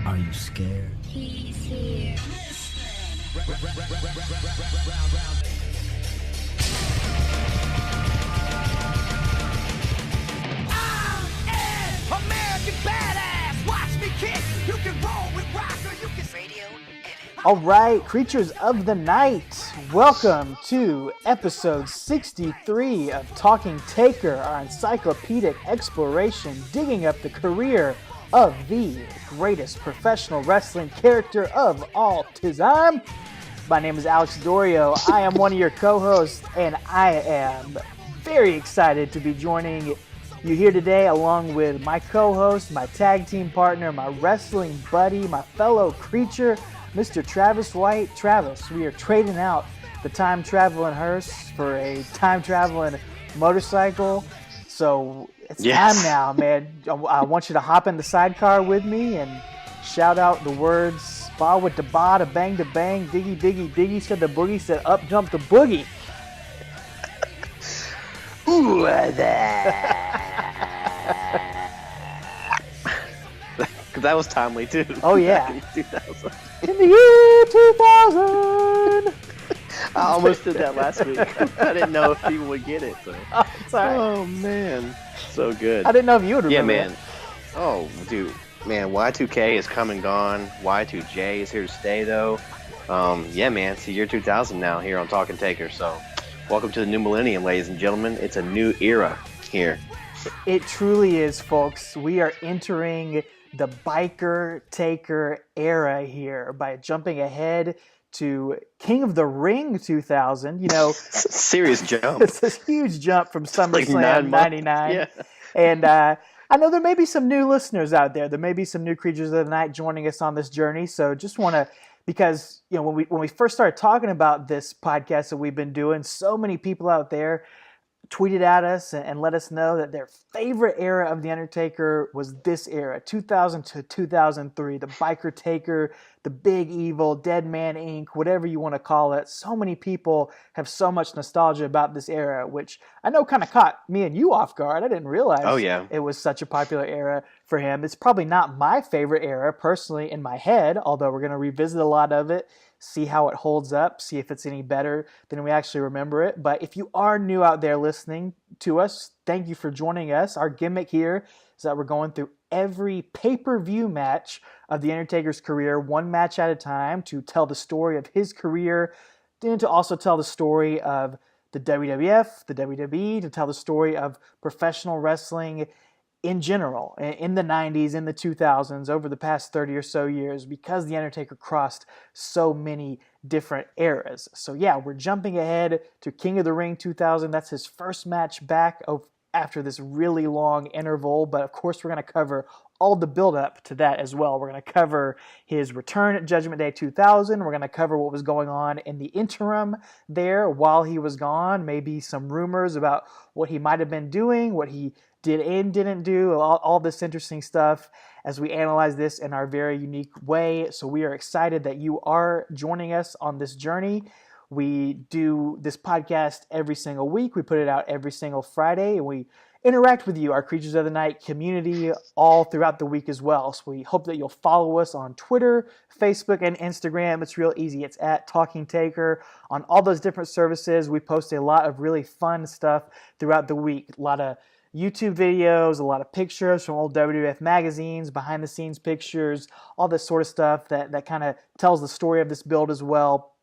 Are you scared? He's here. I'm an American badass. Watch me kick. You can roll with rock or you can radio. All right, creatures of the night, welcome to episode 63 of Talking Taker, our encyclopedic exploration digging up the career of the greatest professional wrestling character of all time. My name is Alex Dorio. I am one of your co-hosts, and I am very excited to be joining you here today along with my co-host, my tag team partner, my wrestling buddy, my fellow creature, Mr. Travis White. Travis, we are trading out the time-traveling hearse for a time-traveling motorcycle. So it's time now, man. I want you to hop in the sidecar with me and shout out the words, ba with the ba, da bang, diggy, diggy, diggy, said the boogie, said up jump the boogie. Ooh, that was timely too. Oh yeah. 2000. In the year 2000. I almost did that last week. I didn't know if people would get it. So. Oh, sorry. Oh man, so good. I didn't know if you would remember. Yeah, man. Oh, dude, man. Y2K is come and gone. Y2J is here to stay, though. Yeah, man. It's the year 2000 now here on Talking Taker. So, welcome to the new millennium, ladies and gentlemen. It's a new era here. It truly is, folks. We are entering the Biker Taker era here by jumping ahead to King of the Ring 2000. You know, serious jump. It's a huge jump from SummerSlam 99. Yeah. And I know there may be some new listeners out there. There may be some new creatures of the night joining us on this journey. So just want to, because you know when we first started talking about this podcast that we've been doing, so many people out there tweeted at us and let us know that their favorite era of The Undertaker was this era, 2000 to 2003, the Biker Taker, the Big Evil, Deadman Inc., whatever you want to call it. So many people have so much nostalgia about this era, which I know kind of caught me and you off guard. I didn't realize it was such a popular era for him. It's probably not my favorite era personally in my head, although we're going to revisit a lot of it, see how it holds up, see if it's any better than we actually remember it. But if you are new out there listening to us, thank you for joining us. Our gimmick here is that we're going through every pay-per-view match of The Undertaker's career, one match at a time, to tell the story of his career, then to also tell the story of the WWF, the WWE, to tell the story of professional wrestling in general, in the 90s, in the 2000s, over the past 30 or so years, because The Undertaker crossed so many different eras. So yeah, we're jumping ahead to King of the Ring 2000. That's his first match back after this really long interval, but of course we're going to cover all the build-up to that as well. We're going to cover his return at Judgment Day 2000. We're going to cover what was going on in the interim there while he was gone, maybe some rumors about what he might have been doing, what he did and didn't do, all this interesting stuff as we analyze this in our very unique way. So we are excited that you are joining us on this journey. We do this podcast every single week. We put it out every single Friday, and we interact with you, our Creatures of the Night community, all throughout the week as well. So we hope that you'll follow us on Twitter, Facebook, and Instagram. It's real easy. It's at Talking Taker. On all those different services, we post a lot of really fun stuff throughout the week. A lot of YouTube videos, a lot of pictures from old WWF magazines, behind the scenes pictures, all this sort of stuff that kind of tells the story of this build as well,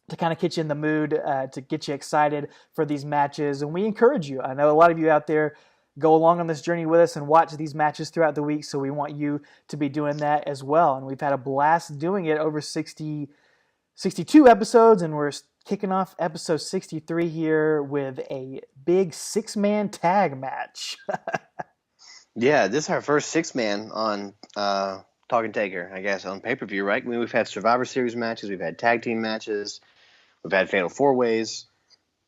to kind of get you in the mood, to get you excited for these matches. And we encourage you. I know a lot of you out there go along on this journey with us and watch these matches throughout the week, so we want you to be doing that as well. And we've had a blast doing it, over 62 episodes, and we're kicking off episode 63 here with a big 6-man tag match. Yeah, this is our first 6-man on Talking Taker, I guess, on pay-per-view, right? I mean, we've had Survivor Series matches, we've had tag team matches, we've had Fatal 4-Ways,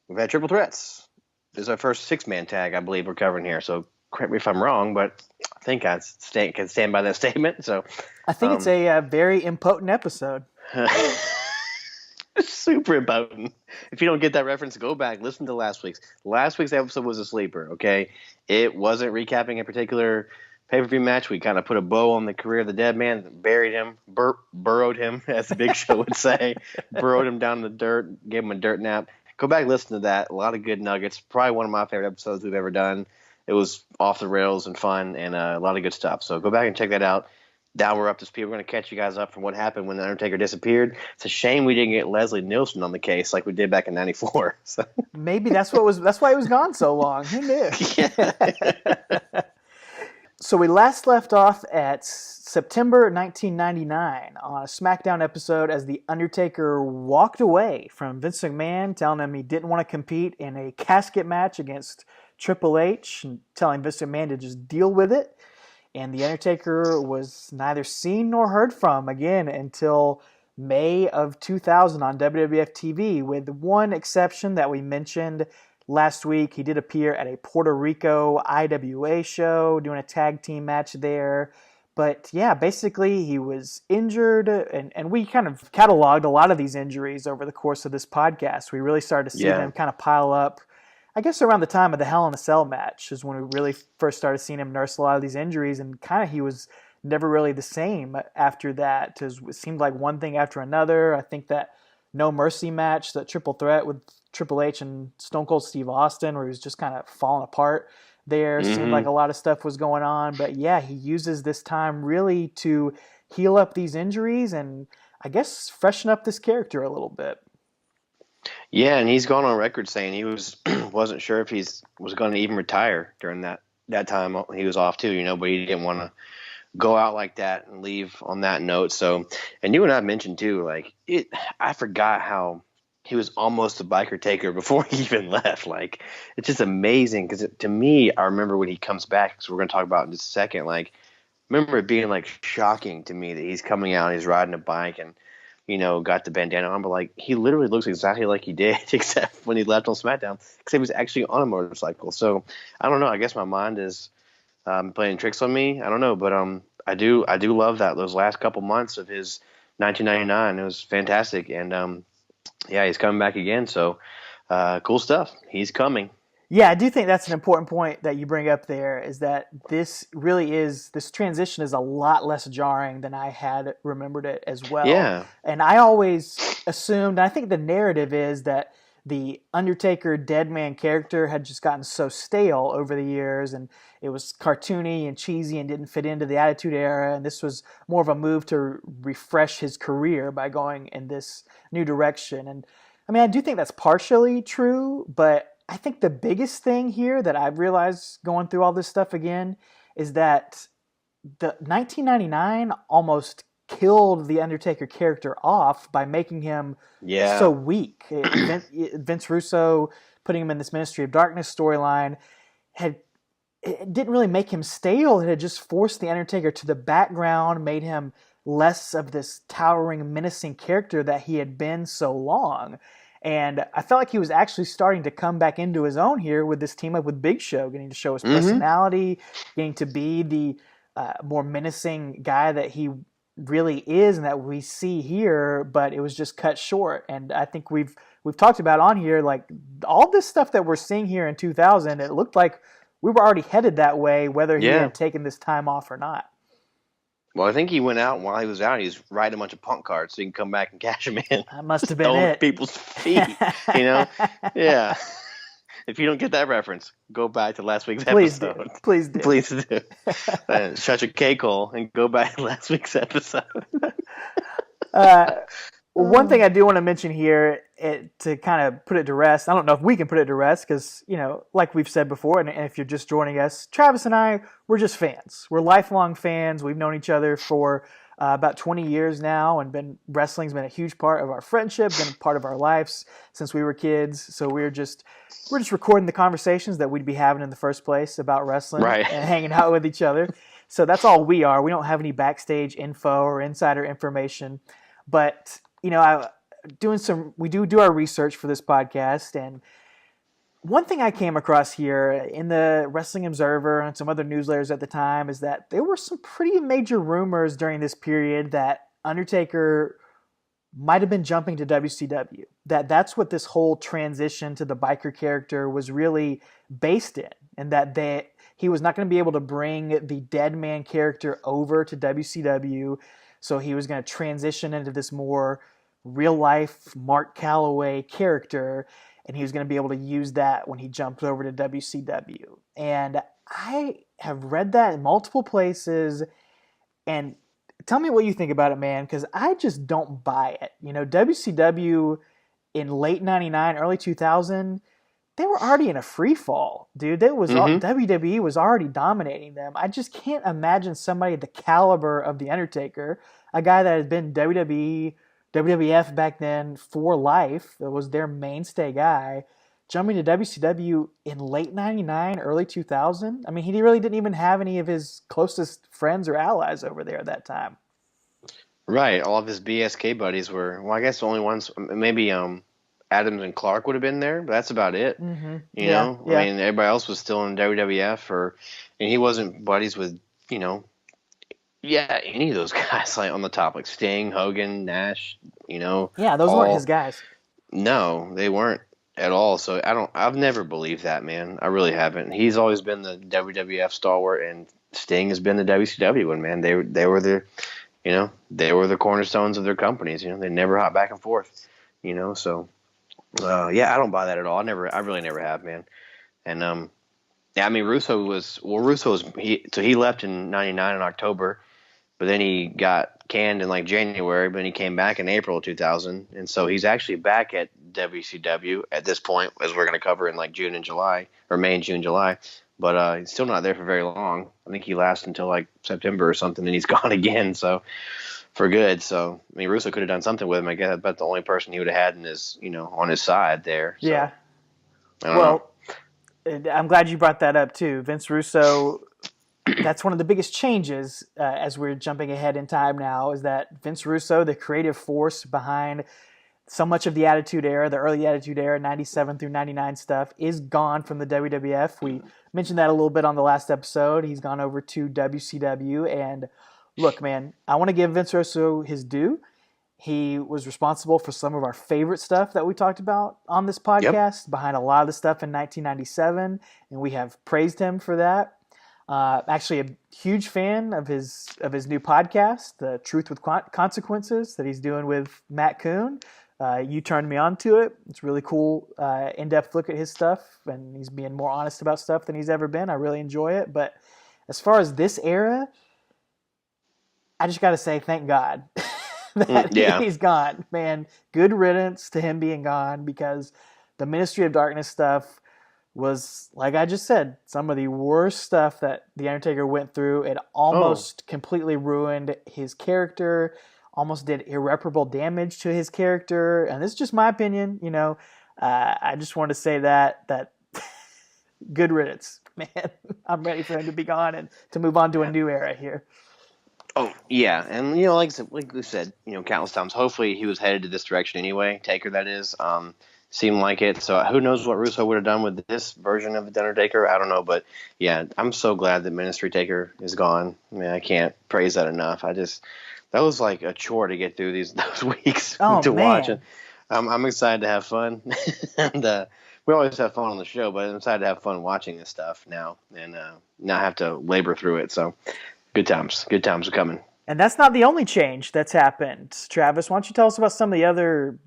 we've had Triple Threats. This is our first 6-man tag, I believe, we're covering here. So correct me if I'm wrong, but I think I can stand by that statement. So I think it's a very impotent episode. Super important. If you don't get that reference, go back, listen to last week's. Last week's episode was a sleeper, okay? It wasn't recapping a particular pay-per-view match. We kind of put a bow on the career of the Deadman, buried him, burrowed him, as the Big Show would say, burrowed him down in the dirt, gave him a dirt nap. Go back and listen to that. A lot of good nuggets. Probably one of my favorite episodes we've ever done. It was off the rails and fun and a lot of good stuff. So go back and check that out. Now we're up to speed. We're going to catch you guys up from what happened when the Undertaker disappeared. It's a shame we didn't get Leslie Nielsen on the case like we did back in '94. So. Maybe that's why he was gone so long. Who knew? Yeah. So we last left off at September 1999 on a SmackDown episode as The Undertaker walked away from Vince McMahon, telling him he didn't want to compete in a casket match against Triple H, and telling Vince McMahon to just deal with it. And The Undertaker was neither seen nor heard from again until May of 2000 on WWF TV, with one exception that we mentioned last week. He did appear at a Puerto Rico IWA show, doing a tag team match there. But yeah, basically he was injured, and we kind of cataloged a lot of these injuries over the course of this podcast. We really started to see them kind of pile up. I guess around the time of the Hell in a Cell match is when we really first started seeing him nurse a lot of these injuries, and kind of he was never really the same after that. It seemed like one thing after another. I think that No Mercy match, that triple threat with Triple H and Stone Cold Steve Austin, where he was just kind of falling apart there. Seemed like a lot of stuff was going on. But yeah, he uses this time really to heal up these injuries and I guess freshen up this character a little bit. Yeah, and he's gone on record saying he wasn't sure if was going to even retire during that time he was off too, but he didn't want to go out like that and leave on that note. So, and you and I mentioned too, I forgot how he was almost a biker taker before he even left. Like, it's just amazing because to me, I remember when he comes back, because we're going to talk about in just a second, remember it being shocking to me that he's coming out, he's riding a bike and, got the bandana on, but he literally looks exactly like he did, except when he left on SmackDown, because he was actually on a motorcycle. So I don't know. I guess my mind is playing tricks on me. I don't know, but I do love those last couple months of his 1999. It was fantastic, and yeah, he's coming back again. So cool stuff. He's coming. Yeah, I do think that's an important point that you bring up there, is that this transition is a lot less jarring than I had remembered it as well. Yeah. And I always assumed, I think the narrative is that the Undertaker Deadman character had just gotten so stale over the years, and it was cartoony and cheesy and didn't fit into the Attitude Era, and this was more of a move to refresh his career by going in this new direction. And I mean, I do think that's partially true, but I think the biggest thing here that I've realized going through all this stuff again is that the 1999 almost killed the Undertaker character off by making him so weak. Vince Russo putting him in this Ministry of Darkness storyline it didn't really make him stale. It had just forced the Undertaker to the background, made him less of this towering, menacing character that he had been so long. And I felt like he was actually starting to come back into his own here with this team up with Big Show, getting to show his personality, getting to be the more menacing guy that he really is and that we see here, but it was just cut short. And I think we've talked about on here, all this stuff that we're seeing here in 2000, it looked like we were already headed that way, whether he had taken this time off or not. Well, I think he went out, and while he was out, he was writing a bunch of punk cards so he can come back and cash them in. That must have been it. People's feet, Yeah. If you don't get that reference, go back to last week's episode. Please do. Please do. Shut your cake-hole and go back to last week's episode. One thing I do want to mention here to kind of put it to rest, I don't know if we can put it to rest because, like we've said before, and if you're just joining us, Travis and I, we're just fans. We're lifelong fans. We've known each other for about 20 years now, and wrestling's been a huge part of our friendship, been a part of our lives since we were kids. So we're just recording the conversations that we'd be having in the first place about wrestling and hanging out with each other. So that's all we are. We don't have any backstage info or insider information, but we do our research for this podcast, and one thing I came across here in the Wrestling Observer and some other newsletters at the time is that there were some pretty major rumors during this period that Undertaker might have been jumping to WCW. That's what this whole transition to the biker character was really based in, and that he was not going to be able to bring the Deadman character over to WCW, so he was going to transition into this more real life Mark Calloway character, and he was going to be able to use that when he jumped over to WCW. And I have read that in multiple places, and tell me what you think about it, man, because I just don't buy it. WCW in late 99, early 2000, they were already in a free fall, dude. WWE was already dominating them. I just can't imagine somebody the caliber of The Undertaker, a guy that had been WWE, WWF back then for life, that was their mainstay guy, jumping to WCW in late 99, early 2000. I mean, he really didn't even have any of his closest friends or allies over there at that time. Right. All of his BSK buddies were, well, I guess the only ones, maybe Adams and Clark would have been there, but that's about it. Mm-hmm. You know? I mean, everybody else was still in WWF, and he wasn't buddies with, any of those guys like on the top, like Sting, Hogan, Nash, Yeah, those weren't his guys. No, they weren't at all. So I've never believed that, man. I really haven't. He's always been the WWF stalwart, and Sting has been the WCW one, man. They were they were the cornerstones of their companies. They never hop back and forth. So I don't buy that at all. I really never have, man. And I mean, Russo was he left in '99 in October, but then he got canned in like January, but then he came back in April 2000, and so he's actually back at WCW at this point, as we're going to cover in like June and July, or May and June, July. But he's still not there for very long. I think he lasts until like September or something, and he's gone again. So for good. So I mean, Russo could have done something with him. I guess about the only person he would have had in his on his side there. So, yeah. I don't know. I'm glad you brought that up too, Vince Russo. That's one of the biggest changes as we're jumping ahead in time now, is that Vince Russo, the creative force behind so much of the Attitude Era, the early Attitude Era, 97 through 99 stuff, is gone from the WWF. We mentioned that a little bit on the last episode. He's gone over to WCW. And look, man, I want to give Vince Russo his due. He was responsible for some of our favorite stuff that we talked about on this podcast, behind a lot of the stuff in 1997, and we have praised him for that. Actually, a huge fan of his new podcast, The Truth with Consequences, that he's doing with Matt Coon. You turned me on to it. It's really cool, in-depth look at his stuff, and he's being more honest about stuff than he's ever been. I really enjoy it. But as far as this era, I just got to say thank God that he's gone. Man, good riddance to him being gone, because the Ministry of Darkness stuff was, like I just said, some of the worst stuff that The Undertaker went through. It almost completely ruined his character, almost did irreparable damage to his character. And this is just my opinion, I just want to say that good riddance, man. I'm ready for him to be gone and to move on to a new era here. Oh, yeah. And, like we said, countless times, hopefully he was headed to this direction anyway, Taker, that is. Seemed like it. So who knows what Russo would have done with this version of the Undertaker? I don't know. But, yeah, I'm so glad that Ministry Taker is gone. I mean, I can't praise that enough. That was like a chore to get through those weeks to watch. And I'm excited to have fun. And we always have fun on the show, but I'm excited to have fun watching this stuff now and not have to labor through it. So good times. Good times are coming. And that's not the only change that's happened. Travis, why don't you tell us about some of the other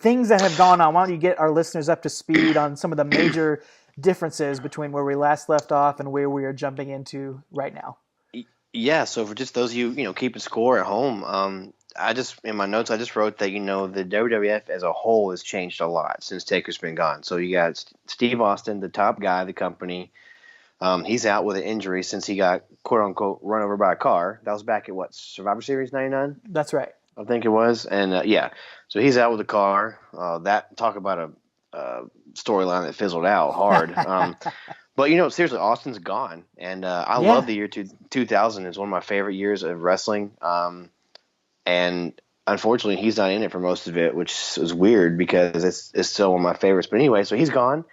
things that have gone on? Why don't you get our listeners up to speed on some of the major differences between where we last left off and where we are jumping into right now? Yeah, so for just those of you, keeping score at home, in my notes, I just wrote that, the WWF as a whole has changed a lot since Taker's been gone. So you got Steve Austin, the top guy of the company. He's out with an injury since he got, quote unquote, run over by a car. That was back at Survivor Series 99? That's right. I think it was. And so he's out with a car. Talk about a storyline that fizzled out hard. But seriously, Austin's gone, and I love the year 2000. It's one of my favorite years of wrestling. And unfortunately, he's not in it for most of it, which is weird because it's still one of my favorites. But anyway, so he's gone.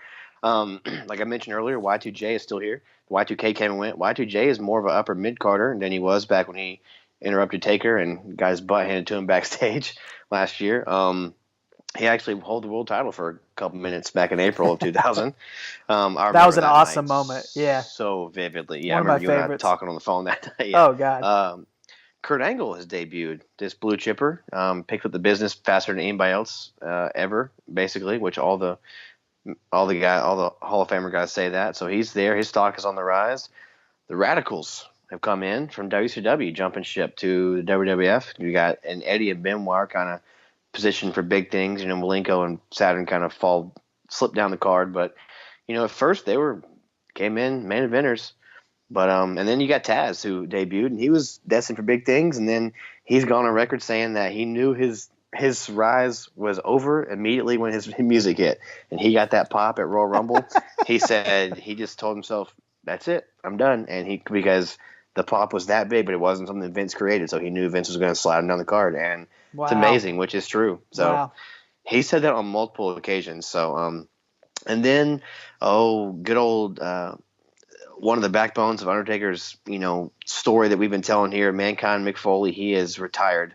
Like I mentioned earlier, Y2J is still here. Y2K came and went. Y2J is more of an upper mid-carder than he was back when he interrupted Taker and got his butt handed to him backstage last year. He actually held the world title for a couple minutes back in April of 2000. I That was remember an that awesome night moment. Yeah. so vividly. Yeah, I One of my remember you and I favorites. talking on the phone that night. Yeah. Oh, God. Kurt Angle has debuted, this blue chipper, picked up the business faster than anybody else ever, basically. Which all the Hall of Famer guys say that. So he's there. His stock is on the rise. The Radicals have come in from WCW, jumping ship to the WWF. You got an Eddie and Benoit kind of positioned for big things. Malenko and Saturn kind of slip down the card, but at first they came in main eventers. But and then you got Taz, who debuted, and he was destined for big things. And then he's gone on record saying that he knew his rise was over immediately when his music hit, and he got that pop at Royal Rumble. He said he just told himself, "That's it, I'm done." And because the pop was that big, but it wasn't something Vince created, so he knew Vince was going to slide him down the card, and Wow. it's amazing, which is true. So wow. he said that on multiple occasions. So and then good old. One of the backbones of Undertaker's, story that we've been telling here, Mankind Mick Foley, he is retired.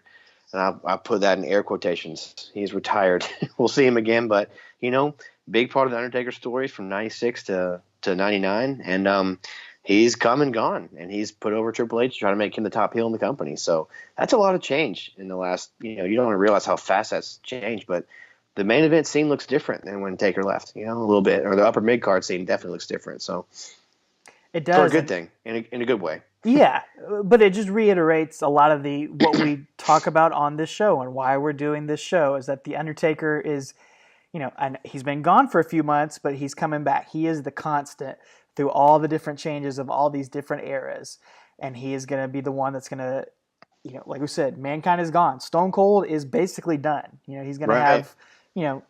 And I put that in air quotations. He's retired. We'll see him again, but, big part of the Undertaker story from 96 to 99. And he's come and gone, and he's put over Triple H to try to make him the top heel in the company. So that's a lot of change in the last, you don't want to realize how fast that's changed, but the main event scene looks different than when Taker left, a little bit, or the upper mid-card scene definitely looks different. So it does. For a good thing, in a good way. Yeah, but it just reiterates a lot of what we talk about on this show and why we're doing this show is that The Undertaker is, and he's been gone for a few months, but he's coming back. He is the constant through all the different changes of all these different eras. And he is going to be the one that's going to, like we said, Mankind is gone. Stone Cold is basically done. He's going to have,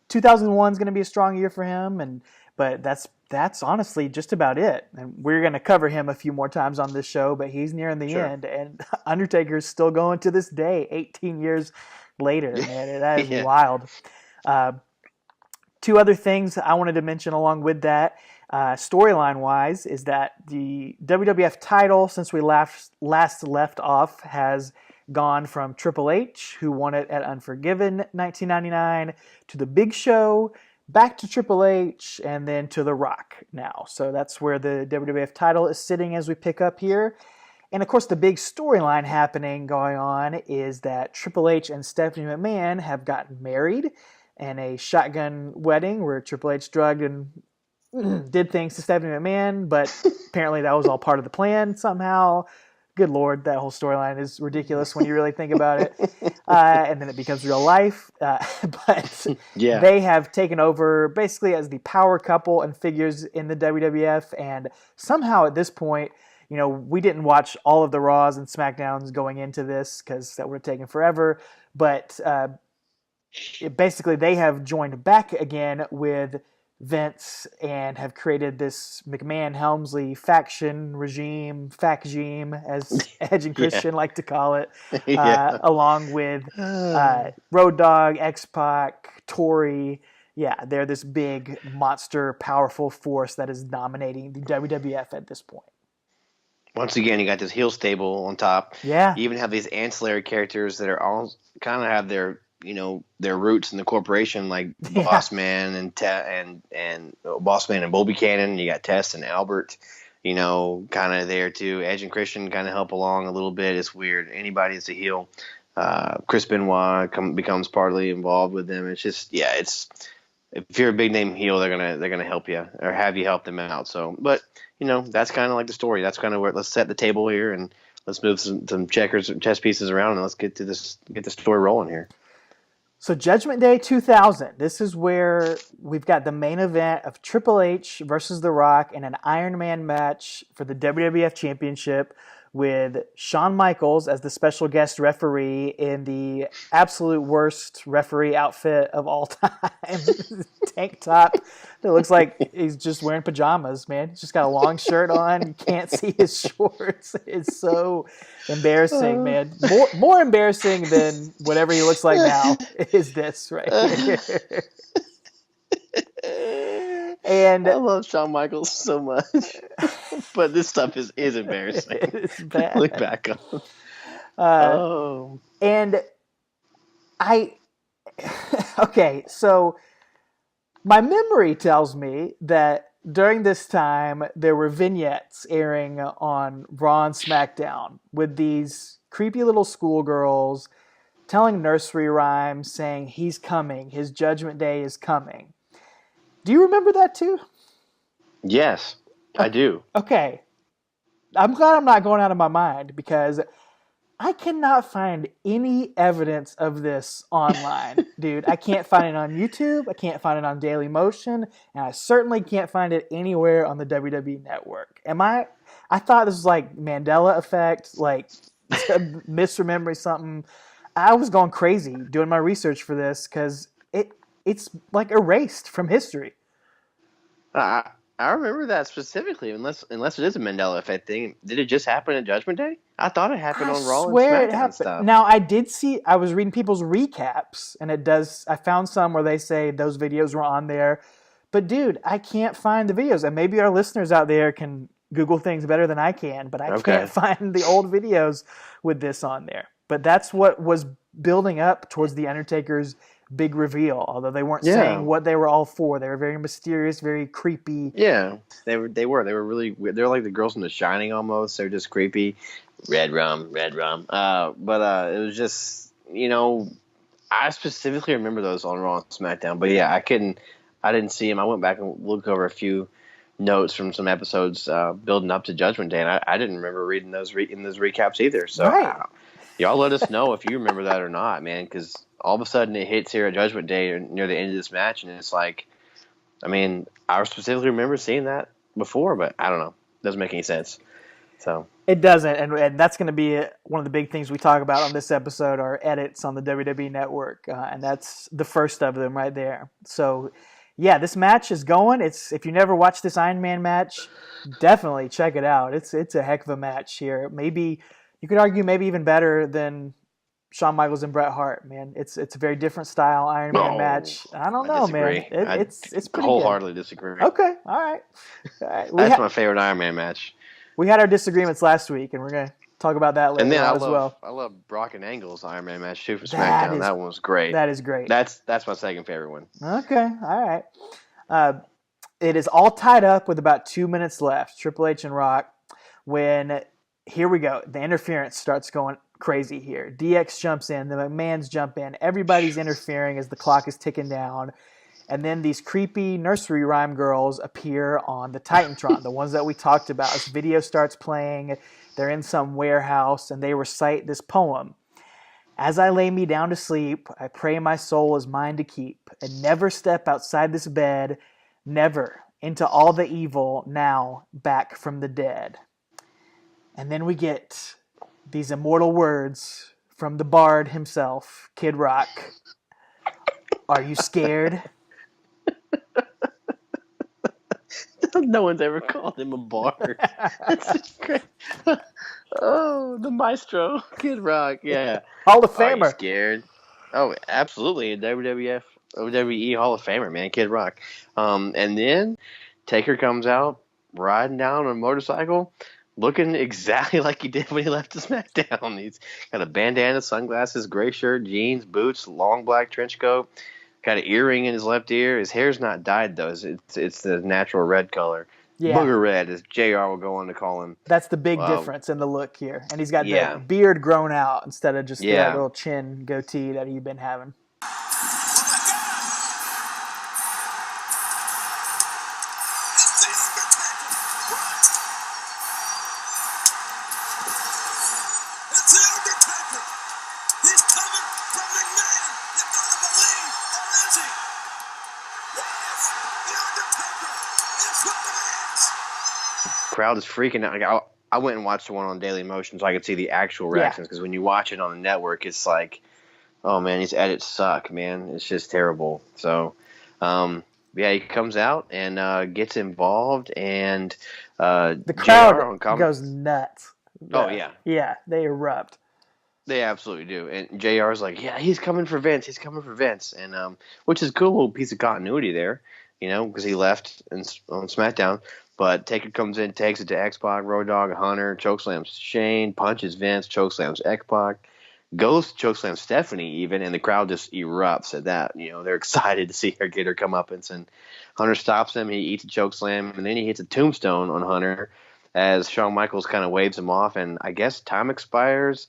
2001 is going to be a strong year for him, but that's honestly just about it. And we're going to cover him a few more times on this show, but he's nearing the end. And Undertaker is still going to this day, 18 years later. Man, that is wild. Two other things I wanted to mention along with that, storyline-wise, is that the WWF title, since we last left off, has gone from Triple H, who won it at Unforgiven 1999, to The Big Show, back to Triple H, and then to The Rock now. So that's where the WWF title is sitting as we pick up here. And of course, the big storyline going on is that Triple H and Stephanie McMahon have gotten married in a shotgun wedding where Triple H drugged and did things to Stephanie McMahon, but apparently that was all part of the plan somehow. Good Lord, that whole storyline is ridiculous when you really think about it. And then it becomes real life. But they have taken over basically as the power couple and figures in the WWF. And somehow at this point, we didn't watch all of the Raws and SmackDowns going into this because that would have taken forever. But basically they have joined back again with Vince and have created this McMahon-Helmsley faction regime, as Edge and Christian like to call it, along with Road Dogg, X-Pac, Tori. Yeah, they're this big, monster, powerful force that is dominating the WWF at this point. Once again, you got this heel stable on top. Yeah. You even have these ancillary characters that are all kind of have their roots in the corporation, like Boss Man and Boss Man and Bull Buchanan. You got Tess and Albert, kind of there too. Edge and Christian kind of help along a little bit. It's weird. Anybody that's a heel, Chris Benoit becomes partly involved with them. It's just, if you're a big name heel, they're gonna help you or have you help them out. So, but that's kind of like the story. That's kind of where let's set the table here and let's move some checkers and chess pieces around and let's get the story rolling here. So Judgment Day 2000, this is where we've got the main event of Triple H versus The Rock in an Iron Man match for the WWF Championship with Shawn Michaels as the special guest referee in the absolute worst referee outfit of all time. Tank top that looks like he's just wearing pajamas, man. He's just got a long shirt on. You can't see his shorts. It's so embarrassing, man. More embarrassing than whatever he looks like now is this right here. And I love Shawn Michaels so much, but this stuff is embarrassing. It's bad. Look back on. And Okay, so my memory tells me that during this time there were vignettes airing on Raw and SmackDown with these creepy little schoolgirls telling nursery rhymes saying he's coming, his judgment day is coming. Do you remember that too? Yes, I do. Okay. I'm glad I'm not going out of my mind because I cannot find any evidence of this online, dude. I can't find it on YouTube. I can't find it on Daily Motion, and I certainly can't find it anywhere on the WWE Network. I thought this was like Mandela effect, like misremembering something. I was going crazy doing my research for this because it's like erased from history. I I remember that specifically, unless it is a Mandela effect thing. Did it just happen at Judgment Day? I thought it happened I on Raw and swear it SmackDown happened. stuff. Now I did see. I was reading people's recaps, and it does. I found some where they say those videos were on there, but dude, I can't find the videos. And maybe our listeners out there can Google things better than I can, but I Okay. can't find the old videos with this on there. But that's what was building up towards the Undertaker's big reveal. Although they weren't Yeah. saying what they were all for, they were very mysterious, very creepy. Yeah, they were really weird. They were like the girls from The Shining almost. They're just creepy. Red rum, red rum. But it was just, I specifically remember those on Raw and SmackDown. But yeah, I didn't see them. I went back and looked over a few notes from some episodes building up to Judgment Day, and I didn't remember reading those in those recaps either. So Right. y'all let us know if you remember that or not, man, because all of a sudden it hits here at Judgment Day near the end of this match, and it's like, I mean, I specifically remember seeing that before, but I don't know. Doesn't make any sense. So It doesn't, and that's going to be one of the big things we talk about on this episode are edits on the WWE Network, and that's the first of them right there. So, yeah, this match is going. If you never watched this Iron Man match, definitely check it out. It's a heck of a match here. Maybe you could argue maybe even better than Shawn Michaels and Bret Hart. Man, it's a very different style Iron Man match. I don't know, disagree. man. It's pretty wholeheartedly disagree. good. Okay, all right. That's my favorite Iron Man match. We had our disagreements last week, and we're going to talk about that later And then on as well. I love Brock and Angle's Iron Man match too for That SmackDown. is- That one was great. That is great. That's my second favorite one. Okay, all right. It is all tied up with about 2 minutes left, Triple H and Rock, when, here we go, the interference starts going crazy here. DX jumps in, the McMahons jump in, everybody's interfering as the clock is ticking down, and then these creepy nursery rhyme girls appear on the Titantron, the ones that we talked about. This video starts playing, they're in some warehouse, and they recite this poem. As I lay me down to sleep, I pray my soul is mine to keep, and never step outside this bed, never into all the evil, now back from the dead. And then we get these immortal words from the bard himself, Kid Rock. Are you scared? No one's ever called him a bard. That's just great. Oh, the maestro, Kid Rock. Yeah. Hall of Are you Famer. scared? Oh, absolutely. A WWE Hall of Famer, man. Kid Rock. And then Taker comes out riding down on a motorcycle, looking exactly like he did when he left the SmackDown. He's got a bandana, sunglasses, gray shirt, jeans, boots, long black trench coat. Got an earring in his left ear. His hair's not dyed though. It's the natural red color. Yeah. Booger red, as JR will go on to call him. That's the big difference in the look here. And he's got Yeah. the beard grown out instead of just Yeah. the little chin goatee that he'd been having. It's the Undertaker. He's coming from McMahon. You gotta believe, or is he? Yes, the Undertaker is what it is. Crowd is freaking out. Like, I went and watched the one on Daily Motion so I could see the actual Yeah. reactions, because when you watch it on the network, it's like, oh man, these edits suck, man. It's just terrible. So, yeah, he comes out and gets involved, and The JR crowd on comment- goes nuts. Oh, yeah. Yeah, they erupt. They absolutely do. And JR's like, yeah, he's coming for Vince. He's coming for Vince. And which is a cool little piece of continuity there, because he left on SmackDown. But Taker comes in, takes it to X-Pac, Road Dogg, Hunter, chokeslams Shane, punches Vince, chokeslams X-Pac. goes to chokeslam Stephanie even, and the crowd just erupts at that. They're excited to see her get her comeuppance, and Hunter stops him. He eats a chokeslam, and then he hits a tombstone on Hunter as Shawn Michaels kind of waves him off, and I guess time expires.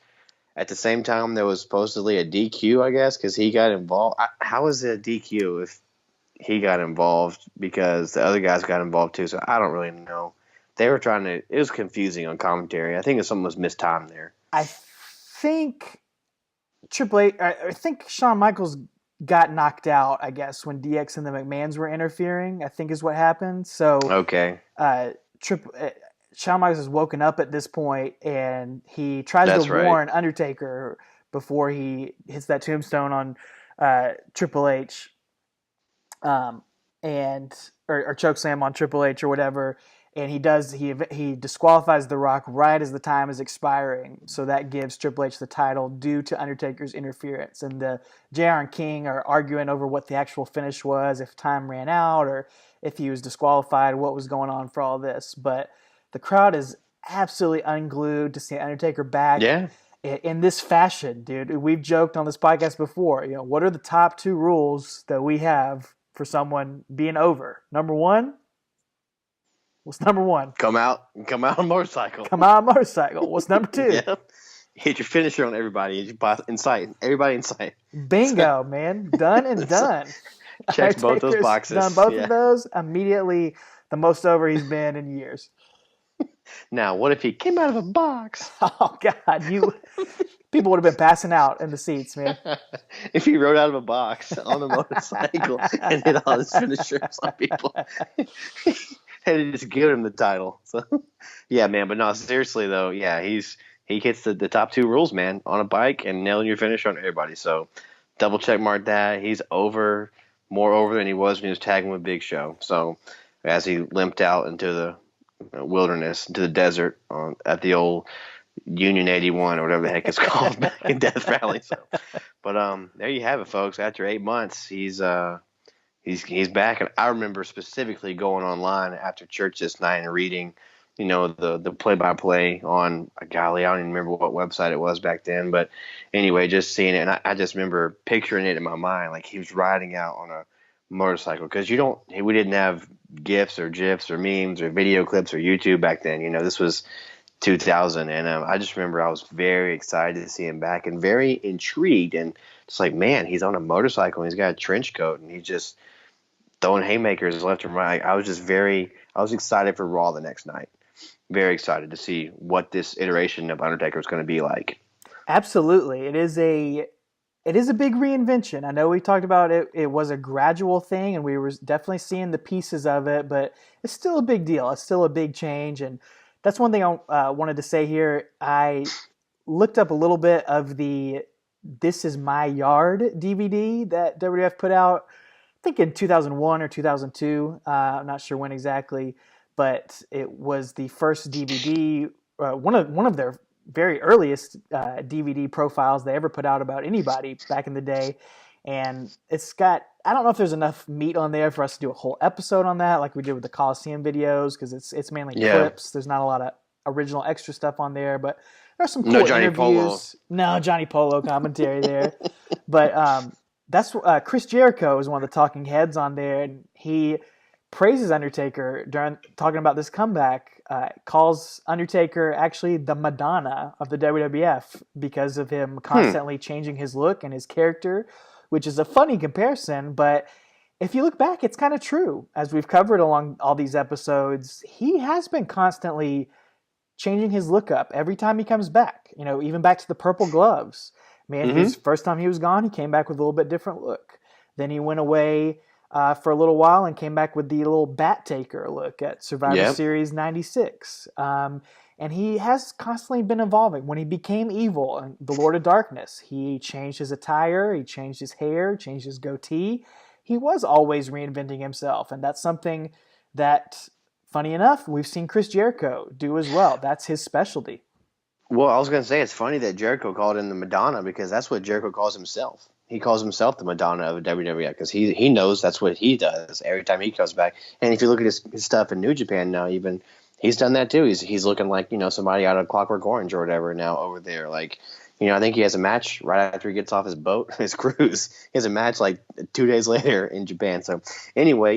At the same time, there was supposedly a DQ, I guess, because he got involved. How is it a DQ if he got involved because the other guys got involved too? So I don't really know. They were trying to – it was confusing on commentary. I think something was mistimed there. I think I think Shawn Michaels got knocked out, I guess, when DX and the McMahons were interfering, I think is what happened. So Okay. Shawn Michaels is woken up at this point, and he tries That's to right. warn Undertaker before he hits that tombstone on Triple H, or chokeslam on Triple H or whatever. And he disqualifies The Rock right as the time is expiring, so that gives Triple H the title due to Undertaker's interference. And the JR and King are arguing over what the actual finish was, if time ran out or if he was disqualified, what was going on for all this. But the crowd is absolutely unglued to see Undertaker back in this fashion, dude. We've joked on this podcast before. What are the top 2 rules that we have for someone being over? Number 1. What's number 1? Come out on a motorcycle. Come out on a motorcycle. What's number 2? Yeah. Hit your finisher on everybody in sight. Everybody in sight. Bingo, man. Done and done. Checks both those boxes. Done both of those. Immediately the most over he's been in years. Now, what if he came out of a box? Oh, God. People would have been passing out in the seats, man. If he rode out of a box on a motorcycle and hit all his finishers on people. Had to just give him the title. So, yeah, man. But no, seriously though, yeah, he hits the top 2 rules, man, on a bike and nailing your finisher on everybody. So, double check mark that. He's more over than he was when he was tagging with Big Show. So, as he limped out into the wilderness, into the desert at the old Union 81 or whatever the heck it's called back in Death Valley. So, but there you have it, folks. After 8 months, he's back, and I remember specifically going online after church this night and reading, the play-by-play on, golly, I don't even remember what website it was back then, but anyway, just seeing it, and I just remember picturing it in my mind, like he was riding out on a motorcycle, because we didn't have GIFs or GIFs or memes or video clips or YouTube back then. This was 2000, and I just remember I was very excited to see him back and very intrigued, and just like, man, he's on a motorcycle and he's got a trench coat and he's just throwing haymakers left and right. I was excited for Raw the next night. Very excited to see what this iteration of Undertaker is going to be like. Absolutely. It is a big reinvention. I know we talked about it. It was a gradual thing, and we were definitely seeing the pieces of it, but it's still a big deal. It's still a big change, and that's one thing I wanted to say here. I looked up a little bit of the This Is My Yard DVD that WWF put out, I think in 2001 or 2002. I'm not sure when exactly, but it was the first DVD, one of their very earliest DVD profiles they ever put out about anybody back in the day. And it's got, I don't know if there's enough meat on there for us to do a whole episode on that, like we did with the Coliseum videos, because it's mainly clips. There's not a lot of original extra stuff on there, but there's some cool interviews. Polo. No Johnny Polo commentary there. But that's Chris Jericho is one of the talking heads on there, and he praises Undertaker during talking about this comeback, calls Undertaker actually the Madonna of the WWF because of him constantly changing his look and his character, which is a funny comparison, but if you look back, it's kind of true. As we've covered along all these episodes, he has been constantly changing his look up every time he comes back. Even back to the purple gloves. Man, his first time he was gone, he came back with a little bit different look. Then he went away for a little while and came back with the little Bat Taker look at Survivor Series 96. And he has constantly been evolving. When he became evil and the Lord of Darkness, he changed his attire, he changed his hair, changed his goatee. He was always reinventing himself, and that's something that, funny enough, we've seen Chris Jericho do as well. That's his specialty. Well, I was going to say, it's funny that Jericho called him the Madonna, because that's what Jericho calls himself. He calls himself the Madonna of WWF because he knows that's what he does every time he comes back. And if you look at his stuff in New Japan now, he's done that too. He's looking like, somebody out of Clockwork Orange or whatever now over there. Like, I think he has a match right after he gets off his boat, his cruise. He has a match like 2 days later in Japan. So anyway,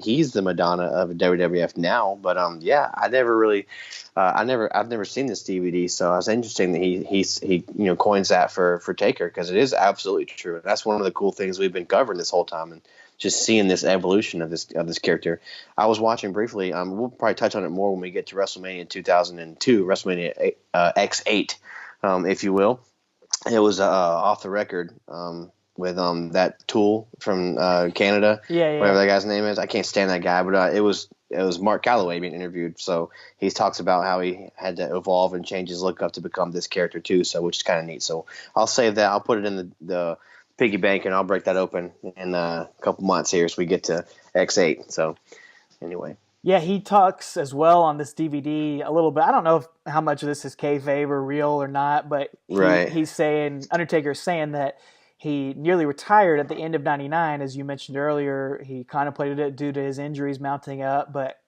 he's the Madonna of WWF now. But yeah, I've never seen this DVD, so it's interesting that he coins that for Taker, because it is absolutely true. That's one of the cool things we've been covering this whole time, and just seeing this evolution of this character. I was watching briefly. We'll probably touch on it more when we get to WrestleMania 2002, WrestleMania X8, if you will. It was off the record with that Tool from Canada, whatever that guy's name is. I can't stand that guy, but it was Mark Calloway being interviewed. So he talks about how he had to evolve and change his look up to become this character too. So which is kind of neat. So I'll save that. I'll put it in the piggy bank, and I'll break that open in a couple months here as we get to X8. So anyway. Yeah, he talks as well on this DVD a little bit. I don't know how much of this is kayfabe or real or not, but he's saying, Undertaker is saying that he nearly retired at the end of '99, as you mentioned earlier. He contemplated it due to his injuries mounting up, but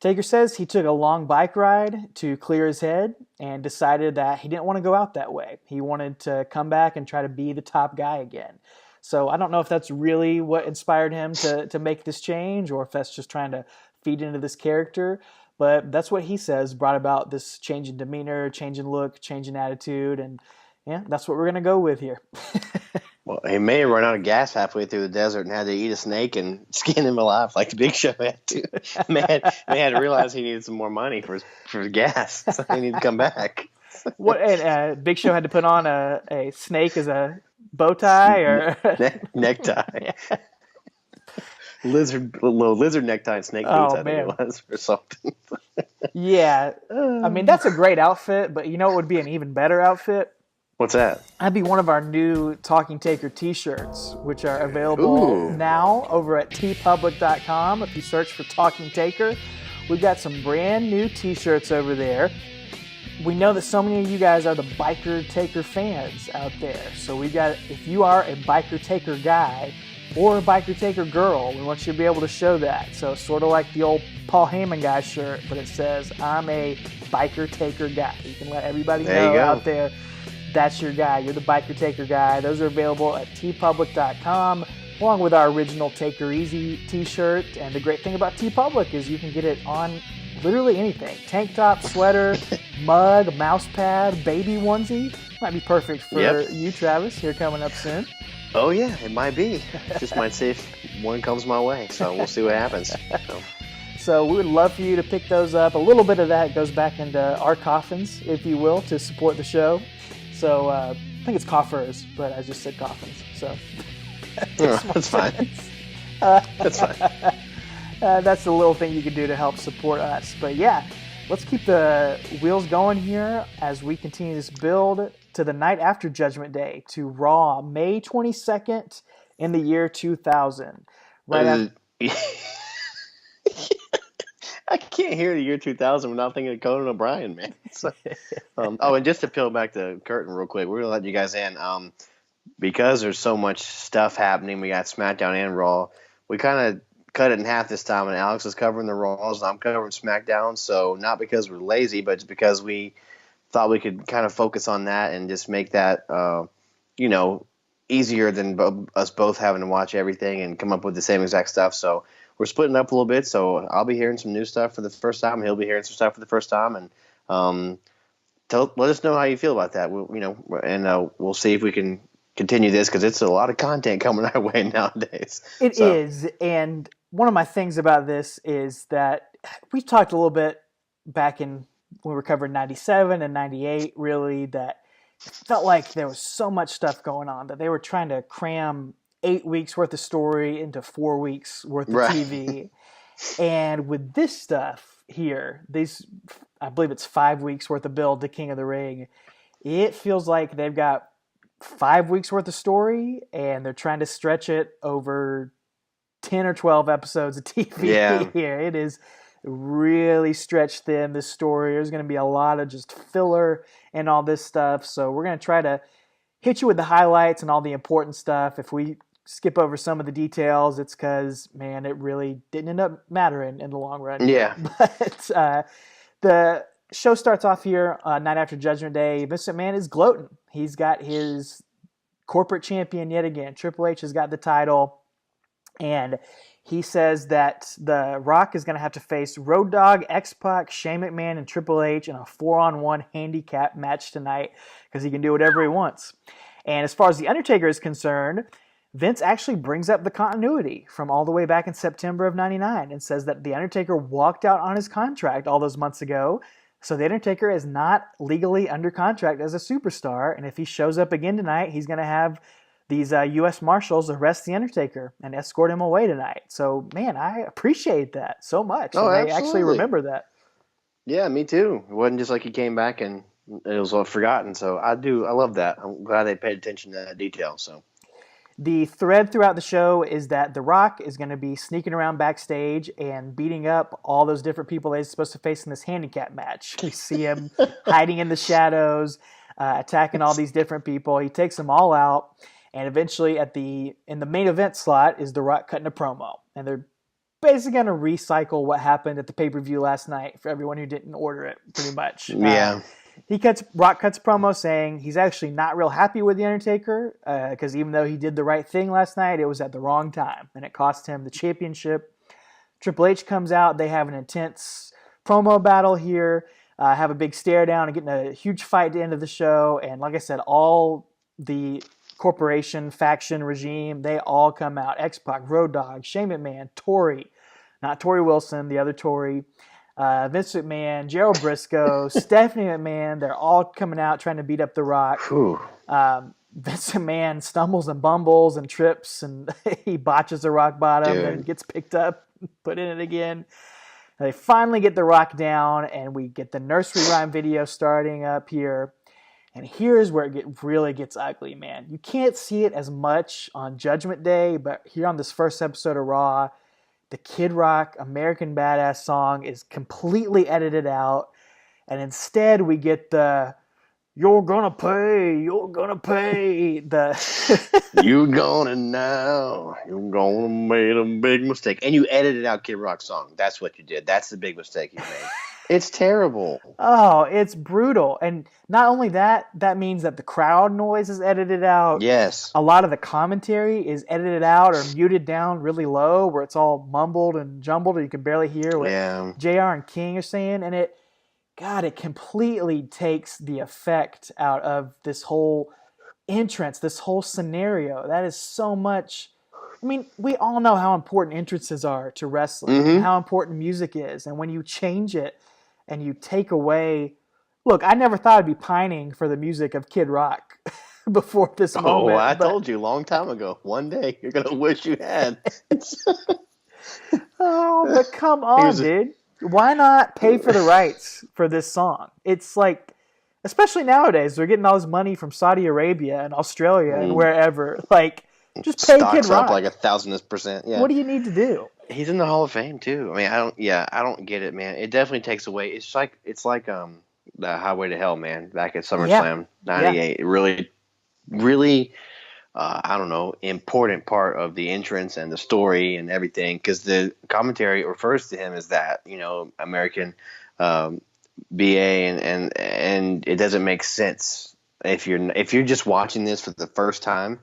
Taker says he took a long bike ride to clear his head and decided that he didn't want to go out that way. He wanted to come back and try to be the top guy again. So I don't know if that's really what inspired him to make this change, or if that's just trying to feed into this character, but that's what he says brought about this change in demeanor, change in look, change in attitude, and yeah, that's what we're going to go with here. Well, he may have run out of gas halfway through the desert and had to eat a snake and skin him alive like the Big Show had to. Man had to realize he needed some more money for gas, so he needed to come back. Big Show had to put on a snake as a bow tie or necktie. Yeah. Lizard necktie and snake boots, I think it was, or something. Yeah. I mean, that's a great outfit, but you know what would be an even better outfit? What's that? That'd be one of our new Talking Taker t-shirts, which are available now over at TeePublic.com. If you search for Talking Taker, we've got some brand new t-shirts over there. We know that so many of you guys are the Biker Taker fans out there. So if you are a Biker Taker guy, or a Biker Taker girl, we want you to be able to show that. So sort of like the old Paul Heyman guy shirt, but it says, I'm a Biker Taker guy. You can let everybody know out there that's your guy. You're the Biker Taker guy. Those are available at TeePublic.com, along with our original Taker Easy t-shirt. And the great thing about TeePublic is you can get it on literally anything. Tank top, sweater, mug, mouse pad, baby onesie. Might be perfect for you, Travis, here coming up soon. Oh, yeah, it might be. Just might see if one comes my way, so we'll see what happens. So we would love for you to pick those up. A little bit of that goes back into our coffins, if you will, to support the show. So I think it's coffers, but I just said coffins. So that's fine. That's fine. That's the little thing you can do to help support us. But yeah, let's keep the wheels going here as we continue this build to the night after Judgment Day, to Raw, May 22nd in the year 2000. I can't hear the year 2000 without thinking of Conan O'Brien, man. So, and just to peel back the curtain real quick, we're going to let you guys in. Because there's so much stuff happening, we got SmackDown and Raw. We kind of cut it in half this time, and Alex is covering the Raws, and I'm covering SmackDown. So not because we're lazy, but it's because we thought we could kind of focus on that and just make that, easier than us both having to watch everything and come up with the same exact stuff. So we're splitting up a little bit. So I'll be hearing some new stuff for the first time. He'll be hearing some stuff for the first time. And let us know how you feel about that. We'll see if we can continue this, because it's a lot of content coming our way nowadays. It is. And one of my things about this is that we talked a little bit back in when we were covering 97 and 98, really, that it felt like there was so much stuff going on that they were trying to cram 8 weeks worth of story into 4 weeks worth of TV. And with this stuff here, I believe it's 5 weeks worth of build to King of the Ring. It feels like they've got 5 weeks worth of story and they're trying to stretch it over 10 or 12 episodes of TV here. It is really stretched thin, this story. There's going to be a lot of just filler and all this stuff. So we're going to try to hit you with the highlights and all the important stuff. If we skip over some of the details, it's because, man, it really didn't end up mattering in the long run. Yeah. But show starts off here, night after Judgment Day. Vince McMahon is gloating. He's got his corporate champion yet again. Triple H has got the title, and he says that The Rock is going to have to face Road Dogg, X-Pac, Shane McMahon, and Triple H in a 4-on-1 handicap match tonight because he can do whatever he wants. And as far as The Undertaker is concerned, Vince actually brings up the continuity from all the way back in September of 99 and says that The Undertaker walked out on his contract all those months ago. So The Undertaker is not legally under contract as a superstar. And if he shows up again tonight, he's going to have these U.S. Marshals arrest The Undertaker and escort him away tonight. So, man, I appreciate that so much. Oh, and I absolutely. actually remember that. Yeah, me too. It wasn't just like he came back and it was all forgotten. So I love that. I'm glad they paid attention to that detail. So the thread throughout the show is that The Rock is going to be sneaking around backstage and beating up all those different people that he's supposed to face in this handicap match. You see him hiding in the shadows, attacking all these different people. He takes them all out, and eventually in the main event slot is The Rock cutting a promo. And they're basically going to recycle what happened at the pay-per-view last night for everyone who didn't order it, pretty much. yeah. Rock cuts promo saying he's actually not real happy with The Undertaker because even though he did the right thing last night, it was at the wrong time and it cost him the championship. Triple H comes out. They have an intense promo battle here, have a big stare down and getting a huge fight at the end of the show. And like I said, all the corporation, faction, regime, they all come out. X-Pac, Road Dogg, Shane McMahon, Tori, not Tori Wilson, the other Tori, Vince McMahon, Gerald Briscoe, Stephanie McMahon, they're all coming out trying to beat up The Rock. Vince McMahon stumbles and bumbles and trips, and he botches the rock bottom and gets picked up, put in it again. And they finally get The Rock down, and we get the nursery rhyme video starting up here. And here's where it really gets ugly, man. You can't see it as much on Judgment Day, but here on this first episode of Raw, the Kid Rock American Badass song is completely edited out. And instead we get the you're gonna pay, you're gonna now, you're gonna make a big mistake. And you edited out Kid Rock's song. That's what you did. That's the big mistake you made. It's terrible. Oh, it's brutal. And not only that, that means that the crowd noise is edited out. Yes. A lot of the commentary is edited out or muted down really low where it's all mumbled and jumbled and you can barely hear what JR and King are saying. And it completely takes the effect out of this whole entrance, this whole scenario. That is so much. I mean, we all know how important entrances are to wrestling, and how important music is. And when you change it and you take away, look, I never thought I'd be pining for the music of Kid Rock before this moment. Oh, I told you a long time ago. One day you're going to wish you had. Oh, but come on, dude. Why not pay for the rights for this song? It's like, especially nowadays, they're getting all this money from Saudi Arabia and Australia and wherever. Like, just pay Kid Rock. Up like 1,000%. Yeah. What do you need to do? He's in the Hall of Fame too. I mean, I don't get it, man. It definitely takes away. It's like the Highway to Hell, man. Back at SummerSlam '98, really, I don't know, important part of the entrance and the story and everything, because the commentary refers to him as that, American BA, and it doesn't make sense if you're just watching this for the first time.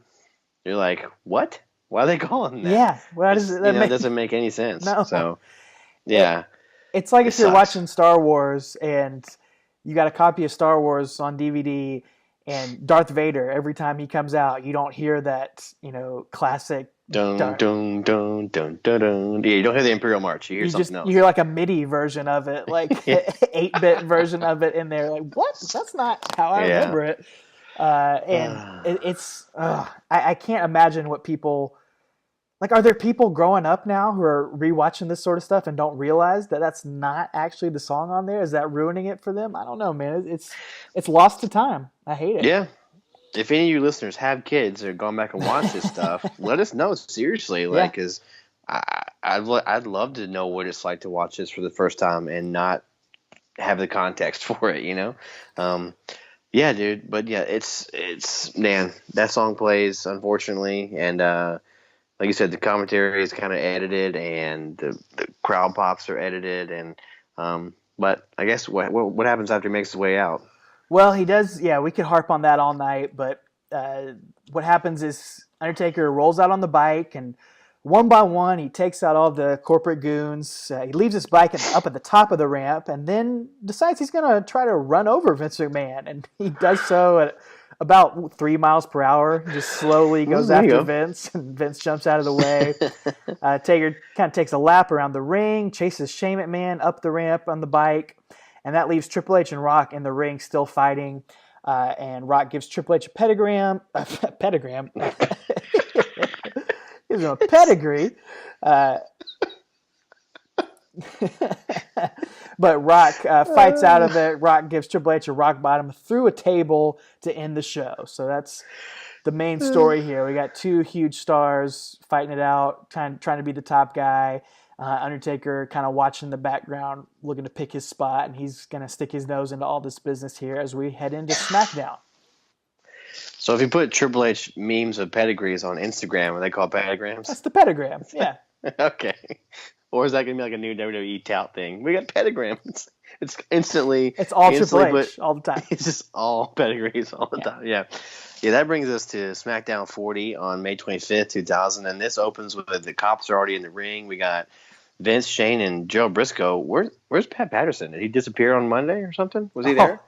You're like, what? Why are they calling him that? Yeah, why does it doesn't make any sense. No. So, yeah. It's like if you're watching Star Wars and you got a copy of Star Wars on DVD and Darth Vader, every time he comes out, you don't hear that, classic. Dun, dun, dun, dun, dun, dun. Yeah, you don't hear the Imperial March. You hear something else. You hear like a MIDI version of it, like 8-bit version of it in there. Like, what? That's not how I remember it. I can't imagine what people like. Are there people growing up now who are rewatching this sort of stuff and don't realize that that's not actually the song on there? Is that ruining it for them? I don't know, man. It's lost to time. I hate it. Yeah. If any of you listeners have kids or gone back and watched this stuff, let us know seriously. Like, because I'd love to know what it's like to watch this for the first time and not have the context for it. Yeah, dude. But yeah, it's man, that song plays, unfortunately, and like you said, the commentary is kind of edited, and the crowd pops are edited, and But I guess what happens after he makes his way out? Well, he does. Yeah, we could harp on that all night. But what happens is Undertaker rolls out on the bike, and one by one, he takes out all the corporate goons. He leaves his bike up at the top of the ramp, and then decides he's going to try to run over Vince McMahon. And he does so at about 3 miles per hour. Just slowly goes There you after go. Vince, and Vince jumps out of the way. Taker kind of takes a lap around the ring, chases Shane McMahon up the ramp on the bike. And that leaves Triple H and Rock in the ring still fighting. And Rock gives Triple H a pedigram. Pedigram. Gives him a pedigree. But Rock fights out of it. Rock gives Triple H a rock bottom through a table to end the show. So that's the main story here. We got two huge stars fighting it out, trying to be the top guy. Undertaker kind of watching the background, looking to pick his spot, and he's going to stick his nose into all this business here as we head into SmackDown. So if you put Triple H memes of pedigrees on Instagram, are they called pedigrams? That's the pedigram, yeah. Okay. Or is that going to be like a new WWE tout thing? We got pedigrams. It's instantly. It's all instantly Triple H all the time. It's just all pedigrees all the time. Yeah. Yeah, that brings us to SmackDown 40 on May 25th, 2000. And this opens with the cops are already in the ring. We got Vince, Shane, and Joe Briscoe. Where's Pat Patterson? Did he disappear on Monday or something? Was he there?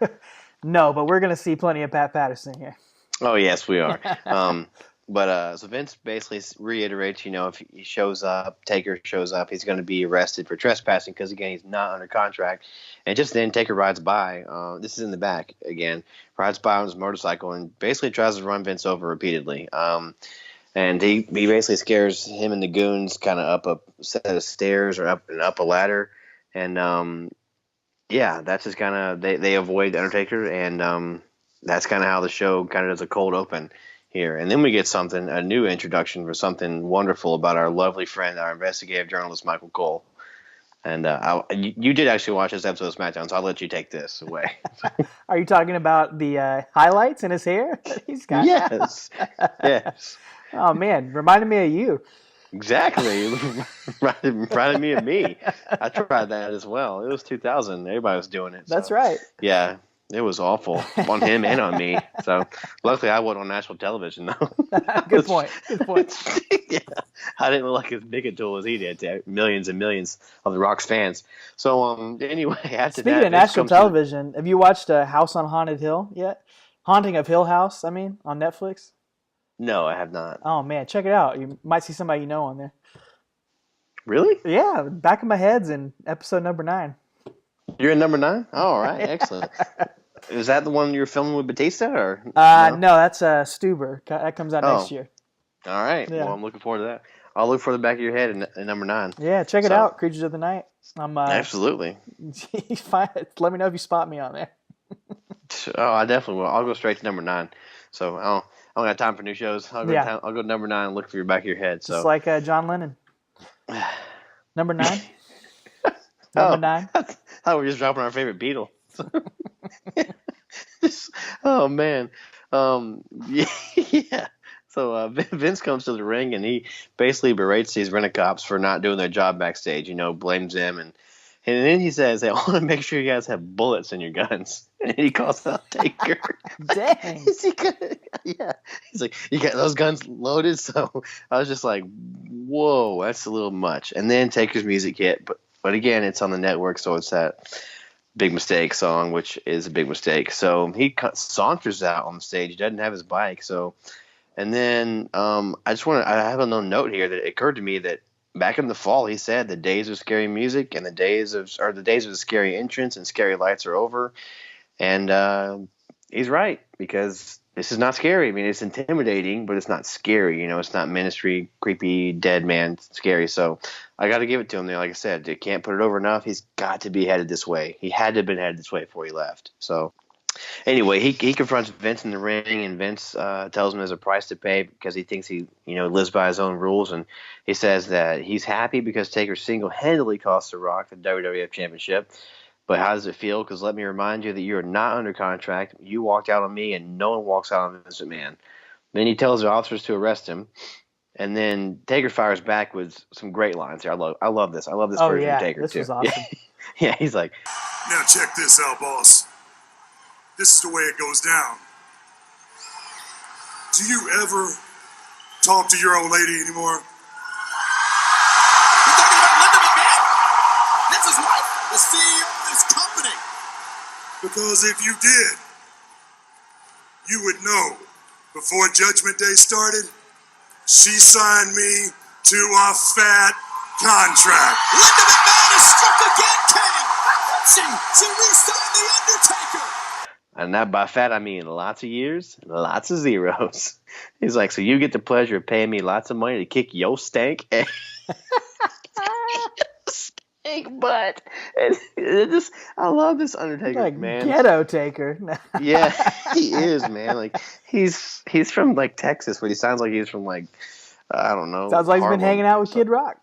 No, but we're going to see plenty of Pat Patterson here. Oh, yes, we are. So Vince basically reiterates, if he shows up, Taker shows up, he's going to be arrested for trespassing because, again, he's not under contract. And just then Taker rides by. This is in the back again. Rides by on his motorcycle and basically tries to run Vince over repeatedly. And he basically scares him and the goons kind of up a set of stairs or up a ladder. And, that's just kind of they avoid the Undertaker. And that's kind of how the show kind of does a cold open here. And then we get a new introduction for something wonderful about our lovely friend, our investigative journalist, Michael Cole. And you did actually watch this episode of SmackDown, so I'll let you take this away. Are you talking about the highlights in his hair? He's got. Yes. Yes. Oh, man. Reminded me of you. Exactly. Reminded me of me. I tried that as well. It was 2000. Everybody was doing it. That's right. Yeah. It was awful on him and on me. So luckily I wasn't on national television though. Good point. Yeah, I didn't look like as big a tool as he did to millions and millions of the Rock's fans. So anyway, after Speaking that, of national television, have you watched House on Haunted Hill yet? Haunting of Hill House, on Netflix? No, I have not. Oh man, check it out. You might see somebody you know on there. Really? Yeah, back of my head's in episode number 9. You're in number 9? Oh, all right, excellent. Is that the one you were filming with Batista, or no? That's Stuber. That comes out next year. All right. Yeah. Well, I'm looking forward to that. I'll look for the back of your head in number 9. Yeah, check it out. Creatures of the Night. Absolutely. Let me know if you spot me on there. Oh, I definitely will. I'll go straight to number 9. So I don't have time for new shows. I'll go to number 9 and look for your back of your head. So just like John Lennon. Number 9. Number 9. Oh, we're just dropping our favorite Beatle. Oh man, yeah. So Vince comes to the ring and he basically berates these rent-a-cops for not doing their job backstage. Blames them and then he says, "I want to make sure you guys have bullets in your guns." And he calls out Taker. Dang. Yeah. He's like, "You got those guns loaded?" So I was just like, "Whoa, that's a little much." And then Taker's music hit, but again, it's on the network, so it's that Big Mistake song, which is a big mistake. So he saunters out on the stage. He doesn't have his bike. And then I have a little note here that it occurred to me that back in the fall, he said the days of scary music and the days of the scary entrance and scary lights are over. And he's right, because this is not scary. It's intimidating, but it's not scary. It's not Ministry, creepy, dead man scary. So I got to give it to him there. Like I said, you can't put it over enough. He's got to be headed this way. He had to have been headed this way before he left. So anyway, he confronts Vince in the ring, and Vince tells him there's a price to pay because he thinks he lives by his own rules. And he says that he's happy because Taker single-handedly cost The Rock the WWF Championship. But how does it feel? Because let me remind you that you are not under contract. You walked out on me, and no one walks out on Vince McMahon. Then he tells the officers to arrest him. And then Taker fires back with some great lines here. I love this. I love this version of Taker, this too. Was awesome. Yeah, he's like, Now check this out, boss. This is the way it goes down. Do you ever talk to your old lady anymore? You talking about Linda McMahon? That's his wife, the CEO of this company. Because if you did, you would know before Judgment Day started, she signed me to a fat contract. Linda McMahon is struck again, Kane. She re-signed the Undertaker. And that by fat, I mean lots of years, and lots of zeros. He's like, so you get the pleasure of paying me lots of money to kick your stank stank butt. And I love this Undertaker, Like man. ghetto taker. Yeah, he is, man. Like he's from like Texas, but he sounds like he's from like I don't know. Sounds like he's been Harlem. hanging out with Kid Rock.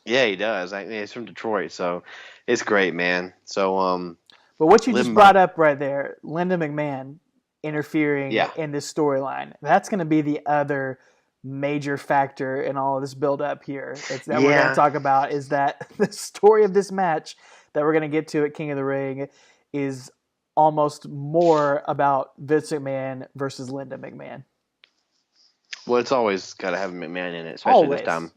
Yeah, he does. He's from Detroit, so it's great, man. So But what you just Limbo. brought up right there, Linda McMahon interfering Yeah. in this storyline, that's going to be the other major factor in all of this build-up here. It's that we're going Yeah. to talk about is that the story of this match that we're going to get to at King of the Ring is almost more about Vince McMahon versus Linda McMahon. well, it's always got to have a McMahon in it, especially Always. this time.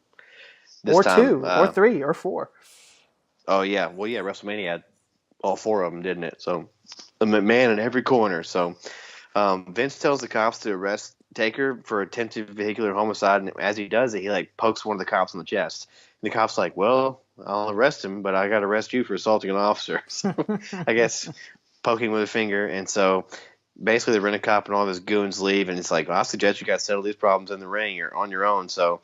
Or two, or three, or four. Oh yeah, well yeah, WrestleMania had all four of them, didn't it? So a McMahon in every corner. So Vince tells the cops to arrest Taker for attempted vehicular homicide, and as he does it, he like pokes one of the cops in the chest. And the cop's like, "Well, I'll arrest him, but I got to arrest you for assaulting an officer." So I guess poking with a finger, and so basically the rent-a-cop and all of his goons leave, and it's like, well, I suggest you guys settle these problems in the ring or on your own. So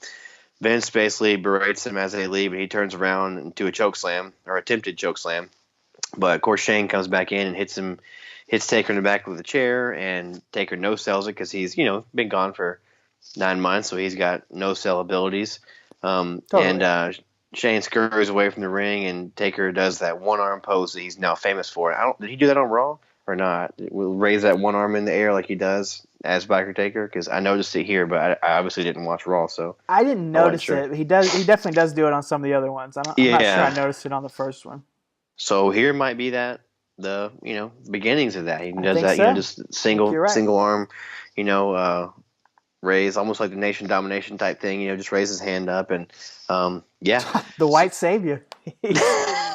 Vince basically berates him as they leave, and he turns around into a choke slam or attempted choke slam. But of course, Shane comes back in and hits Taker in the back with a chair, and Taker no sells it because he's been gone for 9 months, so he's got no sell abilities. Totally. And Shane scurries away from the ring, and Taker does that one arm pose that he's now famous for. Did he do that on Raw or not? We'll raise that one arm in the air like he does as Biker Taker, because I noticed it here, but I obviously didn't watch Raw, so I didn't I wasn't notice sure. it. He definitely does do it on some of the other ones. I'm not sure Yeah. I noticed it on the first one. So here might be the beginnings of that. He does think that, so. just you're right. single arm, raise, almost like the nation domination type thing. Just raise his hand up, and yeah, The White Savior. He's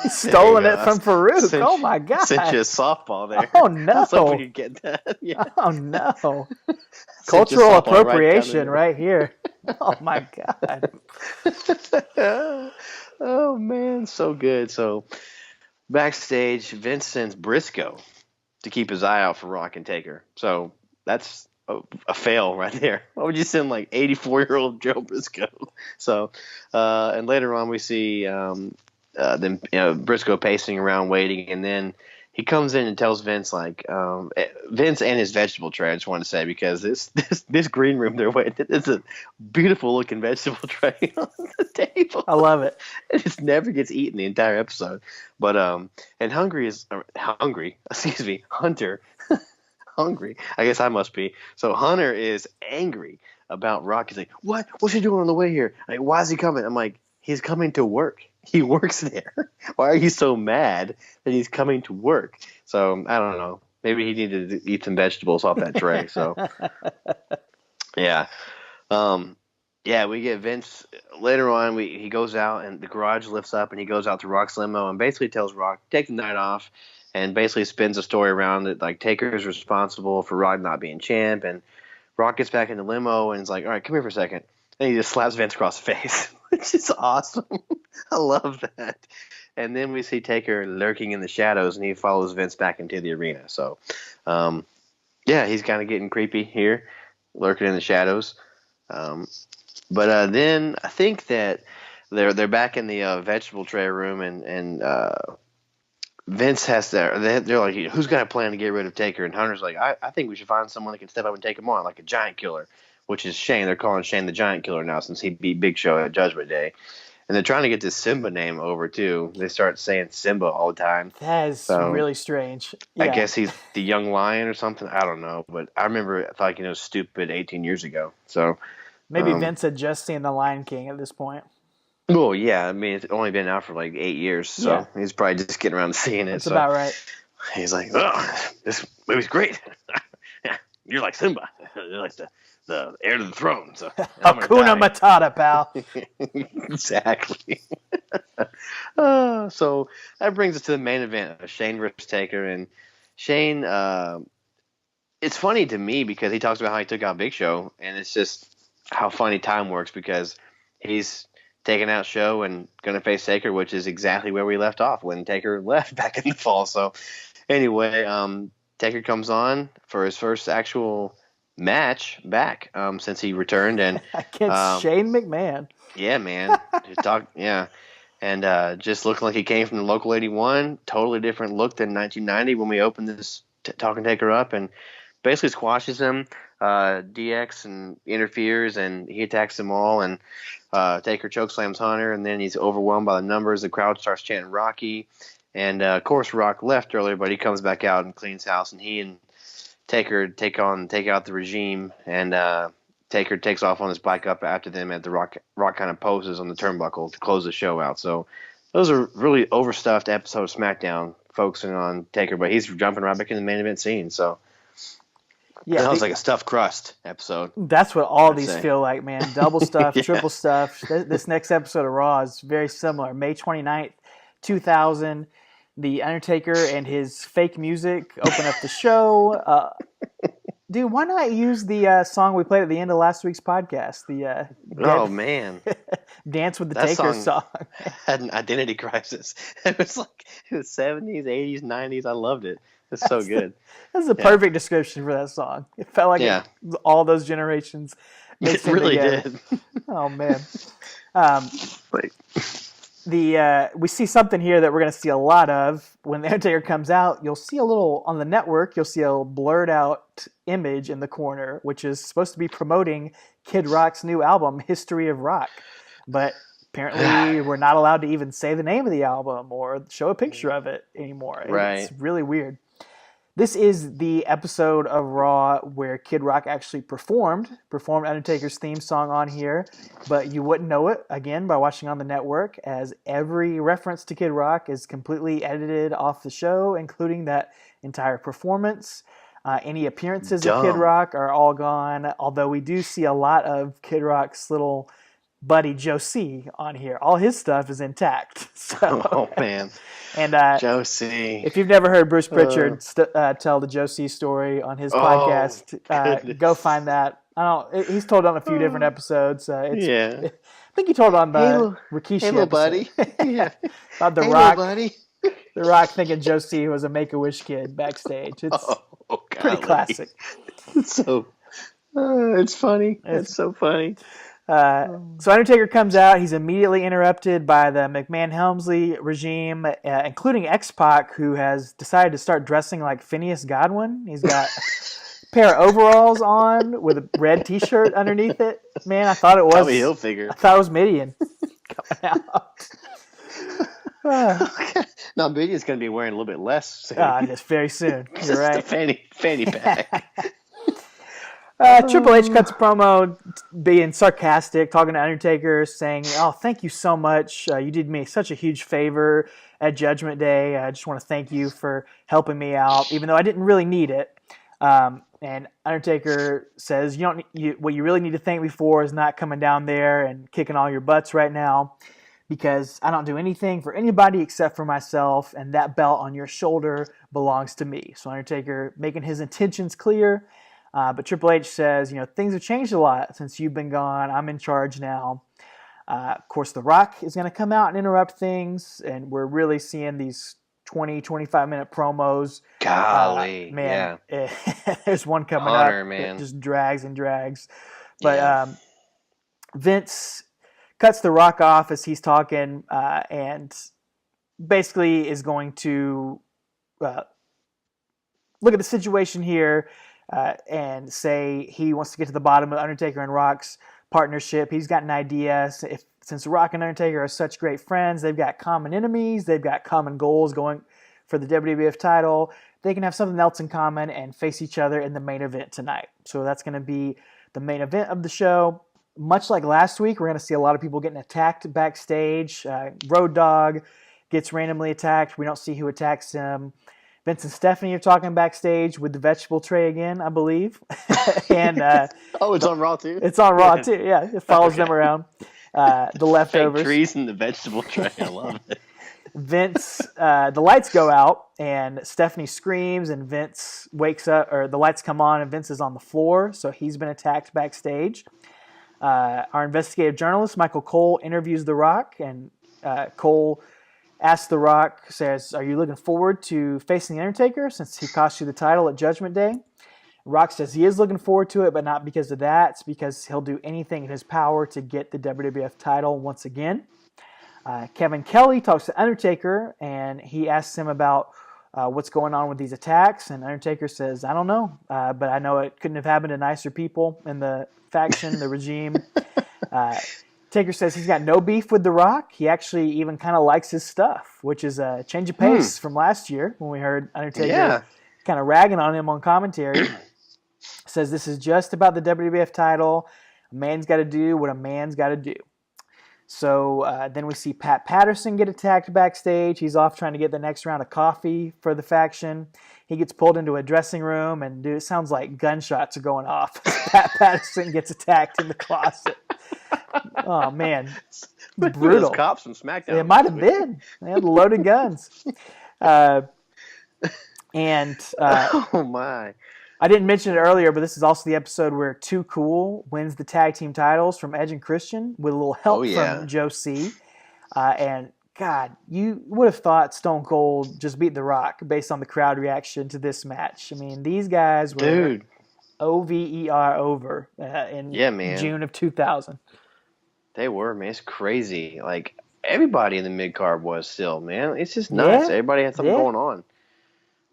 stolen There it you from go. Farouk. Sent- Oh my God. Sent you a softball there. Oh, I was hoping no. you'd get that. Yeah. Oh no. Sent you a Cultural softball right down the appropriation middle. right here. Oh my God. Oh man, so good. So backstage, Vince sends Briscoe to keep his eye out for Rock and Taker. So that's a fail right there. Why would you send like 84-year-old Joe Briscoe? So and later on we see them Briscoe pacing around waiting, and then he comes in and tells Vince Vince and his vegetable tray. I just want to say, because this green room they're waiting, it's a beautiful looking vegetable tray on the table. I love it. It just never gets eaten the entire episode. But and Hunter hungry. I guess I must be. So Hunter is angry about Rock. He's like, what's he doing on the way here? Like, why is he coming? I'm like, he's coming to work. He works there. Why are you so mad that he's coming to work? So I don't know. Maybe he needed to eat some vegetables off that tray. So yeah. Yeah, we get Vince later on. He goes out, and the garage lifts up, and he goes out to Rock's limo and basically tells Rock, take the night off, and basically spins a story around it like Taker is responsible for Rock not being champ. And Rock gets back in the limo and is like, all right, come here for a second. And he just slaps Vince across the face, which is awesome. I love that. And then we see Taker lurking in the shadows, and he follows Vince back into the arena. So, yeah, he's kind of getting creepy here, lurking in the shadows. But then I think that they're back in the vegetable tray room, and Vince has they're like, who's got a plan to get rid of Taker? And Hunter's like, I think we should find someone that can step up and take him on, like a giant killer, which is Shane. They're calling Shane the Giant Killer now since he beat Big Show at Judgment Day. And they're trying to get this Simba name over, too. They start saying Simba all the time. That is really strange. Yeah. I guess he's the young lion or something. I don't know. But I remember I thought, stupid 18 years ago. So Maybe Vince had just seen The Lion King at this point. Well, yeah, I mean, it's only been out for like 8 years, so Yeah. he's probably just getting around to seeing it. That's So about right. he's like, oh, this movie's great. You're like Simba. You're like the heir to the throne. So I'm gonna Hakuna die. Matata, pal. Exactly. So that brings us to the main event of Shane versus Taker. And Shane, it's funny to me because he talks about how he took out Big Show, and it's just how funny time works because he's taking out Show and going to face Taker, which is exactly where we left off when Taker left back in the fall. So anyway, Taker comes on for his first actual match back since he returned, and Against Shane McMahon. yeah, man, and just looking like he came from the local 81. Totally different look than 1990 when we opened this Talking Taker up, and basically squashes him. DX and interferes, and he attacks them all, and Taker chokeslams Hunter, and then he's overwhelmed by the numbers. The crowd starts chanting Rocky, and of course Rock left earlier, but he comes back out and cleans house, and he and Taker take out the regime, and Taker takes off on his bike up after them at the Rock kind of poses on the turnbuckle to close the show out. So those are really overstuffed episodes of SmackDown focusing on Taker, but he's jumping right back in the main event scene. So Yeah, that was like a stuffed crust episode. that's what all these say. feel like, man. Double stuff, Yeah. triple stuff. This next episode of Raw is very similar. May 29th, 2000. The Undertaker and his fake music open up the show. Dude, why not use the song we played at the end of last week's podcast? The Oh man, Dance with the that Taker song. had an identity crisis. It was 70s, 80s, 90s. I loved it. It's so good. That's a perfect description for that song. It felt like all those generations It mixed in really together. did. Oh man. Like, We see something here that we're going to see a lot of when the Undertaker comes out. You'll see a little on the network. You'll see a blurred out image in the corner, which is supposed to be promoting Kid Rock's new album, History of Rock. But apparently, we're not allowed to even say the name of the album or show a picture of it anymore. Right. It's really weird. This is the episode of Raw where Kid Rock actually performed Undertaker's theme song on here, but you wouldn't know it, again, by watching on the network, as every reference to Kid Rock is completely edited off the show, including that entire performance. Any appearances of Kid Rock are all gone, although we do see a lot of Kid Rock's little buddy Joe C on here. All his stuff is intact. So, oh man. And Joe C. If you've never heard Bruce Pritchard tell the Joe C story on his podcast, go find that. He's told it on a few different episodes. I think he told it on the Rikishi Hello, episode. buddy. Yeah. About the Hello, Rock. buddy. The Rock thinking Joe C was a Make-A-Wish kid backstage. It's pretty classic. So it's funny. It's so funny. So Undertaker comes out. He's immediately interrupted by the McMahon-Helmsley regime, including X-Pac, who has decided to start dressing like Phineas Godwin. He's got a pair of overalls on with a red T-shirt underneath it. Man, I thought it was. Probably he'll figure. I thought it was Midian coming out. No, Midian's going to be wearing a little bit less soon. Just very soon. You're Just right. a fanny pack. Triple H cuts a promo being sarcastic, talking to Undertaker, saying, "Oh, thank you so much. You did me such a huge favor at Judgment Day. I just want to thank you for helping me out, even though I didn't really need it." And Undertaker says, what you really need to thank me for is not coming down there and kicking all your butts right now, because I don't do anything for anybody except for myself, and that belt on your shoulder belongs to me." So Undertaker making his intentions clear. But Triple H says, things have changed a lot since you've been gone. I'm in charge now. Of course, The Rock is going to come out and interrupt things, and we're really seeing these 20, 25-minute promos. Golly, man, there's one coming Hunter, up man. that just drags and drags. But Vince cuts The Rock off as he's talking and basically is going to look at the situation here and say he wants to get to the bottom of Undertaker and Rock's partnership. He's got an idea. Since Rock and Undertaker are such great friends, they've got common enemies, they've got common goals going for the WWF title. They can have something else in common and face each other in the main event tonight. So that's going to be the main event of the show. much like last week, we're going to see a lot of people getting attacked backstage. Road Dogg gets randomly attacked. We don't see who attacks him. Vince and Stephanie are talking backstage with the vegetable tray again, I believe. And it's on Raw too? It's on Raw too, yeah. It follows them around. The leftovers. Fake trees in the vegetable tray. I love it. Vince, the lights go out, and Stephanie screams, and Vince wakes up, or the lights come on, and Vince is on the floor, so he's been attacked backstage. Our investigative journalist, Michael Cole, interviews The Rock, and Cole asks The Rock, says, "Are you looking forward to facing The Undertaker since he cost you the title at Judgment Day?" Rock says he is looking forward to it, but not because of that. It's because he'll do anything in his power to get the WWF title once again. Kevin Kelly talks to Undertaker, and he asks him about what's going on with these attacks. And Undertaker says, "I don't know, but I know it couldn't have happened to nicer people in the faction, the regime." Taker says he's got no beef with The Rock. He actually even kind of likes his stuff, which is a change of pace from last year when we heard Undertaker kind of ragging on him on commentary. Says this is just about the WWF title. A man's got to do what a man's got to do. So then we see Pat Patterson get attacked backstage. He's off trying to get the next round of coffee for the faction. He gets pulled into a dressing room, and dude, it sounds like gunshots are going off. Pat Patterson gets attacked in the closet. Oh, man. Brutal. Those cops from SmackDown. It might have been. They had loaded guns. Oh, my. I didn't mention it earlier, but this is also the episode where Too Cool wins the tag team titles from Edge and Christian with a little help from Joe C. And, God, you would have thought Stone Cold just beat The Rock based on the crowd reaction to this match. I mean, these guys were OVER over in June of 2000. They were, man. It's crazy. Like, everybody in the mid-card was still, man. It's just nuts. Yeah. Everybody had something going on.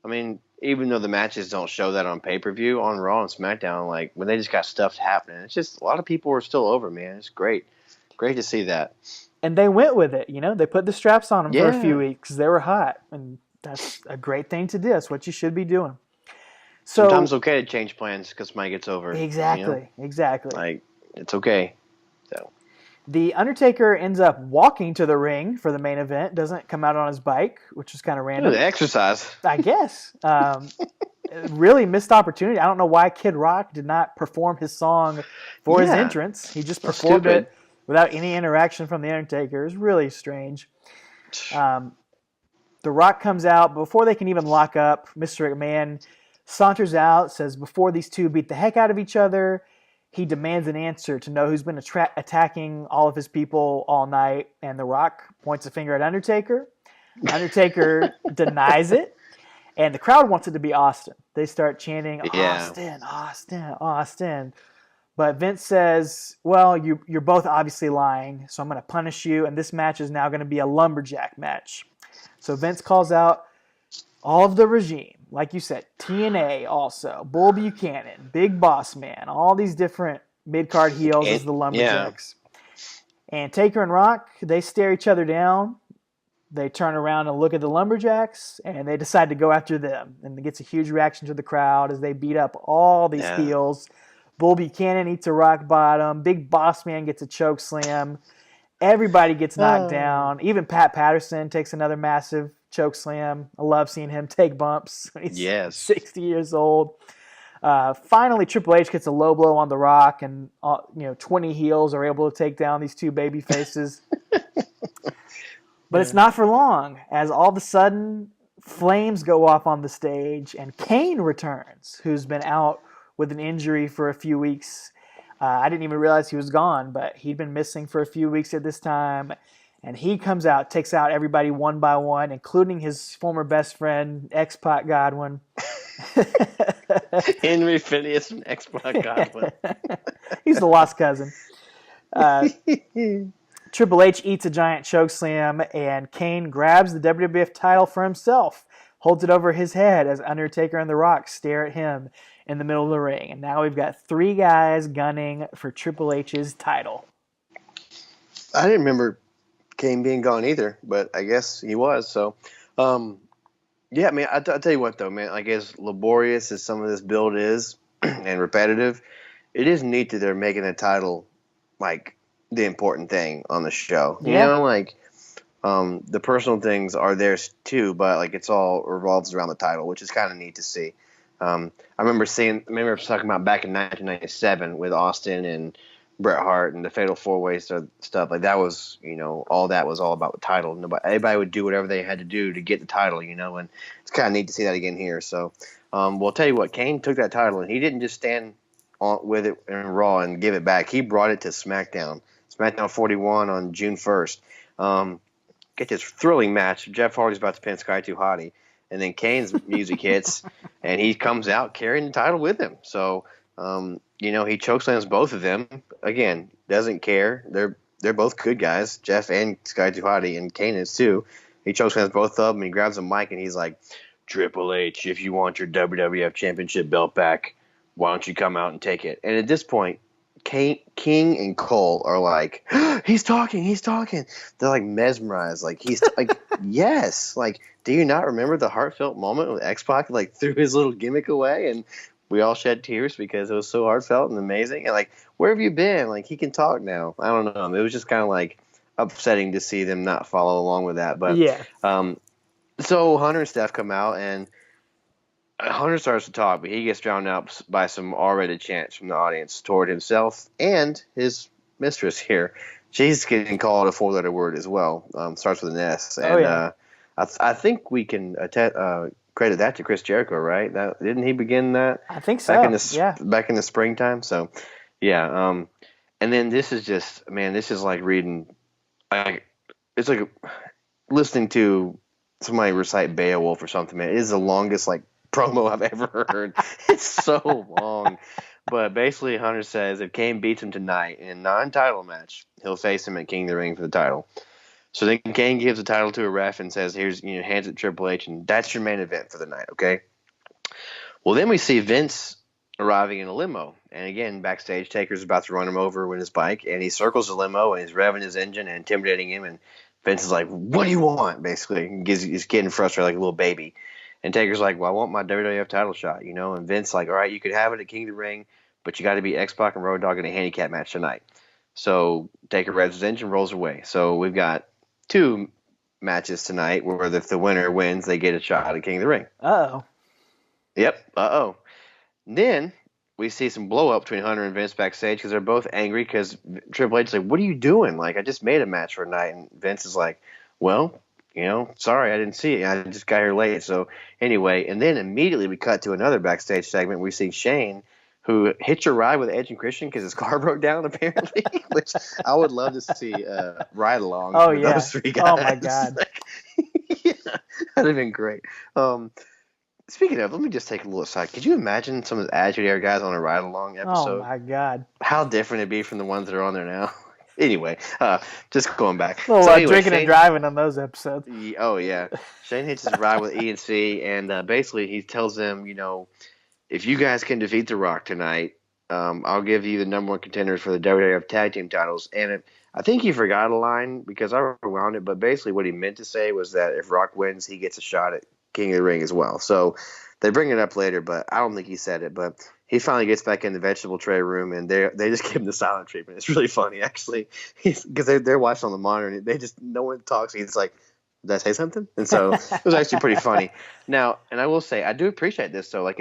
I mean, even though the matches don't show that on pay-per-view, on Raw and SmackDown, like, when they just got stuff happening, it's just a lot of people were still over, man. It's great. Great to see that. And they went with it, you know. They put the straps on them for a few weeks. They were hot. And that's a great thing to do. That's what you should be doing. So, sometimes it's okay to change plans because somebody gets over. Exactly. You know? Exactly. Like, it's okay. So the Undertaker ends up walking to the ring for the main event. Doesn't come out on his bike, which is kind of random. Exercise. I guess. Really missed opportunity. I don't know why Kid Rock did not perform his song for his entrance. He just performed it without any interaction from the Undertaker. It's really strange. The Rock comes out. Before they can even lock up, Mr. McMahon saunters out, says before these two beat the heck out of each other, he demands an answer to know who's been attacking all of his people all night. And The Rock points a finger at Undertaker. Undertaker denies it. And the crowd wants it to be Austin. They start chanting, Austin, Austin, Austin. But Vince says, well, you're both obviously lying, so I'm going to punish you, and this match is now going to be a lumberjack match. So Vince calls out all of the regime, like you said, TNA also, Bull Buchanan, Big Boss Man, all these different mid-card heels as the lumberjacks. Yeah. And Taker and Rock, they stare each other down. They turn around and look at the lumberjacks, and they decide to go after them. And it gets a huge reaction to the crowd as they beat up all these heels. Bull Buchanan eats a rock bottom. Big Boss Man gets a choke slam. Everybody gets knocked down. Even Pat Patterson takes another massive choke slam. I love seeing him take bumps. He's 60 years old. Finally, Triple H gets a low blow on The Rock, and 20 heels are able to take down these two baby faces. But it's not for long, as all of a sudden, flames go off on the stage, and Kane returns, who's been out with an injury for a few weeks. I didn't even realize he was gone, but he'd been missing for a few weeks at this time. And he comes out, takes out everybody one by one, including his former best friend, X-Pac Godwin. Henry Phineas from X-Pac Godwin. He's the lost cousin. Triple H eats a giant chokeslam, and Kane grabs the WWF title for himself, holds it over his head as Undertaker and The Rock stare at him in the middle of the ring. And now we've got three guys gunning for Triple H's title. I didn't remember Kane being gone either, but I guess he was. So, yeah, man, I'll tell you what, though, man, like as laborious as some of this build is and repetitive, it is neat that they're making the title like the important thing on the show. You Yeah. know, like the personal things are theirs too, but like it's all revolves around the title, which is kind of neat to see. I remember talking about back in 1997 with Austin and Bret Hart and the Fatal 4-Way stuff. Like that was, all that was all about the title. Everybody would do whatever they had to do to get the title, and it's kind of neat to see that again here. So, we'll tell you what, Kane took that title and he didn't just stand with it in Raw and give it back. He brought it to SmackDown 41 on June 1st. Get this thrilling match. Jeff Hardy's about to pin Sky Too Hottie, and then Kane's music hits, and he comes out carrying the title with him. So, he chokeslams both of them. Again, doesn't care. They're both good guys, Jeff and Sky Too Hottie, and Kane is too. He chokeslams both of them. He grabs a mic and he's like, "Triple H, if you want your WWF Championship belt back, why don't you come out and take it?" And at this point, King and Cole are like, he's talking. They're like mesmerized. Like he's like, yes. Like, do you not remember the heartfelt moment when X-Pac like threw his little gimmick away and we all shed tears because it was so heartfelt and amazing? And like, where have you been? Like, he can talk now. I don't know. It was just kind of like upsetting to see them not follow along with that. But Yeah. So Hunter and Steph come out and Hunter starts to talk, but he gets drowned out by some R-rated chants from the audience toward himself and his mistress here. She's getting called a 4-letter word as well. Starts with an S. And I think we can credit that to Chris Jericho, right? Didn't he begin that? I think so. Back in the springtime. So, yeah. And then this is just, man, this is like reading, it's like listening to somebody recite Beowulf or something, man. It is the longest, promo I've ever heard. It's so long. But basically, Hunter says if Kane beats him tonight in a non-title match, he'll face him at King of the Ring for the title. So then Kane gives the title to a ref and says, here's, hands it to Triple H, and that's your main event for the night, okay? Well, then we see Vince arriving in a limo. And again, backstage, Taker's about to run him over with his bike, and he circles the limo, and he's revving his engine and intimidating him, and Vince is like, what do you want, basically? He's getting frustrated like a little baby. And Taker's like, well, I want my WWF title shot, And Vince's like, all right, you could have it at King of the Ring, but you got to beat X-Pac and Road Dogg in a handicap match tonight. So Taker revs his engine, rolls away. So we've got 2 matches tonight where if the winner wins, they get a shot at King of the Ring. Uh-oh. Yep, uh-oh. Then we see some blow-up between Hunter and Vince backstage because they're both angry because Triple H is like, what are you doing? I just made a match for a night. And Vince is like, well, sorry, I didn't see it. I just got here late. So anyway, and then immediately we cut to another backstage segment. We see Shane, who hitched a ride with Edge and Christian because his car broke down, apparently, which I would love to see ride along with those 3 guys. Oh, my God. Yeah, that'd have been great. Speaking of, let me just take a little aside. Could you imagine some of the Attitude Era guys on a ride along episode? Oh, my God. How different it'd be from the ones that are on there now. Anyway, just going back. Drinking and driving on those episodes. Oh, yeah. Shane hitches a ride with E&C, and basically he tells them, if you guys can defeat The Rock tonight, I'll give you the number 1 contenders for the WWF Tag Team titles. And I think he forgot a line because I rewound it, but basically what he meant to say was that if Rock wins, he gets a shot at King of the Ring as well. So they bring it up later, but I don't think he said it. But he finally gets back in the vegetable tray room, and they just give him the silent treatment. It's really funny, actually, because they're watching on the monitor, and no one talks. He's like, did I say something? And so it was actually pretty funny. Now, and I will say, I do appreciate this, though. I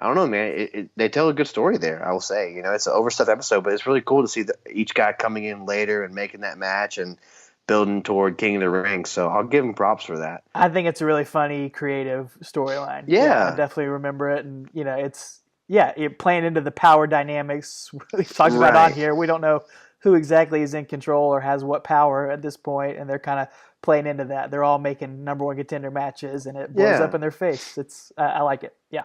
don't know, man. They tell a good story there, I will say. It's an overstuffed episode, but it's really cool to see each guy coming in later and making that match and building toward King of the Ring. So I'll give him props for that. I think it's a really funny, creative storyline. Yeah. I definitely remember it. And, it playing into the power dynamics we talked about on here. We don't know who exactly is in control or has what power at this point, and they're kind of playing into that. They're all making number 1 contender matches, and it blows up in their face. I like it. Yeah.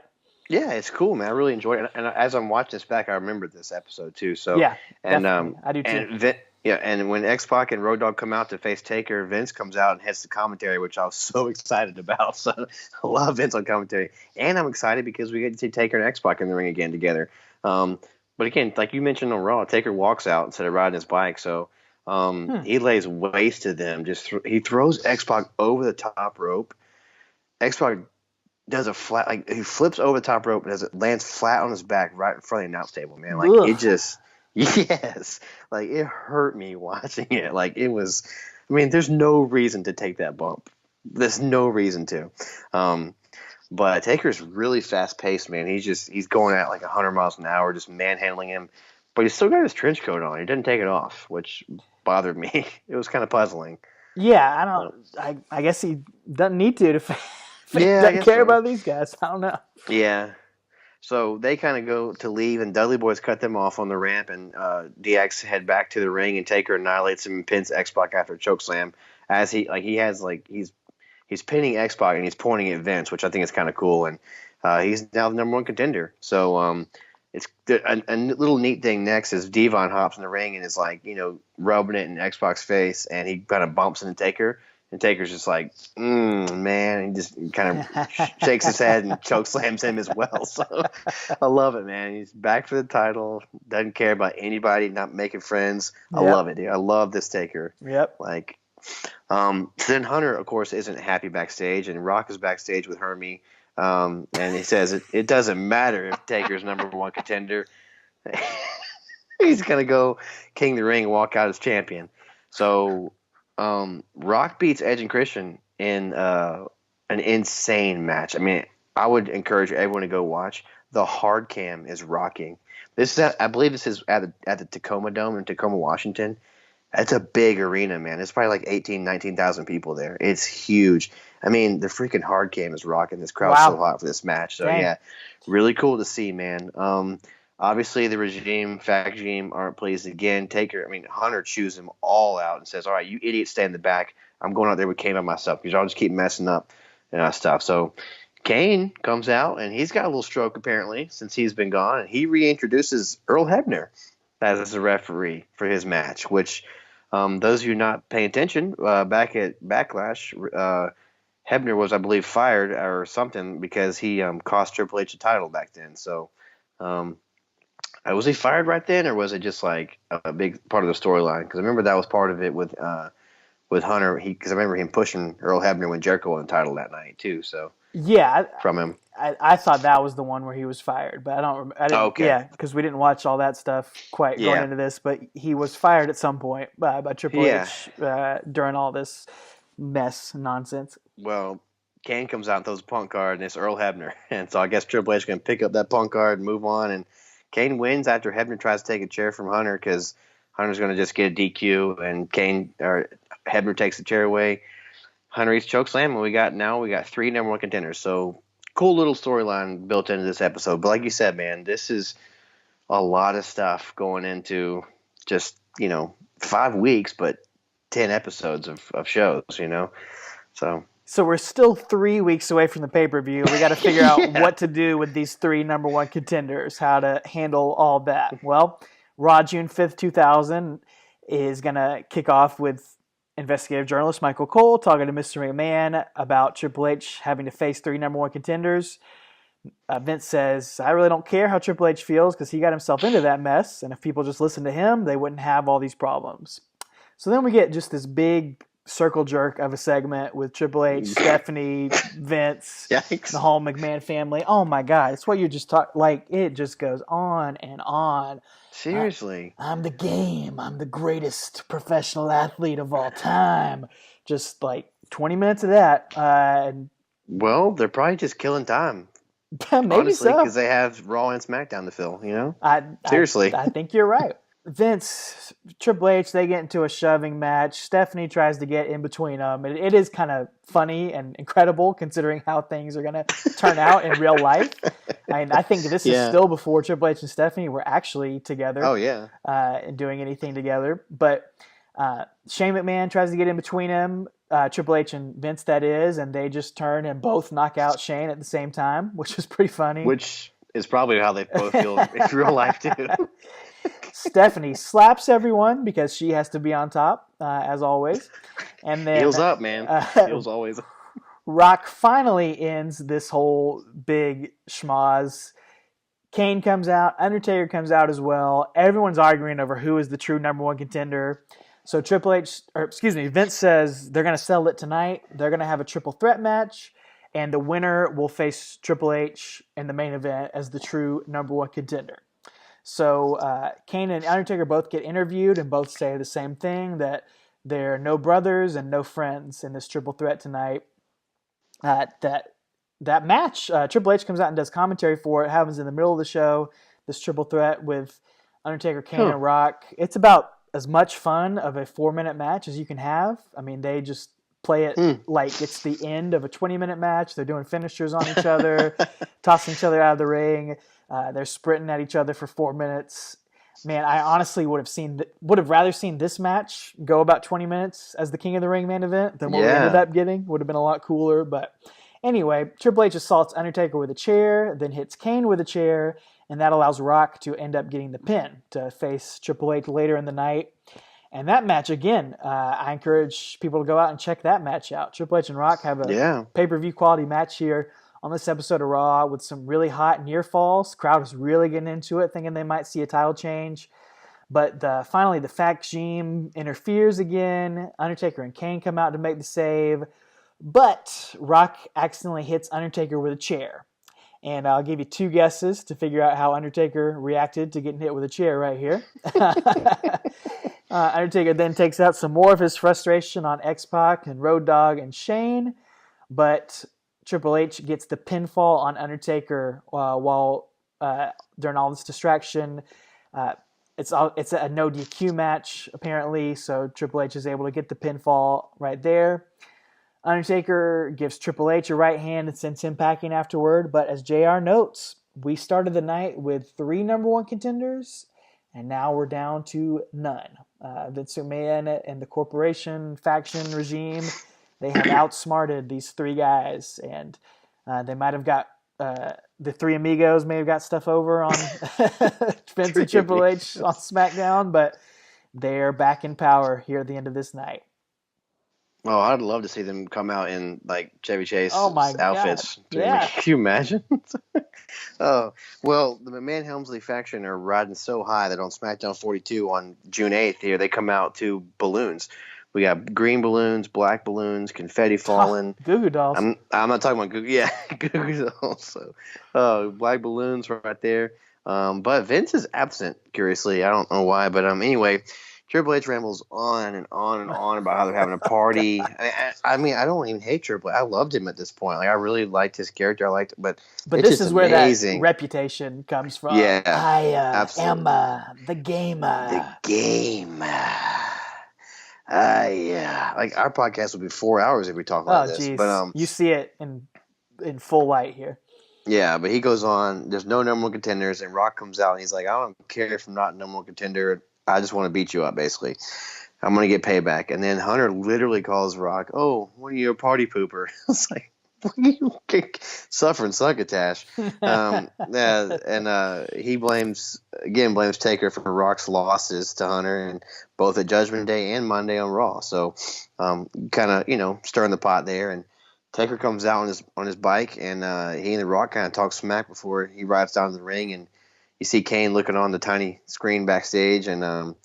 Yeah, it's cool, man. I really enjoy it. And as I'm watching this back, I remember this episode too. So yeah, and I do too. And when X-Pac and Road Dogg come out to face Taker, Vince comes out and hits the commentary, which I was so excited about. So I love Vince on commentary, and I'm excited because we get to see Taker and X-Pac in the ring again together. But again, like you mentioned on Raw, Taker walks out instead of riding his bike, so he lays waste to them. He throws X-Pac over the top rope. X-Pac does a flat, he flips over the top rope and lands flat on his back right in front of the announce table, man. Yes, like it hurt me watching it. Like it was, I mean, there's no reason to take that bump. There's no reason to. Um, but Taker's really fast paced, man. He's going at like 100 miles an hour, just manhandling him. But he's still got his trench coat on. He didn't take it off, which bothered me. It was kind of puzzling. Yeah, Uh, I guess he doesn't need to. He yeah, I doesn't guess care so. about these guys. I don't know. Yeah. So they kind of go to leave, and Dudley Boys cut them off on the ramp, and DX head back to the ring, and Taker annihilates him and pins X-Pac after a chokeslam. As he's pinning X-Pac and he's pointing at Vince, which I think is kind of cool, and he's now the number one contender. So it's a little neat thing next is Devon hops in the ring and is like rubbing it in X-Pac's face, and he kind of bumps into Taker. And Taker's just like, man, and he just kind of shakes his head and choke slams him as well. So I love it, man. He's back for the title. Doesn't care about anybody, not making friends. I love it, dude. I love this Taker. Yep. Like, then Hunter, of course, isn't happy backstage, and Rock is backstage with Hermie. And he says it doesn't matter if Taker's number one contender. He's going to go king the ring and walk out as champion. So Rock beats Edge and Christian in an insane match. I mean, I would encourage everyone to go watch. The hard cam is rocking. I believe this is at the Tacoma Dome in Tacoma, Washington. It's a big arena, man. It's probably like 19,000 people there. It's huge. I mean, the freaking hard cam is rocking. This crowd's so hot for this match. So, yeah, really cool to see, man. Obviously, the Fat Regime aren't pleased again. Hunter chews them all out and says, all right, you idiots stay in the back. I'm going out there with Kane by myself because y'all just keep messing up and stuff. So Kane comes out, and he's got a little stroke apparently since he's been gone. And he reintroduces Earl Hebner as a referee for his match, which those of you not paying attention, back at Backlash, Hebner was, I believe, fired or something because he cost Triple H a title back then. So was he fired right then, or was it just like a big part of the storyline? Because I remember that was part of it with Hunter. Because I remember him pushing Earl Hebner when Jericho won the title that night too. So from him. I thought that was the one where he was fired, but I didn't. Okay. Yeah, because we didn't watch all that stuff quite going into this. But he was fired at some point by Triple H during all this mess nonsense. Well, Kane comes out and throws a Punk card, and it's Earl Hebner, and so I guess Triple H can pick up that Punk card and move on. And Kane wins after Hebner tries to take a chair from Hunter because Hunter's going to just get a DQ, and Hebner takes the chair away. Hunter eats chokeslam, and we got 3 number one contenders. So cool little storyline built into this episode. But like you said, man, this is a lot of stuff going into just 5 weeks, but 10 episodes of shows. So we're still 3 weeks away from the pay-per-view. We got to figure out what to do with these 3 number one contenders, how to handle all that. Well, Raw June 5th, 2000 is going to kick off with investigative journalist Michael Cole talking to Mr. McMahon about Triple H having to face 3 number one contenders. Vince says, I really don't care how Triple H feels because he got himself into that mess, and if people just listened to him, they wouldn't have all these problems. So then we get just this big circle jerk of a segment with Triple H, Stephanie, Vince, Yikes. the whole McMahon family. Oh my God, it's what you just talked. Like, it just goes on and on. Seriously. I'm the game. I'm the greatest professional athlete of all time. Just like 20 minutes of that. Well, they're probably just killing time. Maybe honestly, so. because they have Raw and SmackDown to fill, Seriously. I think you're right. Vince, Triple H, they get into a shoving match. Stephanie tries to get in between them. It is kind of funny and incredible considering how things are going to turn out in real life. I think this is still before Triple H and Stephanie were actually together. Oh, yeah. And doing anything together. But Shane McMahon tries to get in between him, Triple H and Vince, that is, and they just turn and both knock out Shane at the same time, which is pretty funny. Which is probably how they both feel in real life, too. Stephanie slaps everyone because she has to be on top, as always. And then Heels up, man. Heels always up. Rock finally ends this whole big schmoz. Kane comes out. Undertaker comes out as well. Everyone's arguing over who is the true number one contender. So Vince says they're going to settle it tonight. They're going to have a triple threat match, and the winner will face Triple H in the main event as the true number one contender. So Kane and Undertaker both get interviewed and both say the same thing, that they're no brothers and no friends in this triple threat tonight. That match, Triple H comes out and does commentary for it. It happens in the middle of the show. This triple threat with Undertaker, Kane, and Rock. It's about as much fun of a 4-minute match as you can have. I mean, they just play it like it's the end of a 20-minute match. They're doing finishers on each other, tossing each other out of the ring. They're sprinting at each other for 4 minutes. Man, I honestly would have rather seen this match go about 20 minutes as the King of the Ring main event than what we ended up getting. Would have been a lot cooler. But anyway, Triple H assaults Undertaker with a chair, then hits Kane with a chair, and that allows Rock to end up getting the pin to face Triple H later in the night. And that match, again, I encourage people to go out and check that match out. Triple H and Rock have a pay-per-view quality match here on this episode of Raw with some really hot near falls. Crowd is really getting into it, thinking they might see a title change. But finally, the Fact Regime interferes again. Undertaker and Kane come out to make the save. But Rock accidentally hits Undertaker with a chair. And I'll give you 2 guesses to figure out how Undertaker reacted to getting hit with a chair right here. Undertaker then takes out some more of his frustration on X-Pac and Road Dogg and Shane. But Triple H gets the pinfall on Undertaker while during all this distraction. It's a no DQ match, apparently, so Triple H is able to get the pinfall right there. Undertaker gives Triple H a right hand and sends him packing afterward, but as JR notes, we started the night with 3 number 1 contenders, and now we're down to none. Vince McMahon and the corporation faction regime, they have outsmarted these 3 guys, and they might have got the 3 amigos may have got stuff over on Vince and Triple H on SmackDown, but they're back in power here at the end of this night. Oh, I'd love to see them come out in like Chevy Chase outfits. Yeah. Can you imagine? Oh, well, the McMahon Helmsley faction are riding so high that on SmackDown 42 on June 8th here, they come out to balloons. We got green balloons, black balloons, confetti falling. Goo Goo Dolls. I'm not talking about Goo Goo Dolls. So, black balloons right there. But Vince is absent, curiously. I don't know why, but anyway, Triple H rambles on and on and on about how they're having a party. I mean, I don't even hate Triple H. I loved him at this point. Like, I really liked his character. But this is where that reputation comes from. Yeah, I am the gamer. The gamer. Like our podcast would be 4 hours if we talk like this. Geez. But you see it in full light here. Yeah, but he goes on. There's no number 1 contenders, and Rock comes out and he's like, I don't care if I'm not number 1 contender. I just want to beat you up, basically. I'm going to get payback. And then Hunter literally calls Rock, oh, what are you, a party pooper? It's like, what are you suffering succotash? He blames Taker for Rock's losses to Hunter, and both at Judgment Day and Monday on Raw. So kind of, stirring the pot there. And Taker comes out on his bike, and he and The Rock kind of talk smack before he rides down to the ring, and you see Kane looking on the tiny screen backstage, and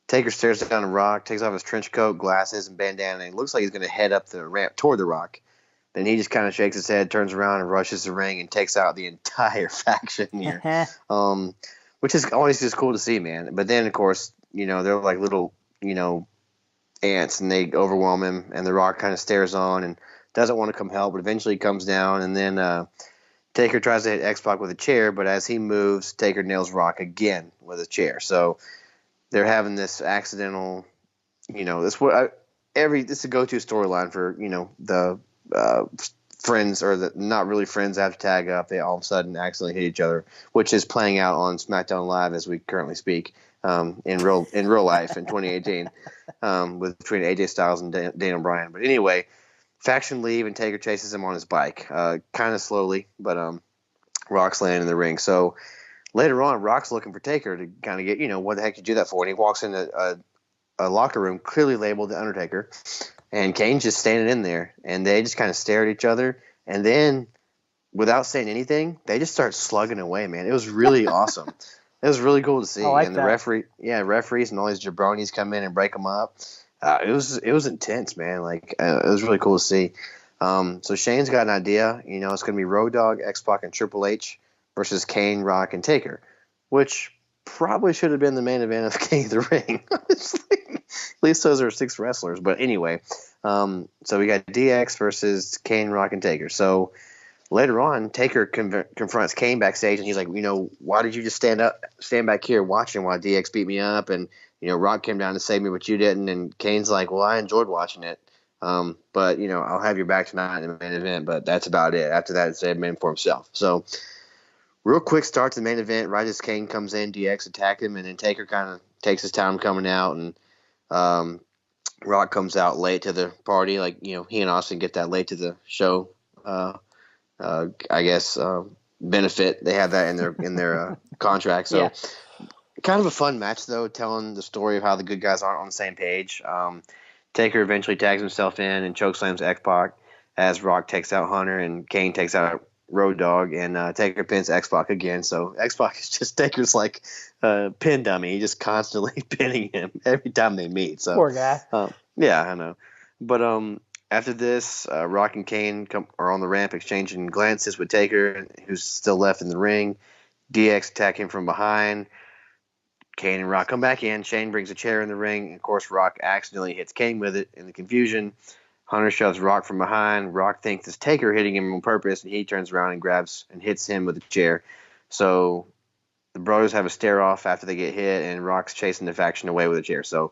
Taker stares down at Rock, takes off his trench coat, glasses, and bandana, and it looks like he's going to head up the ramp toward The Rock. Then he just kind of shakes his head, turns around, and rushes the ring and takes out the entire faction here, which is always just cool to see, man. But then, of course, they're like little, ants, and they overwhelm him, and The Rock kind of stares on and doesn't want to come help, but eventually comes down, and then Taker tries to hit X-Pac with a chair, but as he moves, Taker nails Rock again with a chair. So they're having this accidental, this is a go-to storyline for the friends or the not really friends have to tag up. They all of a sudden accidentally hit each other, which is playing out on SmackDown Live as we currently speak in real life in 2018 between AJ Styles and Daniel Bryan. But anyway. Faction leave, and Taker chases him on his bike, kind of slowly, but Rock's laying in the ring. So later on, Rock's looking for Taker to kind of get, what the heck did you do that for? And he walks into a locker room clearly labeled The Undertaker, and Kane's just standing in there, and they just kind of stare at each other, and then without saying anything, they just start slugging away, man. It was really awesome. It was really cool to see. And the referees and all these jabronis come in and break them up. It was intense, man. Like it was really cool to see. So Shane's got an idea. It's going to be Road Dogg, X-Pac, and Triple H versus Kane, Rock, and Taker. Which probably should have been the main event of King of the Ring. Honestly. At least those are 6 wrestlers. But anyway, so we got DX versus Kane, Rock, and Taker. So later on, Taker confronts Kane backstage, and he's like, why did you just stand back here watching while DX beat me up? And, Rock came down to save me, but you didn't. And Kane's like, well, I enjoyed watching it. But, I'll have your back tonight in the main event, but that's about it. After that, it's a man for himself. So real quick start to the main event. Right as Kane comes in, DX attack him, and then Taker kind of takes his time coming out, and Rock comes out late to the party. Like, he and Austin get that late to the show. I guess benefit. They have that in their contract. So kind of a fun match, though, telling the story of how the good guys aren't on the same page. Taker eventually tags himself in and chokeslams X-Pac as Rock takes out Hunter and Kane takes out Road Dogg, and Taker pins X-Pac again. So X-Pac is just Taker's like pin dummy. He's just constantly pinning him every time they meet. So poor guy. Yeah, I know. But after this, Rock and Kane are on the ramp exchanging glances with Taker, who's still left in the ring. DX attack him from behind. Kane and Rock come back in. Shane brings a chair in the ring. And of course, Rock accidentally hits Kane with it in the confusion. Hunter shoves Rock from behind. Rock thinks it's Taker hitting him on purpose, and he turns around and grabs and hits him with a chair. So the brothers have a stare-off after they get hit, and Rock's chasing the faction away with a chair. So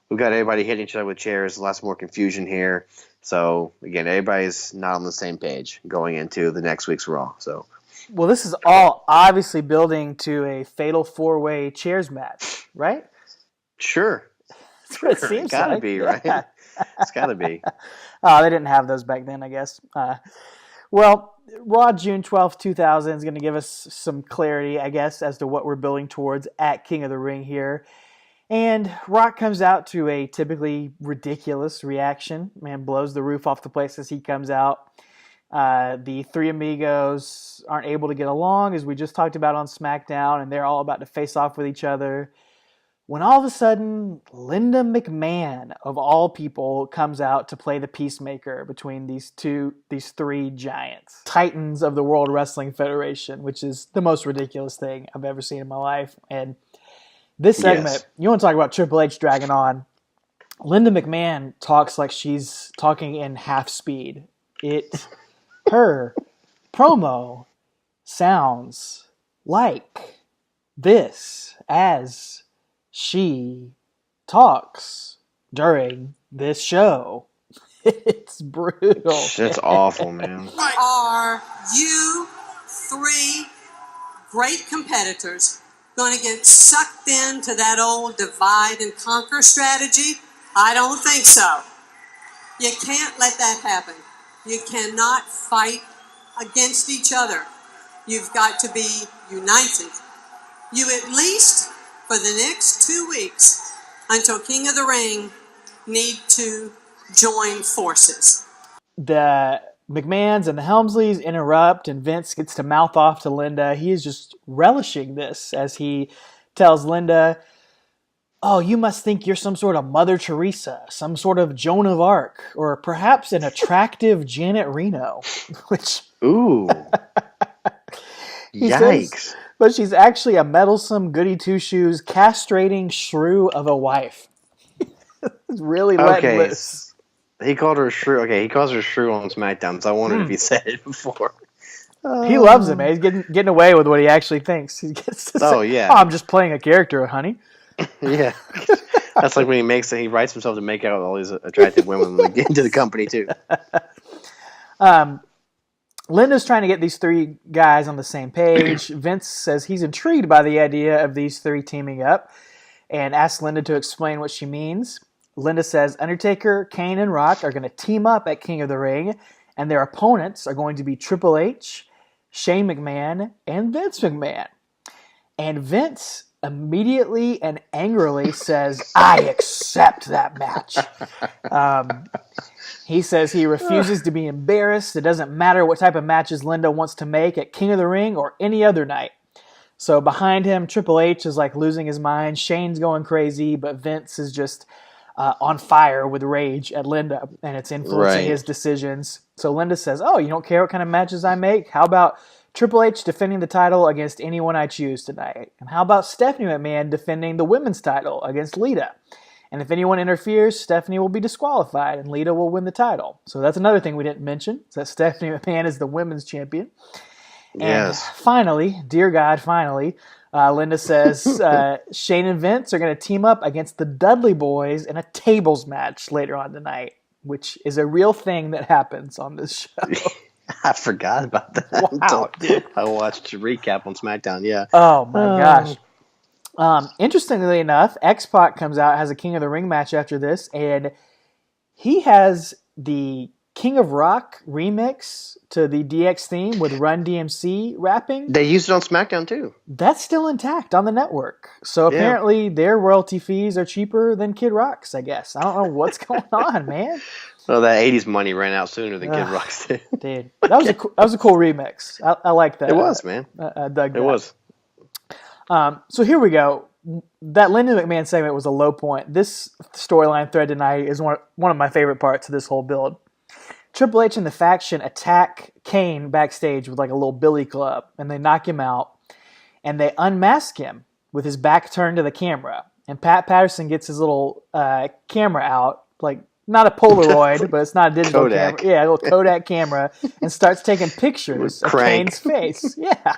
we've got everybody hitting each other with chairs. Lots more confusion here. So, again, everybody's not on the same page going into the next week's Raw. So, well, this is all obviously building to a fatal 4-way chairs match, right? Sure. That's what it seems it's gotta like. be, right? Yeah. It's got to be. Oh, they didn't have those back then, I guess. Well, Raw June 12th, 2000 is going to give us some clarity, I guess, as to what we're building towards at King of the Ring here. And Rock comes out to a typically ridiculous reaction. Man blows the roof off the place as he comes out. The three amigos aren't able to get along, as we just talked about on SmackDown, and they're all about to face off with each other. When all of a sudden, Linda McMahon, of all people, comes out to play the peacemaker between these three giants. Titans of the World Wrestling Federation, which is the most ridiculous thing I've ever seen in my life. And this segment, You want to talk about Triple H dragging on. Linda McMahon talks like she's talking in half speed. Her promo sounds like this as she talks during this show. It's brutal. That's awful, man. Are you three great competitors going to get sucked into that old divide and conquer strategy? I don't think so. You can't let that happen. You cannot fight against each other. You've got to be united. You at least, for the next 2 weeks, until King of the Ring, need to join forces. The McMahons and the Helmsleys interrupt, and Vince gets to mouth off to Linda. He is just relishing this as he tells Linda, "Oh, you must think you're some sort of Mother Teresa, some sort of Joan of Arc, or perhaps an attractive Janet Reno." Which, ooh, yikes! Says, but she's actually a meddlesome goody two shoes, castrating shrew of a wife. It's really letting loose. He called her a shrew. Okay, he calls her a shrew on SmackDown, so I wondered if he said it before. He loves it, man. He's getting away with what he actually thinks. He gets to say, yeah. "Oh, I'm just playing a character, honey." Yeah. That's like when he writes himself to make out with all these attractive women when they get into the company, too. Linda's trying to get these three guys on the same page. Vince says he's intrigued by the idea of these three teaming up and asks Linda to explain what she means. Linda says Undertaker, Kane, and Rock are going to team up at King of the Ring, and their opponents are going to be Triple H, Shane McMahon, and Vince McMahon. And Vince immediately and angrily says, "I accept that match." He says he refuses to be embarrassed. It doesn't matter what type of matches Linda wants to make at King of the Ring or any other night. So behind him, Triple H is like losing his mind. Shane's going crazy, but Vince is just on fire with rage at Linda, and it's influencing his decisions. So Linda says, "Oh, you don't care what kind of matches I make? How about Triple H defending the title against anyone I choose tonight. And how about Stephanie McMahon defending the women's title against Lita? And if anyone interferes, Stephanie will be disqualified and Lita will win the title. So that's another thing we didn't mention, is that Stephanie McMahon is the women's champion. Yes. And finally, dear God, finally, Linda says Shane and Vince are going to team up against the Dudley Boys in a tables match later on tonight, which is a real thing that happens on this show. I forgot about that. Wow, dude. I watched a recap on SmackDown, yeah. Oh, my gosh. Interestingly enough, X-Pac comes out, has a King of the Ring match after this, and he has the King of Rock remix to the DX theme with Run DMC rapping. They used it on SmackDown, too. That's still intact on the network. So apparently their royalty fees are cheaper than Kid Rock's, I guess. I don't know what's going on, man. Well, that 80s money ran out sooner than Kid Rock's did. Dude, that was a cool remix. I like that. It was, man. I dug that. It was. So here we go. That Linda McMahon segment was a low point. This storyline thread tonight is one of my favorite parts of this whole build. Triple H and the faction attack Kane backstage with like a little billy club, and they knock him out, and they unmask him with his back turned to the camera. And Pat Patterson gets his little camera out, like not a Polaroid, but it's not a digital Kodak. camera. Yeah, a little Kodak camera, and starts taking pictures of Kane's face. Yeah.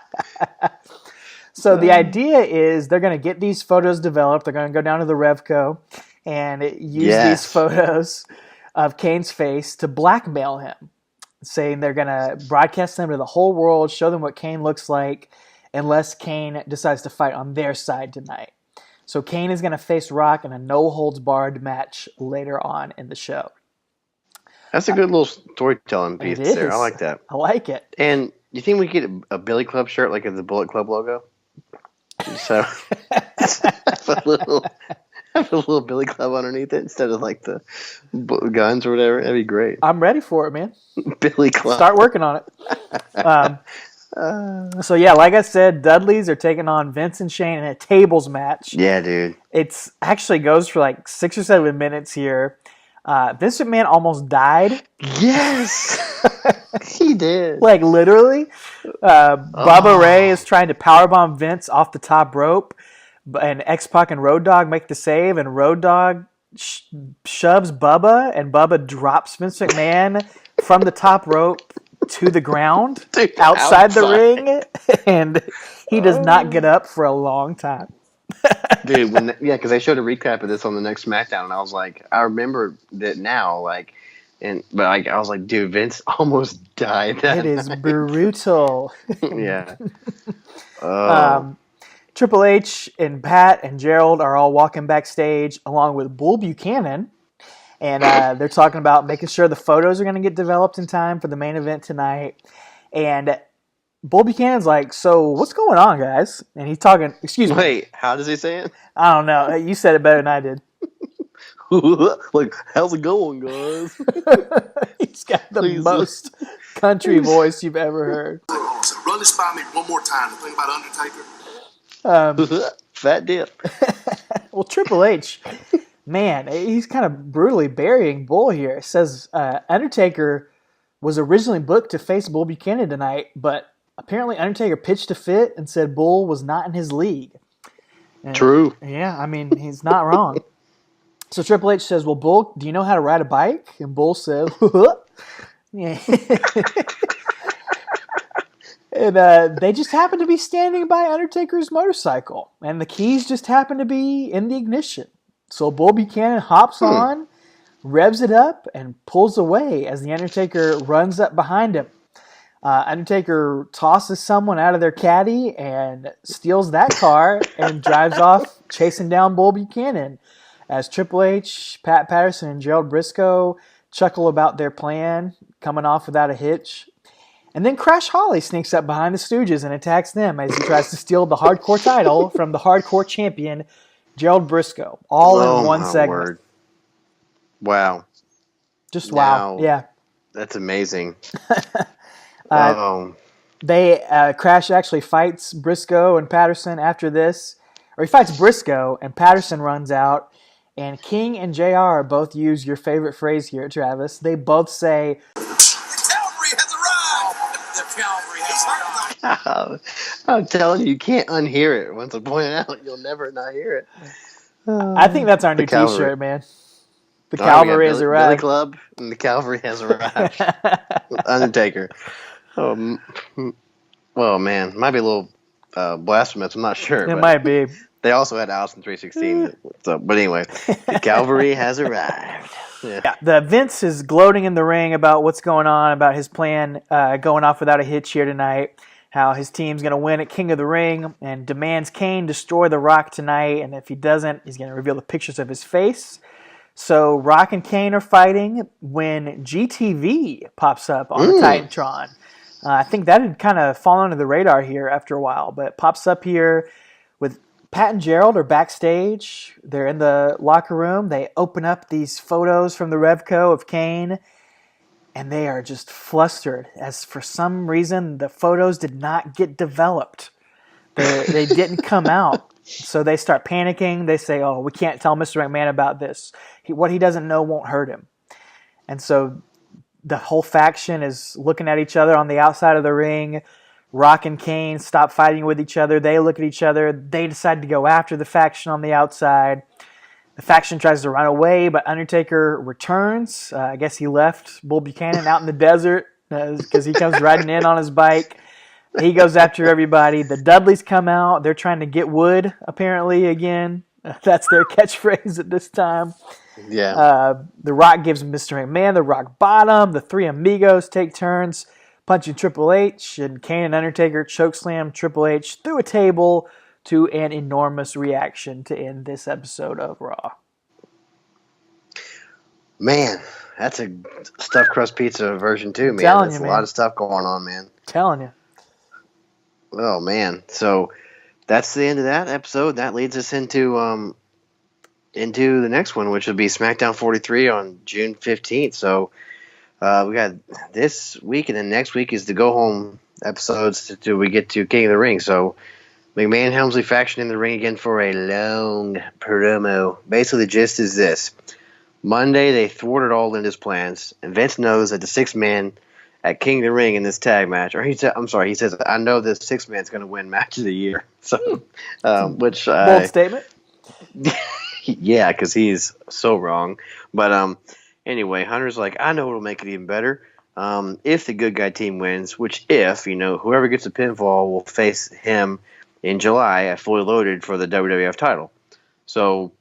So the idea is they're going to get these photos developed. They're going to go down to the Revco and use these photos of Kane's face to blackmail him, saying they're going to broadcast them to the whole world, show them what Kane looks like, unless Kane decides to fight on their side tonight. So Kane is going to face Rock in a no-holds-barred match later on in the show. That's a good little storytelling piece there. I like that. I like it. And you think we could get a Billy Club shirt like the Bullet Club logo? So have a little Billy Club underneath it instead of like the guns or whatever. That'd be great. I'm ready for it, man. Billy Club. Start working on it. So yeah, like I said, Dudleys are taking on Vince and Shane in a tables match. Yeah, dude. It's actually goes for like 6 or 7 minutes here. Vince McMahon almost died. Yes, he did. Like literally, Bubba Ray is trying to powerbomb Vince off the top rope, and X-Pac and Road Dogg make the save, and Road Dogg shoves Bubba, and Bubba drops Vince McMahon from the top rope to the ground outside the ring, and he does not get up for a long time. Dude, because they showed a recap of this on the next SmackDown, and I was like, I remember that now, but I was like, dude, Vince almost died. It is brutal. Yeah. Triple H and Pat and Gerald are all walking backstage along with Bull Buchanan, and they're talking about making sure the photos are going to get developed in time for the main event tonight. And Bull Buchanan's like, so what's going on, guys? And he's talking, excuse me. Wait, how does he say it? I don't know. You said it better than I did. Like, how's it going, guys? He's got the most country voice you've ever heard. Run this by me one more time. The thing about Undertaker. Fat dip. Well, Triple H, man, he's kind of brutally burying Bull here. It says Undertaker was originally booked to face Bull Buchanan tonight, but apparently Undertaker pitched a fit and said Bull was not in his league. And, true. Yeah, I mean, he's not wrong. So Triple H says, well, Bull, do you know how to ride a bike? And Bull says, yeah. And they just happen to be standing by Undertaker's motorcycle, and the keys just happen to be in the ignition. So Bull Buchanan hops on, revs it up, and pulls away as the Undertaker runs up behind him. Undertaker tosses someone out of their caddy and steals that car and drives off chasing down Bull Buchanan as Triple H, Pat Patterson, and Gerald Briscoe chuckle about their plan, coming off without a hitch. And then Crash Holly sneaks up behind the Stooges and attacks them as he tries to steal the hardcore title from the hardcore champion, Gerald Briscoe, all in one segment. Word. Wow. Just wow. Yeah. That's amazing. Crash actually fights Briscoe and Patterson after this. Or he fights Briscoe and Patterson runs out. And King and JR both use your favorite phrase here, Travis. They both say, The cavalry has arrived! The cavalry has arrived! I'm telling you, you can't unhear it. Once I point it out, you'll never not hear it. I think that's our The new cavalry. T-shirt, man. The All right, we got cavalry has Billy arrived. Club, and the cavalry has arrived. Undertaker. Oh, well, man, might be a little blasphemous. I'm not sure, It but might be. they also had Allison 316. So, but anyway, the cavalry has arrived. Yeah. Yeah, the Vince is gloating in the ring about what's going on, about his plan going off without a hitch here tonight, how his team's going to win at King of the Ring, and demands Kane destroy The Rock tonight, and if he doesn't, he's going to reveal the pictures of his face. So Rock and Kane are fighting when GTV pops up on the Titantron. I think that had kind of fallen under the radar here after a while, but it pops up here with Pat and Gerald are backstage. They're in the locker room. They open up these photos from the Revco of Kane, and they are just flustered as for some reason the photos did not get developed. They didn't come out. So they start panicking. They say, oh, we can't tell Mr. McMahon about this. What he doesn't know won't hurt him. And so the whole faction is looking at each other on the outside of the ring. Rock and Kane stop fighting with each other. They look at each other. They decide to go after the faction on the outside. The faction tries to run away, but Undertaker returns. I guess he left Bull Buchanan out in the desert because he comes riding in on his bike. He goes after everybody. The Dudleys come out. They're trying to get wood, apparently, again. That's their catchphrase at this time. Yeah. The Rock gives Mr. McMahon the rock bottom. The three amigos take turns punching Triple H, and Kane and Undertaker chokeslam Triple H through a table to an enormous reaction to end this episode of Raw. Man, that's a stuffed crust pizza version too, man. Telling That's you, a man. lot of stuff going on, man. Telling you. Oh man. So that's the end of that episode. That leads us into the next one, which will be SmackDown 43 on June 15th. So we got this week, and then next week is the go home episodes till we get to King of the Ring. So McMahon Helmsley faction in the ring again for a long promo. Basically, the gist is this: Monday they thwarted all Linda's plans, and Vince knows that the sixth man at King of the Ring in this tag match, or he says, I know this sixth man's going to win match of the year. So, which Bold statement. yeah, because he's so wrong. But anyway, Hunter's like, I know what'll make it even better. If the good guy team wins, which whoever gets the pinfall will face him in July at Fully Loaded for the WWF title. So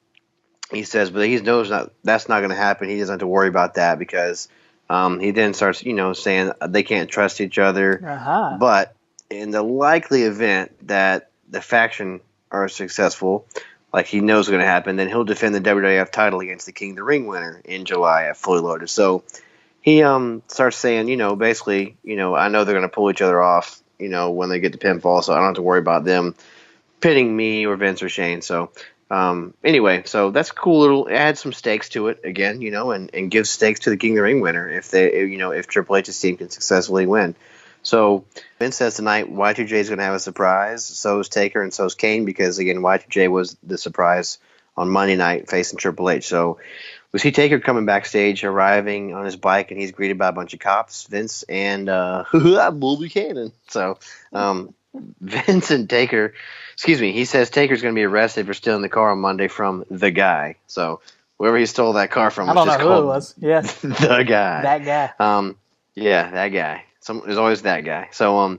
he says, but he knows that's not going to happen. He doesn't have to worry about that because he then starts, saying they can't trust each other. Uh-huh. But in the likely event that the faction are successful, like he knows what's going to happen, then he'll defend the WWF title against the King of the Ring winner in July at Fully Loaded. So he starts saying, basically, I know they're going to pull each other off, when they get to pinfall, so I don't have to worry about them pitting me or Vince or Shane. So anyway, so that's cool. It'll add some stakes to it again, and give stakes to the King of the Ring winner if Triple H's team can successfully win. So Vince says tonight Y2J is going to have a surprise. So is Taker and so is Kane because, again, Y2J was the surprise on Monday night facing Triple H. So we see Taker coming backstage, arriving on his bike, and he's greeted by a bunch of cops, Vince and Bull Buchanan. So Vince and Taker, he says Taker's going to be arrested for stealing the car on Monday from the guy. So whoever he stole that car from I don't know just who called it was. Yeah. the guy. That guy. Yeah, that guy. There's always that guy. So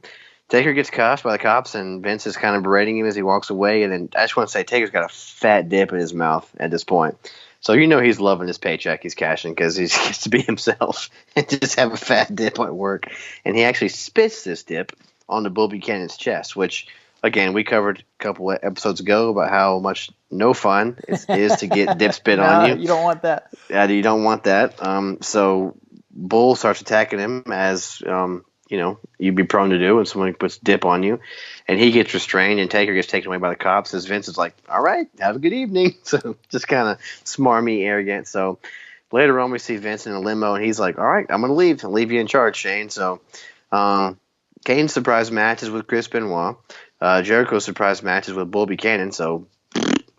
Taker gets cuffed by the cops, and Vince is kind of berating him as he walks away. And then I just want to say Taker's got a fat dip in his mouth at this point. So he's loving his paycheck he's cashing because he gets to be himself and just have a fat dip at work. And he actually spits this dip onto Bull Buchanan's chest, which, again, we covered a couple of episodes ago about how much no fun it is to get dip spit on you. You don't want that. Yeah, you don't want that. So Bull starts attacking him as you'd be prone to do when someone puts dip on you, and he gets restrained, and Taker gets taken away by the cops. As Vince is like, "All right, have a good evening." So just kind of smarmy, arrogant. So later on, we see Vince in a limo, and he's like, "All right, I'm gonna leave. I'll leave you in charge, Shane." So Kane's surprise matches with Chris Benoit, Jericho's surprise matches with Bull Buchanan. So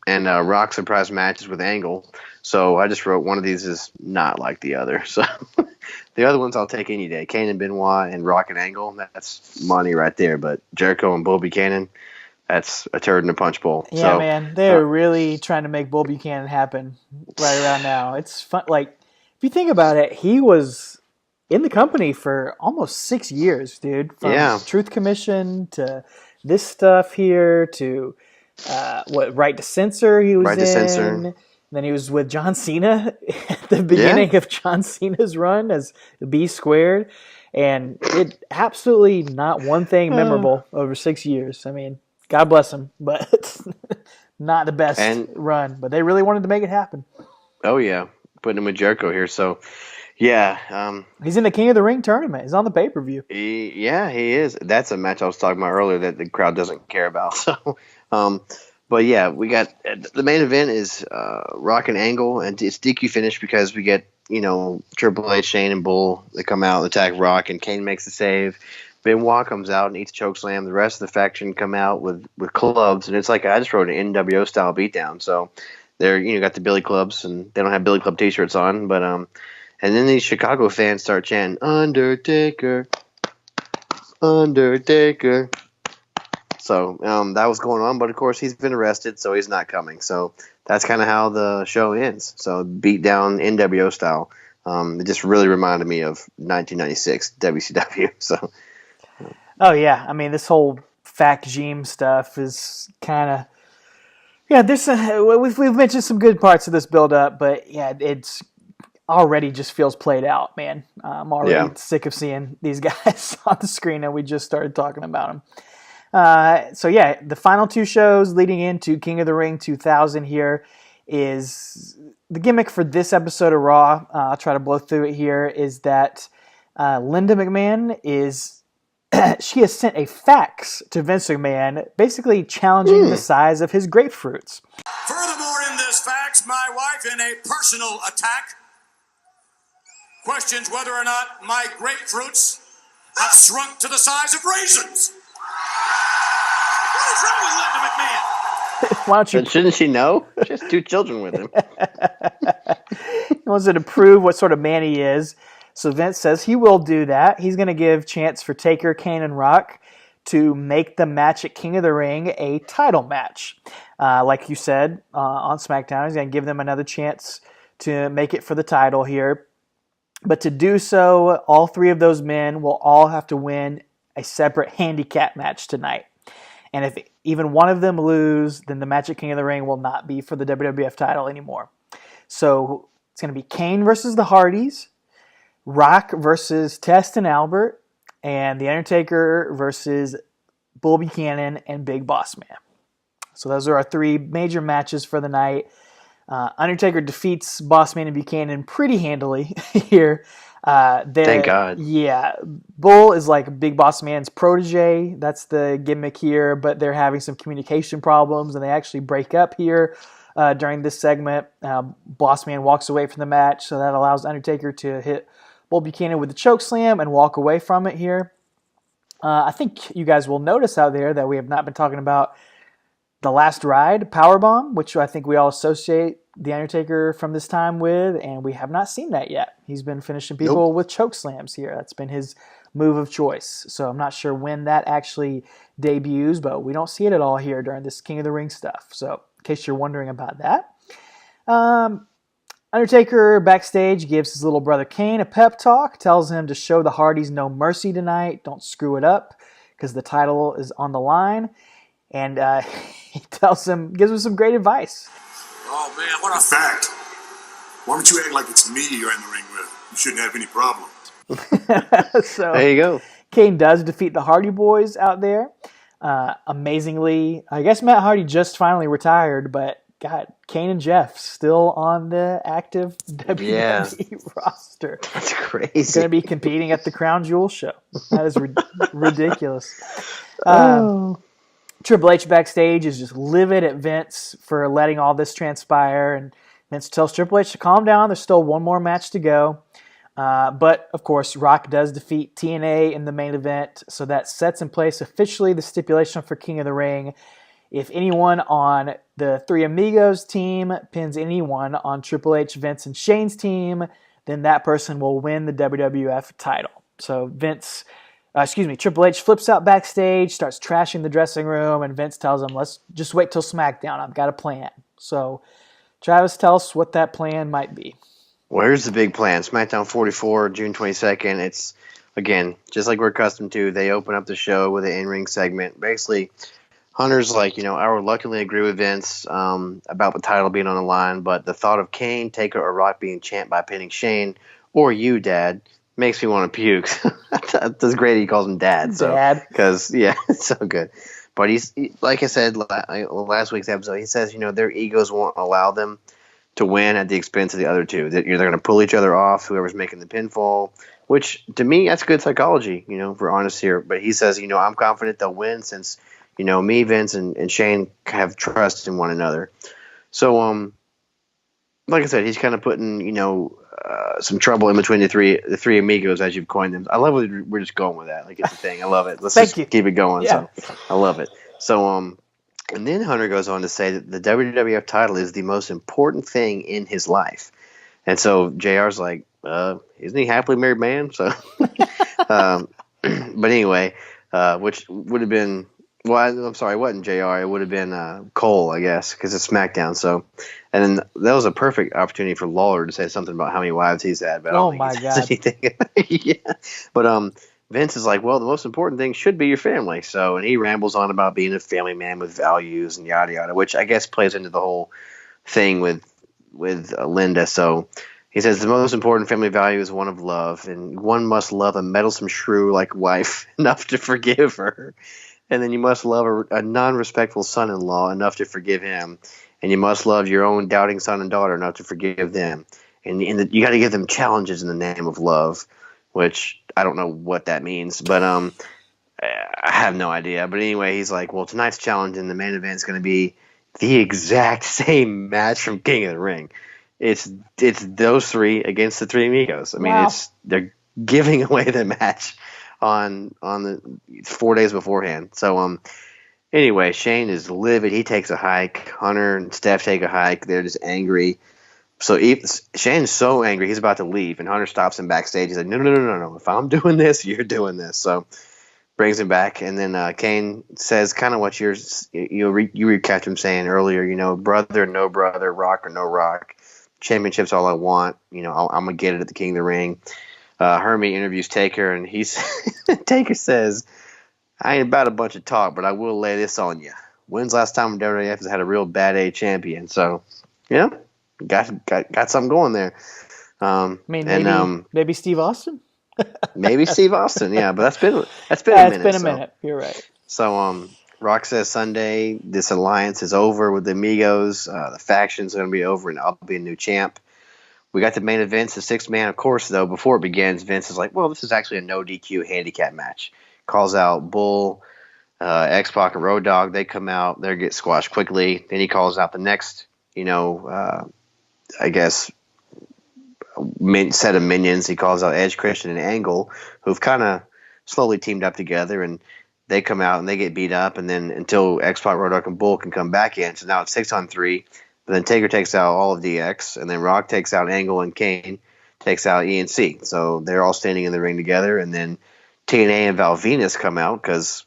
and Rock's surprise matches with Angle. So I just wrote one of these is not like the other. So The other ones I'll take any day. Kane and Benoit and Rock and Angle, that's money right there. But Jericho and Bull Buchanan, that's a turd in a punch bowl. Yeah, So, man, they're really trying to make Bull Buchanan happen right around now. It's fun. Like, if you think about it, he was in the company for almost 6 years, dude. From Truth Commission to this stuff here to Right to Censor he was Right to Censor. Then he was with John Cena at the beginning of John Cena's run as B Squared. And it absolutely not one thing memorable over 6 years. I mean, God bless him, but not the best run. But they really wanted to make it happen. Oh, yeah. Putting him with Jericho here. So, yeah. He's in the King of the Ring tournament. He's on the pay-per-view. He is. That's a match I was talking about earlier that the crowd doesn't care about. So, but yeah, we got the main event is Rock and Angle, and it's DQ finish because we get Triple H, Shane, and Bull. They come out and attack Rock, and Kane makes the save. Benoit comes out and eats a chokeslam. The rest of the faction come out with clubs, and it's like I just wrote an NWO style beatdown. So they're got the Billy Clubs, and they don't have Billy Club T-shirts on, but and then these Chicago fans start chanting Undertaker, Undertaker. So that was going on, but of course he's been arrested, so he's not coming. So that's kind of how the show ends. So beat down NWO style. It just really reminded me of 1996 WCW. So. Oh yeah, I mean this whole fact regime stuff is kind of There's we've mentioned some good parts of this build up, but yeah, it's already just feels played out, man. I'm already sick of seeing these guys on the screen, and we just started talking about them. So yeah, the final two shows leading into King of the Ring 2000 here is the gimmick for this episode of Raw. I'll try to blow through it here. Is that Linda McMahon she has sent a fax to Vince McMahon, basically challenging the size of his grapefruits. Furthermore, in this fax, my wife, in a personal attack, questions whether or not my grapefruits have shrunk to the size of raisins. What is wrong with Linda McMahon? Why don't you? Shouldn't she know? She has 2 children with him. He wants her to prove what sort of man he is. So Vince says he will do that. He's going to give chance for Taker, Kane, and Rock to make the match at King of the Ring a title match. Like you said on SmackDown, he's going to give them another chance to make it for the title here. But to do so, all 3 of those men will all have to win a separate handicap match tonight. And if even one of them lose, then the match at King of the Ring will not be for the WWF title anymore. So it's going to be Kane versus the Hardys, Rock versus Test and Albert, and The Undertaker versus Bull Buchanan and Big Boss Man. So those are our 3 major matches for the night. Undertaker defeats Boss Man and Buchanan pretty handily here. Thank God. Yeah. Bull is like Big Boss Man's protege. That's the gimmick here, but they're having some communication problems, and they actually break up here during this segment. Boss Man walks away from the match, so that allows Undertaker to hit Bull Buchanan with the chokeslam and walk away from it here. I think you guys will notice out there that we have not been talking about the Last Ride Powerbomb, which I think we all associate The Undertaker from this time with, and we have not seen that yet. He's been finishing people with choke slams here. That's been his move of choice. So I'm not sure when that actually debuts, but we don't see it at all here during this King of the Ring stuff. So in case you're wondering about that. Undertaker backstage gives his little brother Kane a pep talk, tells him to show the Hardys no mercy tonight, don't screw it up, because the title is on the line. And he gives him some great advice. Oh, man, what a fact. Why don't you act like it's me you're in the ring with? You shouldn't have any problem. So there you go. Kane does defeat the Hardy Boys out there. Amazingly, I guess Matt Hardy just finally retired, but God, Kane and Jeff still on the active WWE roster. That's crazy. Going to be competing at the Crown Jewel show. That is ridiculous. Triple H backstage is just livid at Vince for letting all this transpire, and Vince tells Triple H to calm down. There's still one more match to go. But, of course, Rock does defeat TNA in the main event, so that sets in place officially the stipulation for King of the Ring. If anyone on the Three Amigos team pins anyone on Triple H, Vince, and Shane's team, then that person will win the WWF title. So Triple H flips out backstage, starts trashing the dressing room, and Vince tells him, let's just wait till SmackDown. I've got a plan. So, Travis, tell us what that plan might be. Well, here's the big plan. SmackDown 44, June 22nd. It's, again, just like we're accustomed to, they open up the show with an in-ring segment. Basically, Hunter's like, I reluctantly agree with Vince about the title being on the line, but the thought of Kane, Taker, or Rock being champed by pinning Shane, or you, Dad, makes me want to puke. That's great he calls him Dad. Dad. Because, yeah, it's so good. But like I said last week's episode, he says, their egos won't allow them to win at the expense of the other two. They're going to pull each other off, whoever's making the pinfall, which to me, that's good psychology, if we're honest here. But he says, I'm confident they'll win since, me, Vince, and Shane have trust in one another. So, like I said, he's kind of putting, some trouble in between the three amigos, as you've coined them. I love it. We're just going with that. Like, it's the thing. I love it. Let's just keep it going. Yeah. So I love it. So, and then Hunter goes on to say that the WWF title is the most important thing in his life. And so JR's like, isn't he a happily married man? So, but anyway, which would have been, well, I'm sorry, it wasn't JR. It would have been Cole, I guess, because it's SmackDown. So, and then that was a perfect opportunity for Lawler to say something about how many wives he's had. But oh my God. Yeah. But Vince is like, well, the most important thing should be your family. So, and he rambles on about being a family man with values and yada yada, which I guess plays into the whole thing with Linda. So he says the most important family value is one of love, and one must love a meddlesome shrew like wife enough to forgive her. And then you must love a non-respectful son-in-law enough to forgive him. And you must love your own doubting son and daughter enough to forgive them. And you got to give them challenges in the name of love, which I don't know what that means. But I have no idea. But anyway, he's like, well, tonight's challenge in the main event is going to be the exact same match from King of the Ring. It's those three against the three amigos. I mean, wow. They're giving away the match on the 4 days beforehand. So anyway, Shane is livid. He takes a hike. Hunter and Steph take a hike. They're just angry. So Shane's so angry, he's about to leave, and Hunter stops him backstage. He's like, no. If I'm doing this, you're doing this. So brings him back, and then Kane says kind of what you recapped him saying earlier. Brother, no brother, Rock or no Rock. Championship's all I want. I'm gonna get it at the King of the Ring. Hermie interviews Taker, and Taker says, I ain't about a bunch of talk, but I will lay this on you. When's last time WWF has had a real bad A champion? So, got something going there. Maybe Steve Austin? Maybe Steve Austin, yeah, but that's been a minute. It's been a minute. You're right. So, Rock says Sunday, this alliance is over with the Amigos. The faction's going to be over, and I'll be a new champ. We got the main event, the sixth man, of course, though. Before it begins, Vince is like, well, this is actually a no DQ handicap match. Calls out Bull, X-Pac, and Road Dogg. They come out. They get squashed quickly. Then he calls out the next, I guess, set of minions. He calls out Edge, Christian, and Angle, who've kind of slowly teamed up together. And they come out and they get beat up. And then until X-Pac, Road Dogg, and Bull can come back in. So now it's 6-on-3. But then Taker takes out all of DX, and then Rock takes out Angle, and Kane takes out ENC. So they're all standing in the ring together, and then TNA and Val Venus come out because.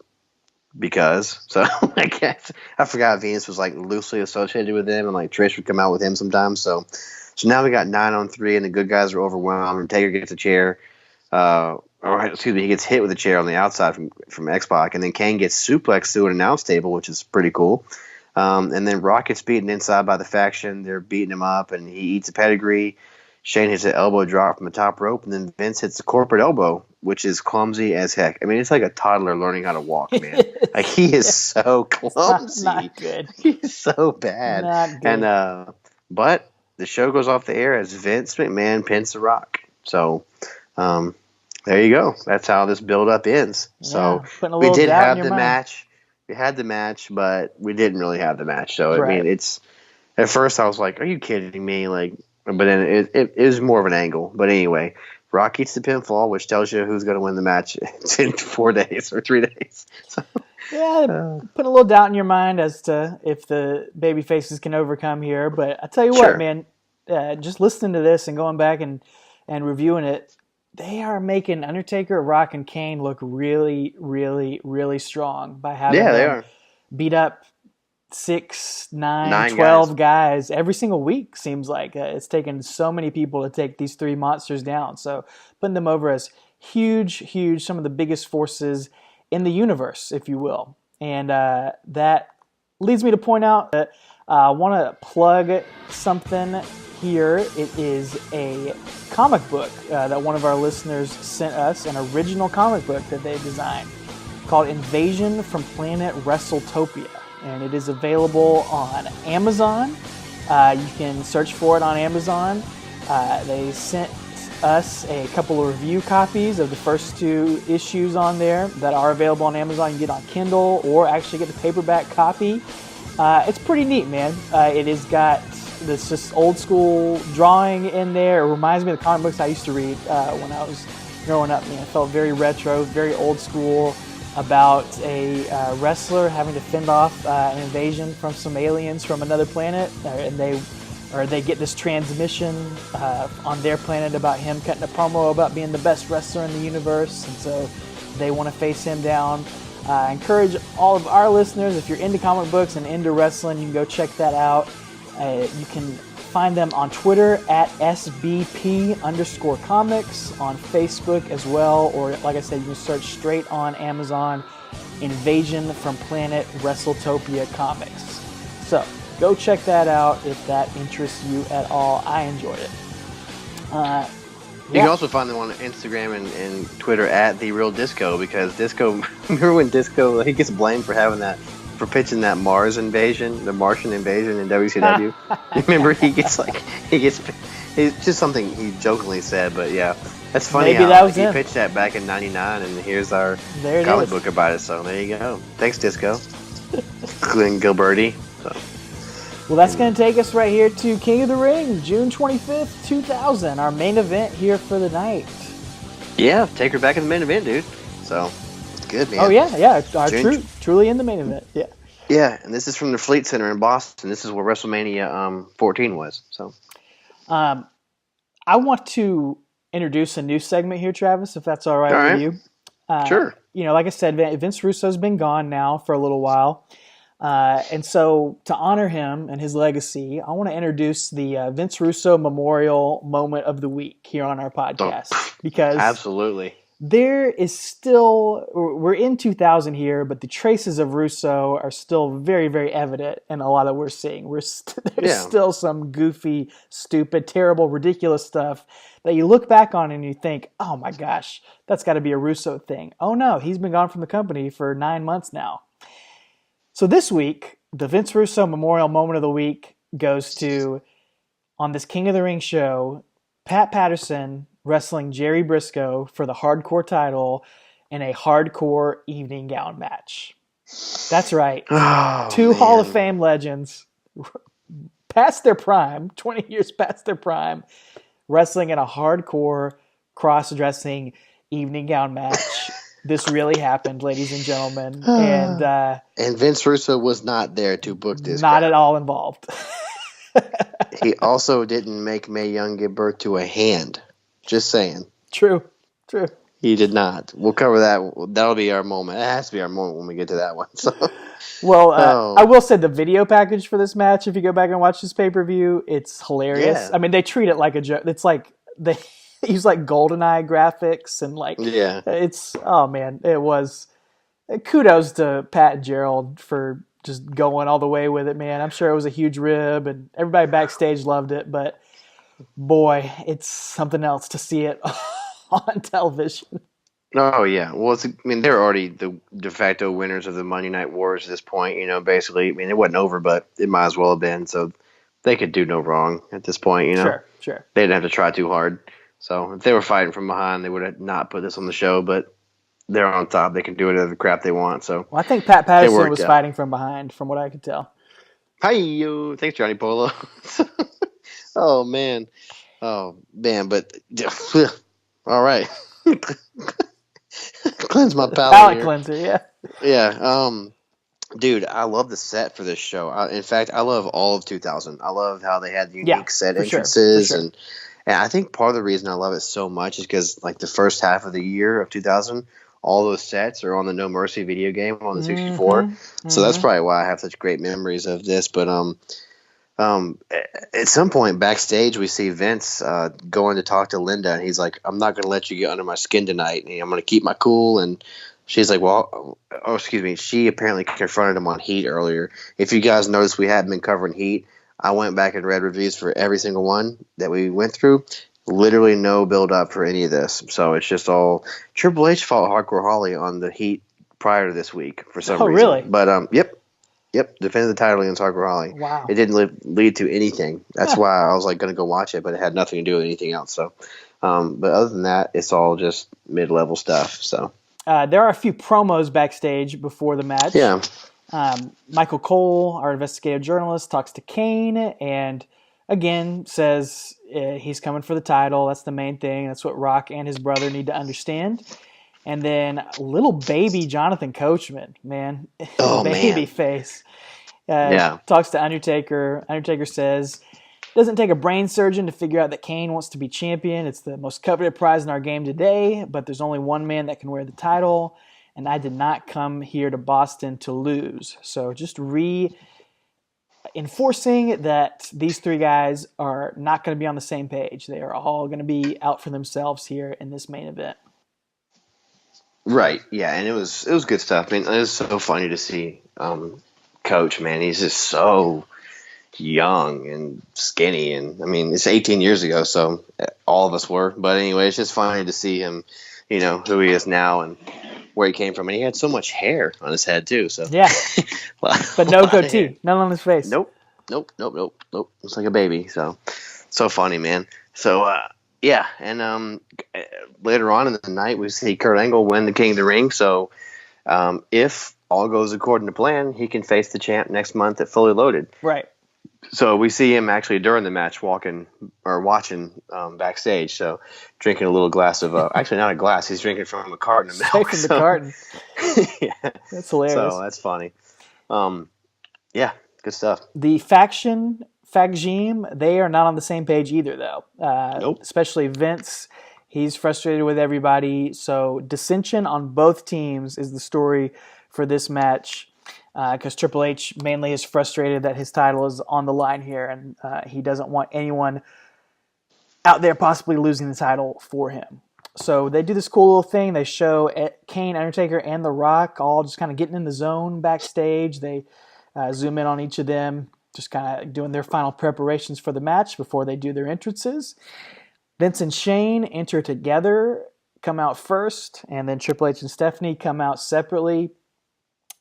So I guess I forgot Venus was like loosely associated with them, and like Trish would come out with him sometimes. So now we got 9-on-3, and the good guys are overwhelmed. And Taker gets a chair, he gets hit with a chair on the outside from X-Pac, and then Kane gets suplexed through an announce table, which is pretty cool. And then Rock gets beaten inside by the faction. They're beating him up, and he eats a pedigree. Shane hits an elbow drop from the top rope, and then Vince hits the corporate elbow, which is clumsy as heck. I mean, it's like a toddler learning how to walk, man. Like, he is so clumsy. Not good. He's so bad. Not good. And but the show goes off the air as Vince McMahon pins the Rock. So there you go. That's how this build-up ends. So we did have the match. We had the match, but we didn't really have the match. So right. I mean, it's at first I was like, "Are you kidding me?" Like, but then it was more of an angle. But anyway, Rock eats the pinfall, which tells you who's going to win the match in 4 days or 3 days. So, put a little doubt in your mind as to if the baby faces can overcome here. But I tell you Sure. what, man, just listening to this and going back and and reviewing it, they are making Undertaker, Rock, and Kane look really, really, really strong by having Yeah, they them are. beat up 6, 9, 9 12 guys every single week. Seems like it's taken so many people to take these three monsters down. So putting them over as huge, some of the biggest forces in the universe, if you will. And that leads me to point out that I want to plug something here. It is a comic book that one of our listeners sent us, an original comic book that they designed called Invasion from Planet WrestleTopia. And it is available on Amazon. You can search for it on Amazon. They sent us a couple of review copies of the first 2 issues on there that are available on Amazon. You can get on Kindle or actually get the paperback copy. It's pretty neat, man. It has got this just old school drawing in there. It reminds me of the comic books I used to read when I was growing up. Man, it felt very retro, very old school, about a wrestler having to fend off an invasion from some aliens from another planet, and they get this transmission on their planet about him cutting a promo about being the best wrestler in the universe, and so they want to face him down. I encourage all of our listeners, if you're into comic books and into wrestling, you can go check that out. You can find them on Twitter at SBP_comics, on Facebook as well, or like I said, you can search straight on Amazon, Invasion from Planet WrestleTopia Comics. So go check that out if that interests you at all. I enjoyed it. You can also find them on Instagram and Twitter at The Real Disco, because Disco, remember when Disco, he gets blamed for pitching that Mars invasion, the Martian invasion in WCW. Remember, it's just something he jokingly said, but yeah, that's funny. Maybe how that was he him. pitched that back in '99, and here's our comic book about it. So there you go. Thanks, Disco. Glenn Gilberti. So. Well, that's going to take us right here to King of the Ring, June 25th, 2000, our main event here for the night. Yeah, take her back in the main event, dude. So. Good, man. Oh, yeah. Truly in the main event. Yeah. Yeah, and this is from the Fleet Center in Boston. This is where WrestleMania 14 was. So, I want to introduce a new segment here, Travis, if that's all right with you. Sure. Like I said, Vince Russo's been gone now for a little while. And so to honor him and his legacy, I want to introduce the Vince Russo Memorial Moment of the Week here on our podcast. Because absolutely. There is still, we're in 2000 here, but the traces of Russo are still very, very evident in a lot of what we're seeing. There's still some goofy, stupid, terrible, ridiculous stuff that you look back on and you think, oh my gosh, that's got to be a Russo thing. Oh no, he's been gone from the company for 9 months now. So this week, the Vince Russo Memorial Moment of the Week goes to, on this King of the Ring show, Pat Patterson wrestling Jerry Briscoe for the hardcore title in a hardcore evening gown match. That's right. Two Hall of Fame legends, past their prime, 20 years past their prime, wrestling in a hardcore cross-dressing evening gown match. This really happened, ladies and gentlemen. And Vince Russo was not there to book this. Not at all involved. He also didn't make Mae Young give birth to a hand. Just saying. True. He did not. We'll cover that. That'll be our moment. It has to be our moment when we get to that one. So. Well, I will say the video package for this match, if you go back and watch this pay-per-view, it's hilarious. Yeah. I mean, they treat it like a joke. It's like they use like GoldenEye graphics and like it's, oh man, it was, kudos to Pat and Gerald for just going all the way with it, man. I'm sure it was a huge rib and everybody backstage loved it, but boy, it's something else to see it on television. Oh, yeah. Well, they're already the de facto winners of the Monday Night Wars at this point, basically. I mean, it wasn't over, but it might as well have been. So they could do no wrong at this point, Sure. They didn't have to try too hard. So if they were fighting from behind, they would have not put this on the show, but they're on top. They can do whatever crap they want. So I think Pat Patterson was fighting from behind, from what I could tell. Hi-yo. Thanks, Johnny Polo. Oh, man. But all right. Cleanse my palate. Palate cleanser, yeah. Yeah. Dude, I love the set for this show. In fact, I love all of 2000. I love how they had unique set entrances, And I think part of the reason I love it so much is because like the first half of the year of 2000, all those sets are on the No Mercy video game on the 64. So that's probably why I have such great memories of this. But at some point backstage, we see Vince going to talk to Linda, and he's like, "I'm not going to let you get under my skin tonight. And I'm going to keep my cool." And she's like, "Well, oh, excuse me." She apparently confronted him on Heat earlier. If you guys noticed, we had been covering Heat. I went back and read reviews for every single one that we went through. Literally no build up for any of this. So it's just all Triple H fought Hardcore Holly on the Heat prior to this week for some reason. Really? But Yep, defended the title against Hardcore Holly. Wow. It didn't lead to anything. That's why I was like going to go watch it, but it had nothing to do with anything else. So, but other than that, it's all just mid-level stuff. So there are a few promos backstage before the match. yeah, Michael Cole, our investigative journalist, talks to Kane and again says he's coming for the title. That's the main thing. That's what Rock and his brother need to understand. And then little baby Jonathan Coachman, man, baby face, talks to Undertaker. Undertaker says, it doesn't take a brain surgeon to figure out that Kane wants to be champion. It's the most coveted prize in our game today, but there's only one man that can wear the title, and I did not come here to Boston to lose. So just enforcing that these three guys are not going to be on the same page. They are all going to be out for themselves here in this main event. right, yeah, and it was good stuff. I mean, it was so funny to see Coach. Man, he's just so young and skinny, and I mean, it's 18 years ago, so all of us were. But anyway, it's just funny to see him, who he is now and where he came from, and he had so much hair on his head too. So yeah, but no goatee, none on his face. Nope. It's like a baby. So funny, man. So yeah, and later on in the night, we see Kurt Angle win the King of the Ring. So if all goes according to plan, he can face the champ next month at Fully Loaded. Right. So we see him actually during the match watching backstage. So drinking a little glass of actually not a glass. He's drinking from a carton of milk. Straight from the carton. Yeah, that's hilarious. So that's funny. Yeah, good stuff. The faction, they are not on the same page either, though. Nope. Especially Vince. He's frustrated with everybody. So dissension on both teams is the story for this match. Because Triple H mainly is frustrated that his title is on the line here, and he doesn't want anyone out there possibly losing the title for him. So they do this cool little thing. They show Kane, Undertaker, and The Rock all just kind of getting in the zone backstage. They zoom in on each of them, just kind of doing their final preparations for the match before they do their entrances. Vince and Shane enter together, come out first, and then Triple H and Stephanie come out separately.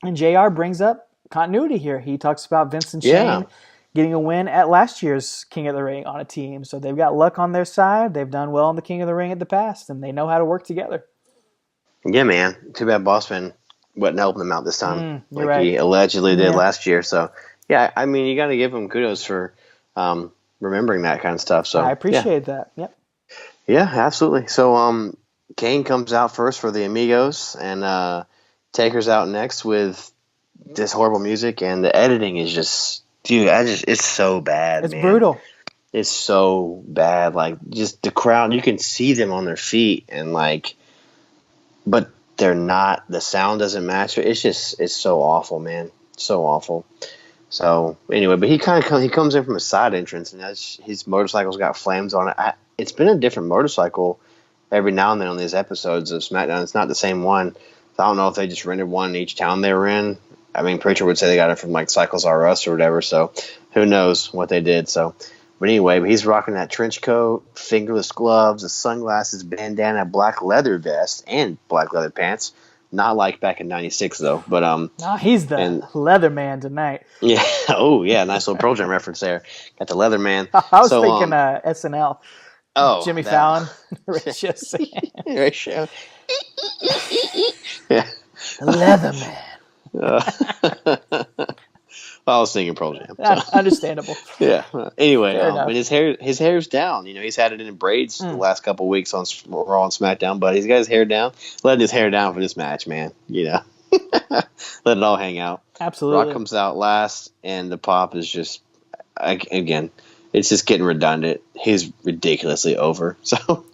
And JR brings up continuity here. He talks about Vince and Shane getting a win at last year's King of the Ring on a team. So they've got luck on their side. They've done well in the King of the Ring in the past, and they know how to work together. Yeah, man. Too bad Bossman wasn't helping them out this time, like right. He allegedly did last year. So, yeah, I mean, you got to give him kudos for remembering that kind of stuff. So I appreciate that. Yep. Yeah, absolutely. So Kane comes out first for the Amigos, and Taker's out next with this horrible music, and the editing is just, dude, it's so bad, It's brutal. It's so bad. Like, just the crowd, you can see them on their feet, and but they're not, the sound doesn't match. It's so awful, man. So awful. So, anyway, but he comes in from a side entrance, and his motorcycle's got flames on it. It's been a different motorcycle every now and then on these episodes of SmackDown. It's not the same one. I don't know if they just rented one in each town they were in. I mean, Preacher would say they got it from like Cycles R Us or whatever. So who knows what they did. So, but anyway, he's rocking that trench coat, fingerless gloves, the sunglasses, bandana, black leather vest, and black leather pants. Not like back in '96 though. But no, he's the leather man tonight. Yeah. Oh yeah, nice little Pearl Jam reference there. Got the leather man. I was thinking SNL. Oh, Jimmy Fallon, Ratio. Yeah, Leatherman. I was singing Pearl Jam. So. Understandable. Yeah. Anyway, but his hair's down. He's had it in braids the last couple of weeks on Raw and SmackDown, but he's got his hair down. Letting his hair down for this match, man. Let it all hang out. Absolutely. Rock comes out last, and the pop is just again. it's just getting redundant. He's ridiculously over. So,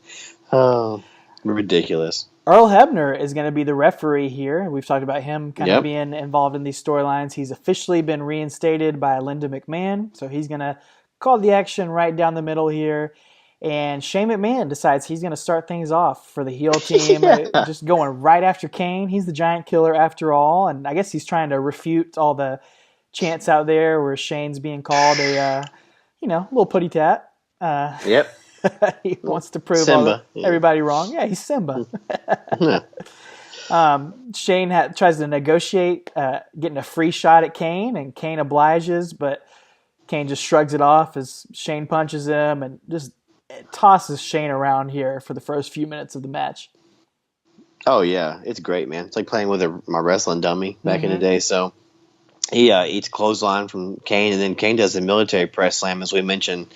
ridiculous. Earl Hebner is going to be the referee here. We've talked about him kind of Yep. being involved in these storylines. He's officially been reinstated by Linda McMahon, so he's going to call the action right down the middle here. And Shane McMahon decides he's going to start things off for the heel team, Yeah. just going right after Kane. He's the giant killer after all, and I guess he's trying to refute all the chants out there where Shane's being called a, little putty tat. Yep. He wants to prove Simba. everybody wrong. Yeah, he's Simba. Yeah. Shane tries to negotiate getting a free shot at Kane, and Kane obliges, but Kane just shrugs it off as Shane punches him and just tosses Shane around here for the first few minutes of the match. Oh yeah, it's great, man. It's like playing with my wrestling dummy back in the day. So he eats clothesline from Kane, and then Kane does a military press slam, as we mentioned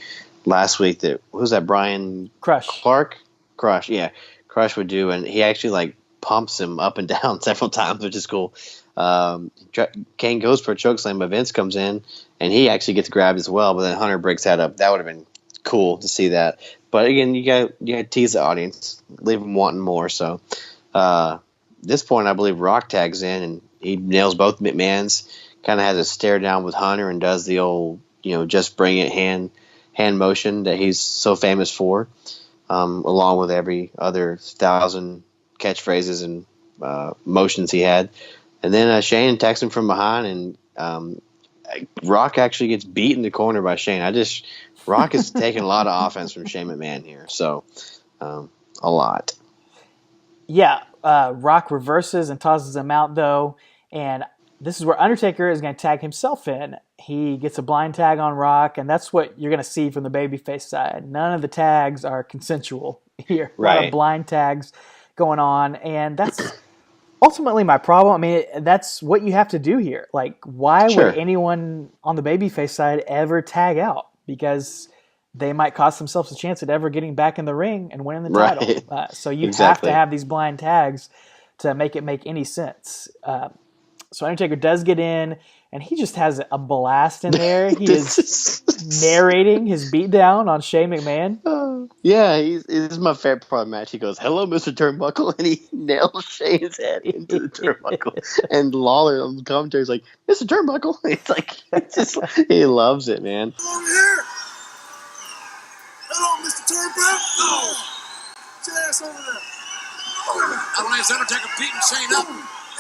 last week. That who's that? Brian Clark, Crush. Yeah, Crush would do, and he actually like pumps him up and down several times, which is cool. Kane goes for a chokeslam, but Vince comes in, and he actually gets grabbed as well. But then Hunter breaks that up. That would have been cool to see that. But again, you got to tease the audience, leave them wanting more. So this point, I believe Rock tags in, and he nails both McMahons. Kind of has a stare down with Hunter and does the old, just bring it hand motion that he's so famous for, along with every other 1,000 catchphrases and motions he had. And then Shane attacks him from behind, and Rock actually gets beat in the corner by Shane. Rock is taking a lot of offense from Shane McMahon here, so a lot. Yeah, Rock reverses and tosses him out, though, and this is where Undertaker is going to tag himself in. He gets a blind tag on Rock, and that's what you're going to see from the babyface side. None of the tags are consensual here. Right. A lot of blind tags going on, and that's ultimately my problem. I mean, that's what you have to do here. Like, why would anyone on the babyface side ever tag out? Because they might cost themselves a chance at ever getting back in the ring and winning the title. So you have to have these blind tags to make it make any sense. So Undertaker does get in, and he just has a blast in there. He is narrating his beatdown on Shane McMahon. Yeah, this is my favorite part of the match. He goes, "Hello, Mr. Turnbuckle," and he nails Shane's head into the turnbuckle. And Lawler on the commentary is like, "Mr. Turnbuckle." It's like he loves it, man. Over here. Hello, Mr. Turnbuckle. Oh, get your ass over there. Not only is Undertaker beating Shane up,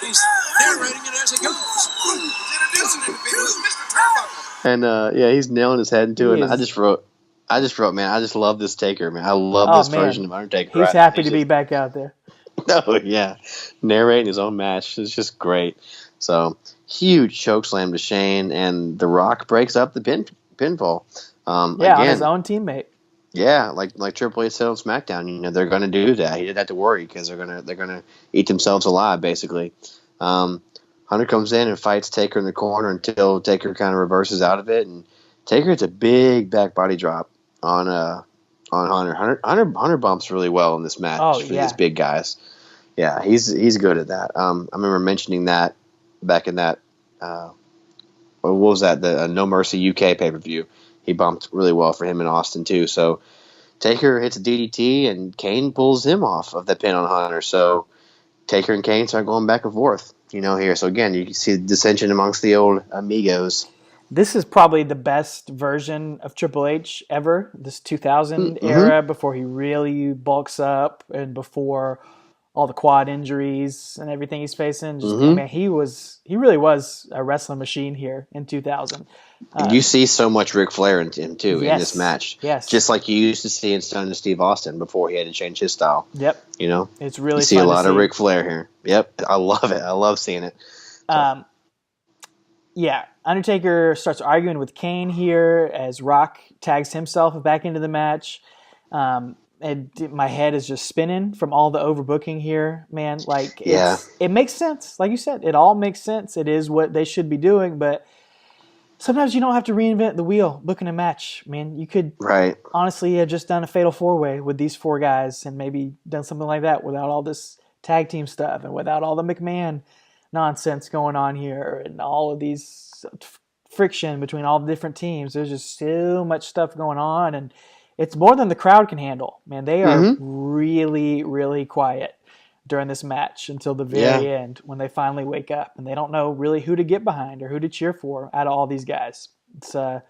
he's narrating it as he goes. He's introducing him to people. Mr. Turnbuckle. And he's nailing his head into it. And I just wrote, man, I just love this Taker, man. I love this version of Undertaker. He's happy to be back out there. Oh yeah, narrating his own match is just great. So huge chokeslam to Shane, and The Rock breaks up the pinfall. On his own teammate. Yeah, like Triple H said on SmackDown, they're going to do that. He didn't have to worry because they're gonna eat themselves alive, basically. Hunter comes in and fights Taker in the corner until Taker kind of reverses out of it, and Taker hits a big back body drop on Hunter. Hunter bumps really well in this match for these big guys. Yeah, he's good at that. I remember mentioning that back in that what was that, the No Mercy UK pay-per-view. He bumped really well for him in Austin too. So Taker hits a DDT, and Kane pulls him off of the pin on Hunter. So Taker and Kane start going back and forth, here. So again, you can see the dissension amongst the old amigos. This is probably the best version of Triple H ever, this 2000 era, before he really bulks up and before all the quad injuries and everything he's facing. He really was a wrestling machine here in 2000. You see so much Ric Flair in him too in this match. Yes. Just like you used to see in Stone and Steve Austin before he had to change his style. Yep. It's really you see a lot of Ric Flair here. Yep. I love it. I love seeing it. So. Undertaker starts arguing with Kane here as Rock tags himself back into the match. My head is just spinning from all the overbooking here, man. It makes sense. Like you said, it all makes sense. It is what they should be doing, but sometimes you don't have to reinvent the wheel booking a match, man. You could honestly have just done a fatal four-way with these four guys and maybe done something like that without all this tag team stuff and without all the McMahon nonsense going on here and all of these friction between all the different teams. There's just so much stuff going on, and it's more than the crowd can handle. Man, they are really, really quiet during this match until the very end when they finally wake up, and they don't know really who to get behind or who to cheer for out of all these guys. It's I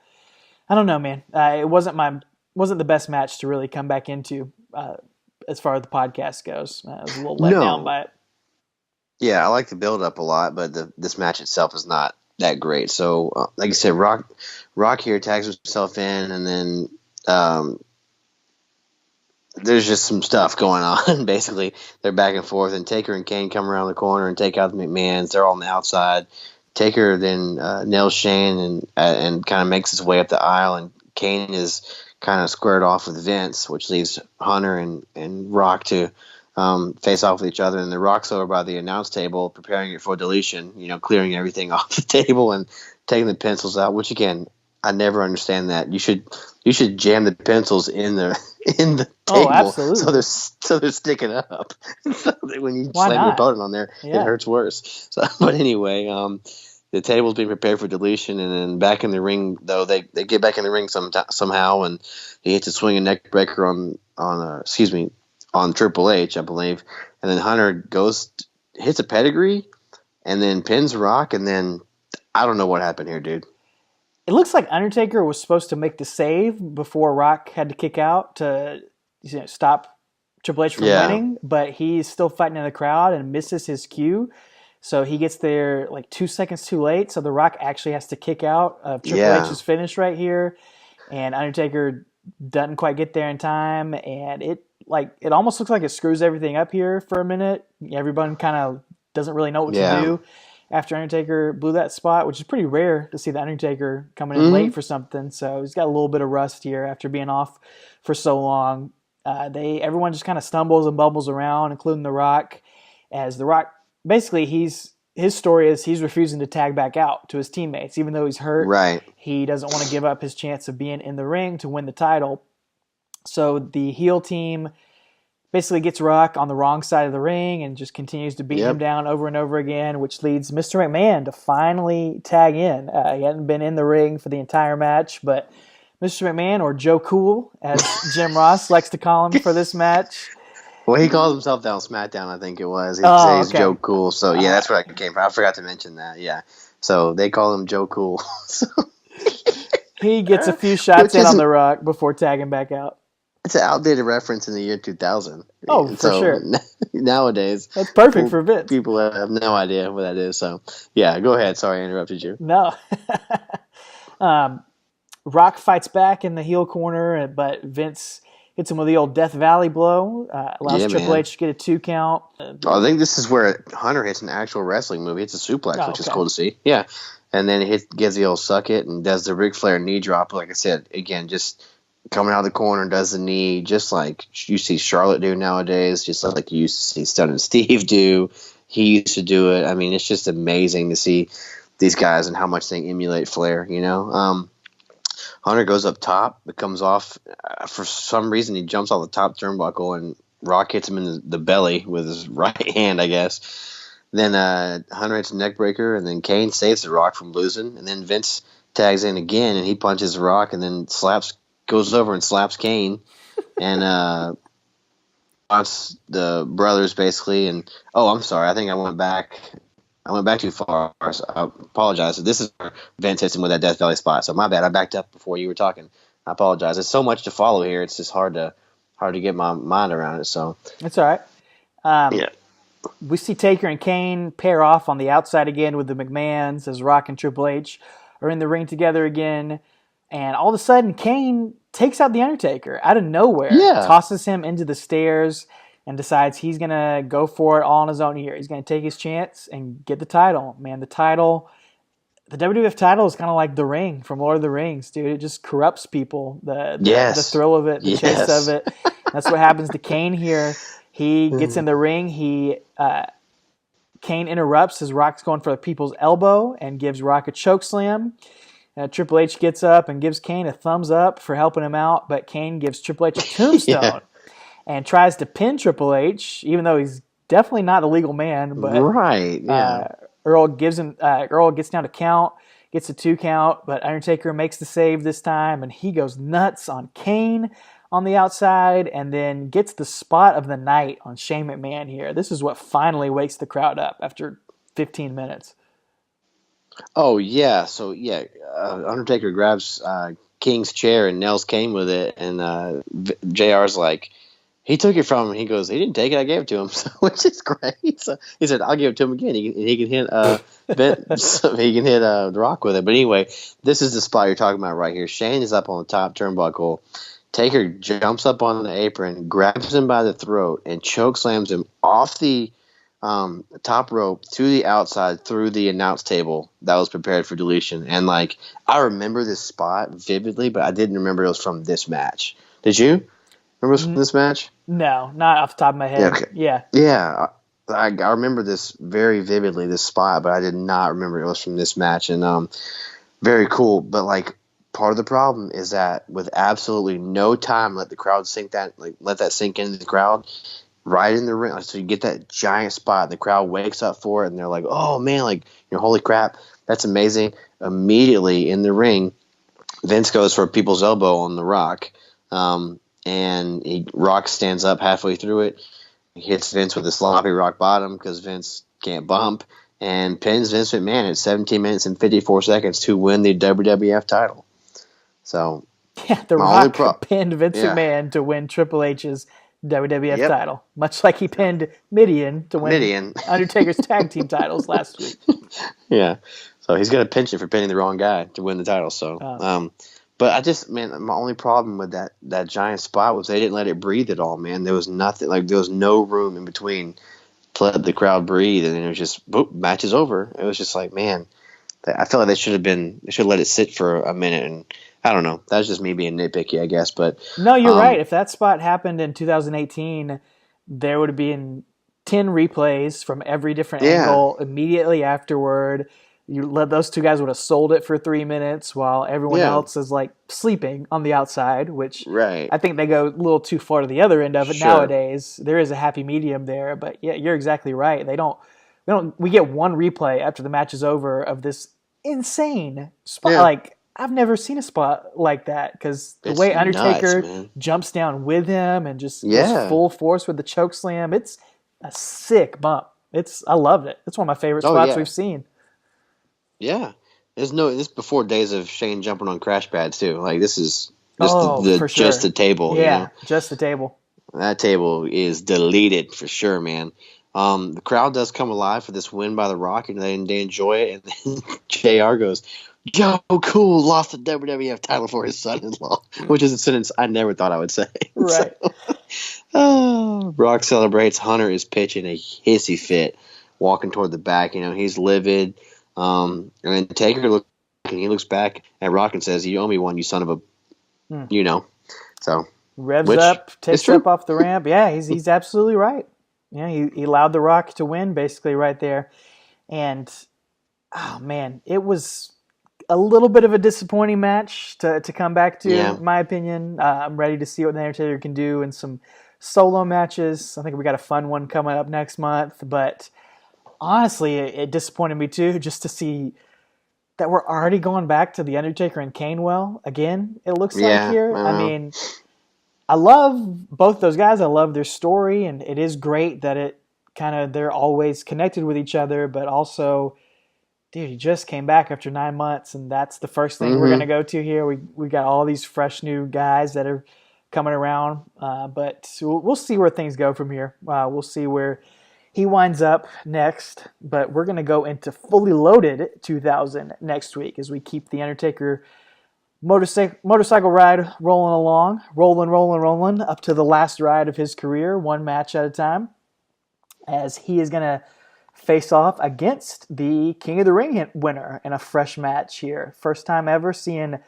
don't know, man. It wasn't the best match to really come back into as far as the podcast goes. I was a little let down by it. Yeah, I like the build-up a lot, but this match itself is not that great. So, like I said, Rock here tags himself in, and then there's just some stuff going on. Basically, they're back and forth, and Taker and Kane come around the corner and take out the McMahons. They're all on the outside. Taker then nails Shane and kind of makes his way up the aisle, and Kane is kind of squared off with Vince, which leaves Hunter and Rock to face off with each other. And the Rock's over by the announce table preparing it for deletion, clearing everything off the table and taking the pencils out, which again, I never understand that. You should jam the pencils in the table. Oh, absolutely. So they're sticking up. So that when you slam your opponent on there, it hurts worse. So, but anyway, the table's being prepared for deletion, and then back in the ring, though they get back in the ring somehow, and he hits a swinging neck breaker on Triple H, I believe, and then Hunter hits a pedigree, and then pins Rock, and then I don't know what happened here, dude. It looks like Undertaker was supposed to make the save before Rock had to kick out to stop Triple H from winning, but he's still fighting in the crowd and misses his cue. So he gets there like 2 seconds too late. So The Rock actually has to kick out of Triple H's finish right here, and Undertaker doesn't quite get there in time, and it almost looks like it screws everything up here for a minute. Everyone kind of doesn't really know what to do after Undertaker blew that spot, which is pretty rare to see the Undertaker coming in late for something. So he's got a little bit of rust here after being off for so long. Everyone just kind of stumbles and bubbles around, including The Rock, as The Rock basically his story is he's refusing to tag back out to his teammates, even though he's hurt. Right. He doesn't want to give up his chance of being in the ring to win the title. So the heel team basically gets Rock on the wrong side of the ring and just continues to beat him down over and over again, which leads Mr. McMahon to finally tag in. He hadn't been in the ring for the entire match, but Mr. McMahon, or Joe Cool, as Jim Ross likes to call him for this match. Well, he calls himself that on SmackDown, I think it was. He's Joe Cool. So, that's where I came from. I forgot to mention that, So they call him Joe Cool. So. He gets a few shots in on The Rock before tagging back out. It's an outdated reference in the year 2000. Oh, for sure. Nowadays, that's perfect for Vince. People have no idea what that is. So, go ahead. Sorry, I interrupted you. No. Rock fights back in the heel corner, but Vince hits him with the old Death Valley blow. Allows Triple H to get a 2 count. I think this is where Hunter hits an actual wrestling move. He hits a suplex, which is cool to see. Yeah. And then he gives the old suck it and does the Ric Flair knee drop. Like I said, again, just coming out of the corner and does the knee, just like you see Charlotte do nowadays, just like you used to see Stunning Steve do. He used to do it. I mean, it's just amazing to see these guys and how much they emulate Flair, Hunter goes up top, but comes off. For some reason, he jumps off the top turnbuckle, and Rock hits him in the belly with his right hand, I guess. Then Hunter hits a neck breaker, and then Kane saves the Rock from losing. And then Vince tags in again, and he punches Rock, and then goes over and slaps Kane, and wants the brothers basically. And I'm sorry, I think I went back too far. So I apologize. This is where Vince hits him with that Death Valley spot. So my bad. I backed up before you were talking. I apologize. There's so much to follow here. It's just hard to get my mind around it. So that's all right. We see Taker and Kane pair off on the outside again with the McMahons as Rock and Triple H are in the ring together again. And all of a sudden, Kane takes out The Undertaker out of nowhere, tosses him into the stairs, and decides he's going to go for it all on his own here. He's going to take his chance and get the title. Man, the WWF title is kind of like the ring from Lord of the Rings, dude. It just corrupts people. The thrill of it, the chase of it. That's what happens to Kane here. He gets in the ring. Kane interrupts as Rock's going for the people's elbow and gives Rock a chokeslam. Triple H gets up and gives Kane a thumbs up for helping him out, but Kane gives Triple H a tombstone and tries to pin Triple H, even though he's definitely not a legal man. But right, Earl gets down to count, gets a 2 count, but Undertaker makes the save this time, and he goes nuts on Kane on the outside, and then gets the spot of the night on Shane McMahon here. This is what finally wakes the crowd up after 15 minutes. Oh yeah, so yeah, Undertaker grabs King's chair and nails Kane with it, and JR's like, he took it from him. He goes, he didn't take it, I gave it to him, so, which is great. So he said, I'll give it to him again. He can hit he can hit The Rock with it. But anyway, this is the spot you're talking about right here. Shane is up on the top turnbuckle. Taker jumps up on the apron, grabs him by the throat, and choke slams him off the top rope through the outside, through the announce table that was prepared for deletion. And like, I remember this spot vividly, but I didn't remember it was from this match. Did you remember it was from this match? No, not off the top of my head. Yeah, okay. Yeah. I remember this very vividly, this spot, but I did not remember it was from this match. And very cool. But like, part of the problem is that with absolutely no time, let that sink into the crowd. Right in the ring, so you get that giant spot. The crowd wakes up for it, and they're like, "Oh man, like, holy crap, that's amazing!" Immediately in the ring, Vince goes for a people's elbow on The Rock, and Rock stands up halfway through it, he hits Vince with a sloppy rock bottom because Vince can't bump, and pins Vince McMahon at 17 minutes and 54 seconds to win the WWF title. So yeah, The Rock pinned Vince McMahon to win Triple H's WWF title, much like he pinned Mideon to win Undertaker's tag team titles last week. Yeah, so he's got a penchant for pinning the wrong guy to win the title. So, but my only problem with that giant spot was they didn't let it breathe at all. Man, there was nothing, like there was no room in between to let the crowd breathe, and it was just boop, match is over. It was just like, man, I feel like they should have let it sit for a minute, and I don't know. That's just me being nitpicky, I guess. But no, you're right. If that spot happened in 2018, there would have been 10 replays from every different angle immediately afterward. Those two guys would have sold it for 3 minutes while everyone else is like sleeping on the outside, which I think they go a little too far to the other end of it nowadays. There is a happy medium there, but yeah, you're exactly right. We get one replay after the match is over of this insane spot. Yeah. Like, I've never seen a spot like that because the way Undertaker jumps down with him and just goes full force with the choke slam, it's a sick bump. I loved it. It's one of my favorite spots we've seen. Yeah, this before days of Shane jumping on crash pads too. Like, this is just just the table. Yeah, just the table. That table is deleted for sure, man. The crowd does come alive for this win by The Rock, and they enjoy it. And then JR goes, "Yo, cool, lost the WWF title for his son-in-law," which is a sentence I never thought I would say. Right. Rock celebrates. Hunter is pitching a hissy fit, walking toward the back. He's livid. And then Taker looks back at Rock and says, "You owe me one, you son of a," So revs up, takes up off the ramp. Yeah, he's absolutely right. Yeah, he allowed The Rock to win basically right there. And, oh, man, it was a little bit of a disappointing match to come back to, in my opinion. I'm ready to see what the Undertaker can do in some solo matches. I think we got a fun one coming up next month. But honestly, it disappointed me too just to see that we're already going back to the Undertaker and Kane again, it looks like here. I mean, I love both those guys. I love their story, and it is great that they're always connected with each other, but also, dude, he just came back after 9 months, and that's the first thing we're going to go to here. We got all these fresh new guys that are coming around, but we'll see where things go from here. We'll see where he winds up next, but we're going to go into Fully Loaded 2000 next week as we keep the Undertaker motorcycle ride rolling up to the last ride of his career, one match at a time, as he is going to face off against the King of the Ring winner in a fresh match here. First time ever seeing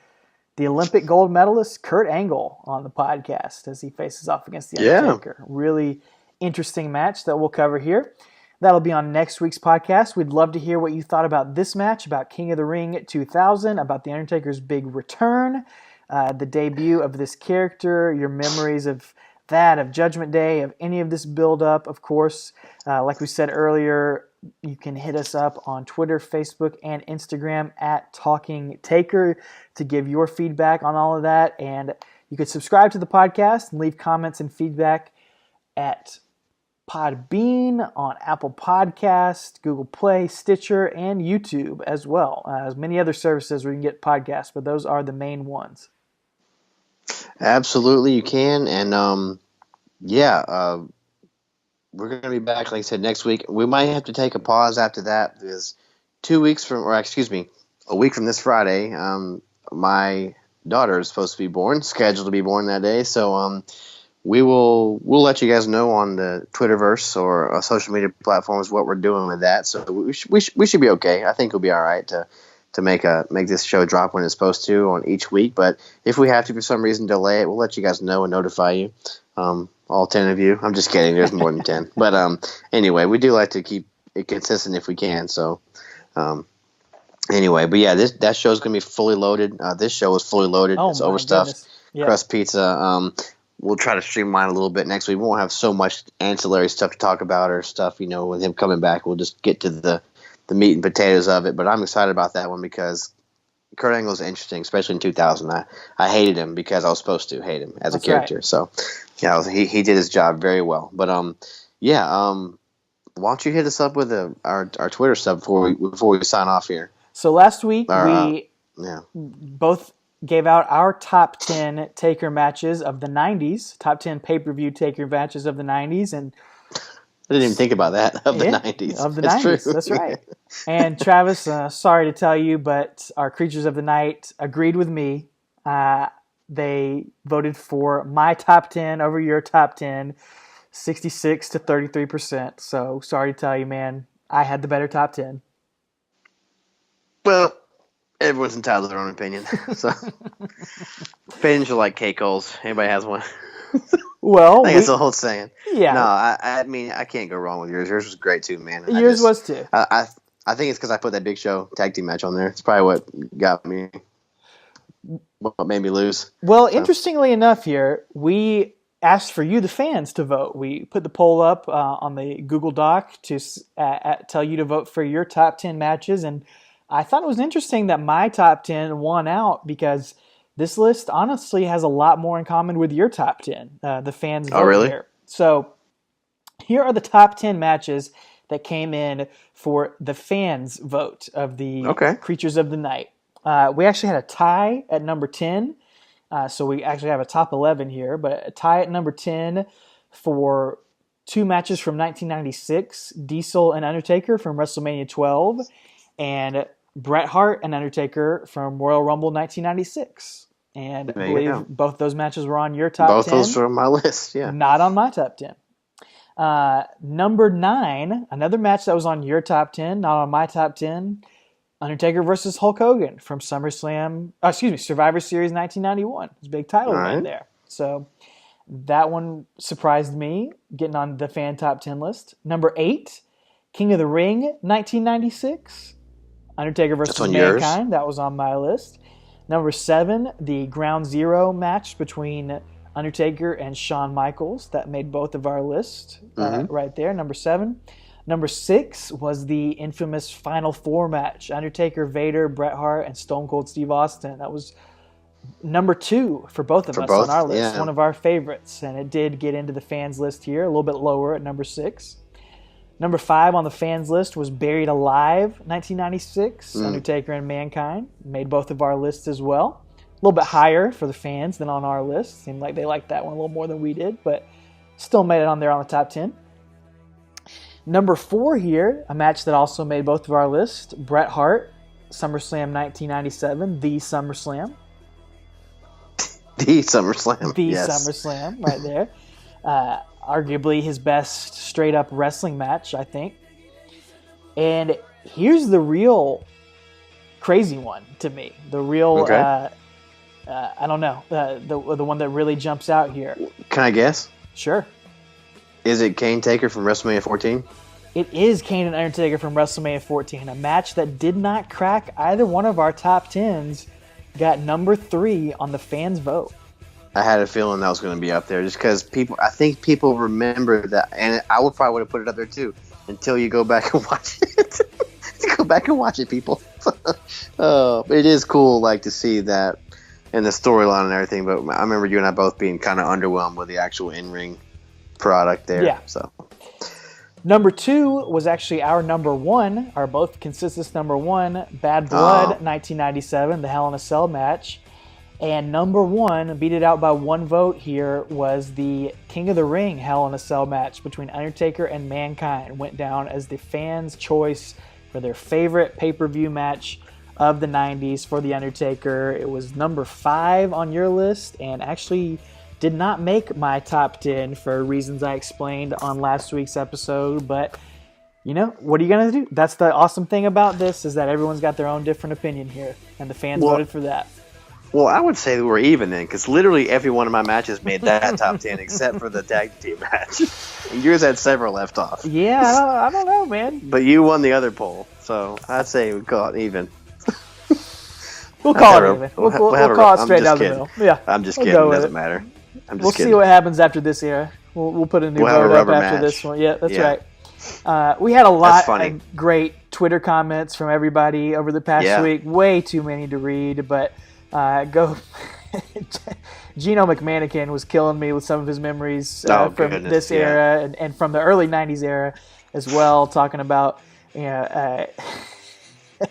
the Olympic gold medalist Kurt Angle on the podcast as he faces off against the Undertaker. Really interesting match that we'll cover here. That'll be on next week's podcast. We'd love to hear what you thought about this match, about King of the Ring 2000, about The Undertaker's big return, the debut of this character, your memories of that, of Judgment Day, of any of this build-up, of course. Like we said earlier, you can hit us up on Twitter, Facebook, and Instagram at Talking Taker to give your feedback on all of that. And you could subscribe to the podcast and leave comments and feedback at Podbean, on Apple Podcast, Google Play, Stitcher, and YouTube as well. As many other services where you can get podcasts, but those are the main ones. Absolutely, you can. And we're going to be back, like I said, next week. We might have to take a pause after that because a week from this Friday, my daughter is supposed to be born, scheduled to be born that day. So we'll let you guys know on the Twitterverse or social media platforms what we're doing with that. So we should be okay. I think we'll be all right to make this show drop when it's supposed to on each week. But if we have to for some reason delay it, we'll let you guys know and notify you. All 10 of you. I'm just kidding. There's more than 10. But anyway, we do like to keep it consistent if we can. So anyway, but yeah, that show is going to be fully loaded. This show is fully loaded. It's overstuffed. Yeah. Crust pizza. We'll try to streamline a little bit next week. We won't have so much ancillary stuff to talk about or stuff, with him coming back. We'll just get to the meat and potatoes of it. But I'm excited about that one because Kurt Angle is interesting, especially in 2000. I hated him because I was supposed to hate him as a character. Right. So, he did his job very well. But why don't you hit us up with our Twitter stuff before we sign off here? So last week we both gave out our top 10 Taker matches of the 90s, top 10 pay-per-view Taker matches of the 90s, and I didn't even think about that, of the 90s. Of the 90s, true. That's right. And Travis, sorry to tell you, but our Creatures of the Night agreed with me. They voted for my top 10 over your top 10, 66 to 33%. So sorry to tell you, man, I had the better top 10. Well, everyone's entitled to their own opinion. So opinions are like cake holes. Anybody has one? Well, I think it's the whole saying. Yeah. No, I mean, I can't go wrong with yours. Yours was great too, man. Yours was too. I think it's because I put that Big Show tag team match on there. It's probably what got me, what made me lose. Well, interestingly enough here, we asked for you, the fans, to vote. We put the poll up on the Google Doc to tell you to vote for your top 10 matches, and I thought it was interesting that my top 10 won out because this list honestly has a lot more in common with your top 10. The fans vote really? Here. So here are the top 10 matches that came in for the fans' vote of the Creatures of the Night. We actually had a tie at number 10. So we actually have a top 11 here, but a tie at number 10 for two matches from 1996, Diesel and Undertaker from WrestleMania 12, and Bret Hart and Undertaker from Royal Rumble 1996. And I believe both those matches were on your top 10. Both those were on my list, yeah. Not on my top 10. Number 9, another match that was on your top 10, not on my top 10, Undertaker versus Hulk Hogan from Survivor Series 1991. It's a big title win there. So that one surprised me, getting on the fan top 10 list. Number 8, King of the Ring 1996. Undertaker versus Mankind. That was on my list. Number 7, the Ground Zero match between Undertaker and Shawn Michaels. That made both of our lists right there. Number 7. Number 6 was the infamous Final Four match. Undertaker, Vader, Bret Hart, and Stone Cold Steve Austin. That was number 2 for both of us on our list. Yeah. One of our favorites. And it did get into the fans list here, a little bit lower at number 6. Number 5 on the fans list was Buried Alive, 1996, Undertaker and Mankind. Made both of our lists as well. A little bit higher for the fans than on our list. Seemed like they liked that one a little more than we did, but still made it on there on the top 10. Number 4 here, a match that also made both of our lists, Bret Hart, SummerSlam 1997, the SummerSlam. The SummerSlam, SummerSlam, right there. Arguably his best straight-up wrestling match, I think. And here's the real crazy one to me. The real, I don't know, the one that really jumps out here. Can I guess? Sure. Is it Kane Taker from WrestleMania 14? It is Kane and Undertaker from WrestleMania 14, a match that did not crack either one of our top 10s, got number 3 on the fans' vote. I had a feeling that was going to be up there just because I think people remember that, and I probably would have put it up there too. until you go back and watch it. Go back and watch it, people. It is cool, like, to see that and the storyline and everything. But I remember you and I both being kind of underwhelmed with the actual in-ring product there. Yeah. So number 2 was actually our number 1, our both consensus number 1, Bad Blood, 1997, the Hell in a Cell match. And number 1, beat it out by 1 vote here, was the King of the Ring Hell in a Cell match between Undertaker and Mankind. Went down as the fans' choice for their favorite pay-per-view match of the 90s for The Undertaker. It was number 5 on your list and actually did not make my top 10 for reasons I explained on last week's episode. But, you know, what are you going to do? That's the awesome thing about this, is that everyone's got their own different opinion here, and the fans voted for that. Well, I would say we're even then, because literally every one of my matches made that top 10 except for the tag team match. Yours had several left off. Yeah, I don't know, man. But you won the other poll, so I'd say we call it even. We'll call it even. We'll call it straight down the middle. Yeah, I'm just kidding. It doesn't matter. We'll see what happens after this era. We'll put a new vote up after this one. Yeah, that's right. We had a lot of great Twitter comments from everybody over the past week. Way too many to read, but Gino McMannequin was killing me with some of his memories from this era and from the early 90s era as well, talking about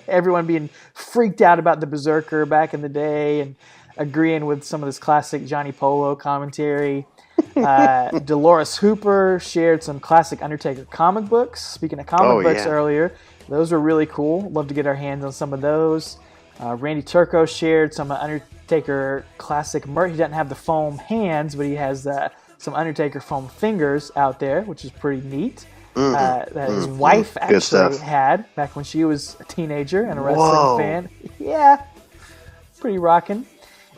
everyone being freaked out about the Berserker back in the day and agreeing with some of this classic Johnny Polo commentary. Dolores Hooper shared some classic Undertaker comic books. Speaking of comic books earlier, those were really cool. Love to get our hands on some of those. Randy Turco shared some Undertaker classic merch. He doesn't have the foam hands, but he has some Undertaker foam fingers out there, which is pretty neat. That his wife actually had back when she was a teenager and a wrestling fan. Yeah, pretty rocking.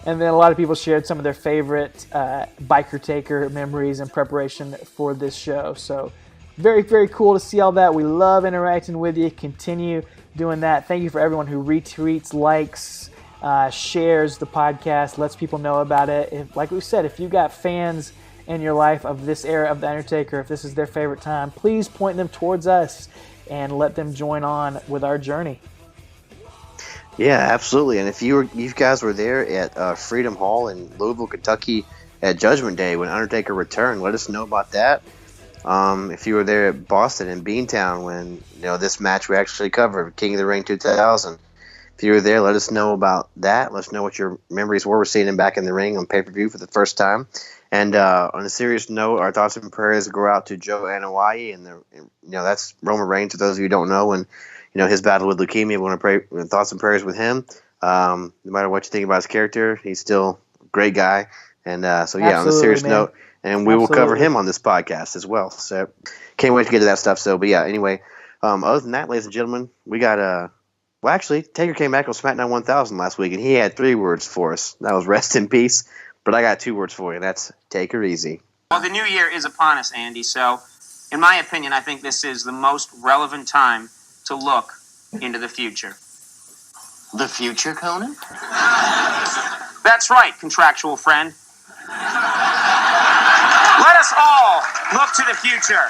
And then a lot of people shared some of their favorite Biker Taker memories in preparation for this show. So very, very cool to see all that. We love interacting with you. Continue doing that. Thank you for everyone who retweets, likes, shares the podcast, lets people know about it. Like we said, if you got fans in your life of this era of The Undertaker, if this is their favorite time, please point them towards us and let them join on with our journey. Yeah, absolutely. And if you guys were there at Freedom Hall in Louisville, Kentucky at Judgment Day when Undertaker returned, let us know about that. If you were there at Boston and Beantown when this match we actually covered, King of the Ring 2000, if you were there, let us know about that. Let us know what your memories were seeing him back in the ring on pay-per-view for the first time. And on a serious note, our thoughts and prayers go out to Joe Anoa'i, and that's Roman Reigns. For those of you who don't know, and his battle with leukemia, we want to pray thoughts and prayers with him. No matter what you think about his character, he's still a great guy. And on a serious note, and we will cover him on this podcast as well. So can't wait to get to that stuff. So, but yeah, anyway, other than that, ladies and gentlemen, we got actually, Taker came back on SmackDown 1000 last week, and he had 3 words for us. That was rest in peace. But I got 2 words for you. That's take her easy. Well, the new year is upon us, Andy. So, in my opinion, I think this is the most relevant time to look into the future. The future, Conan? That's right, contractual friend. Let us all look to the future.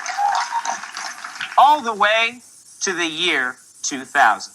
All the way to the year 2000.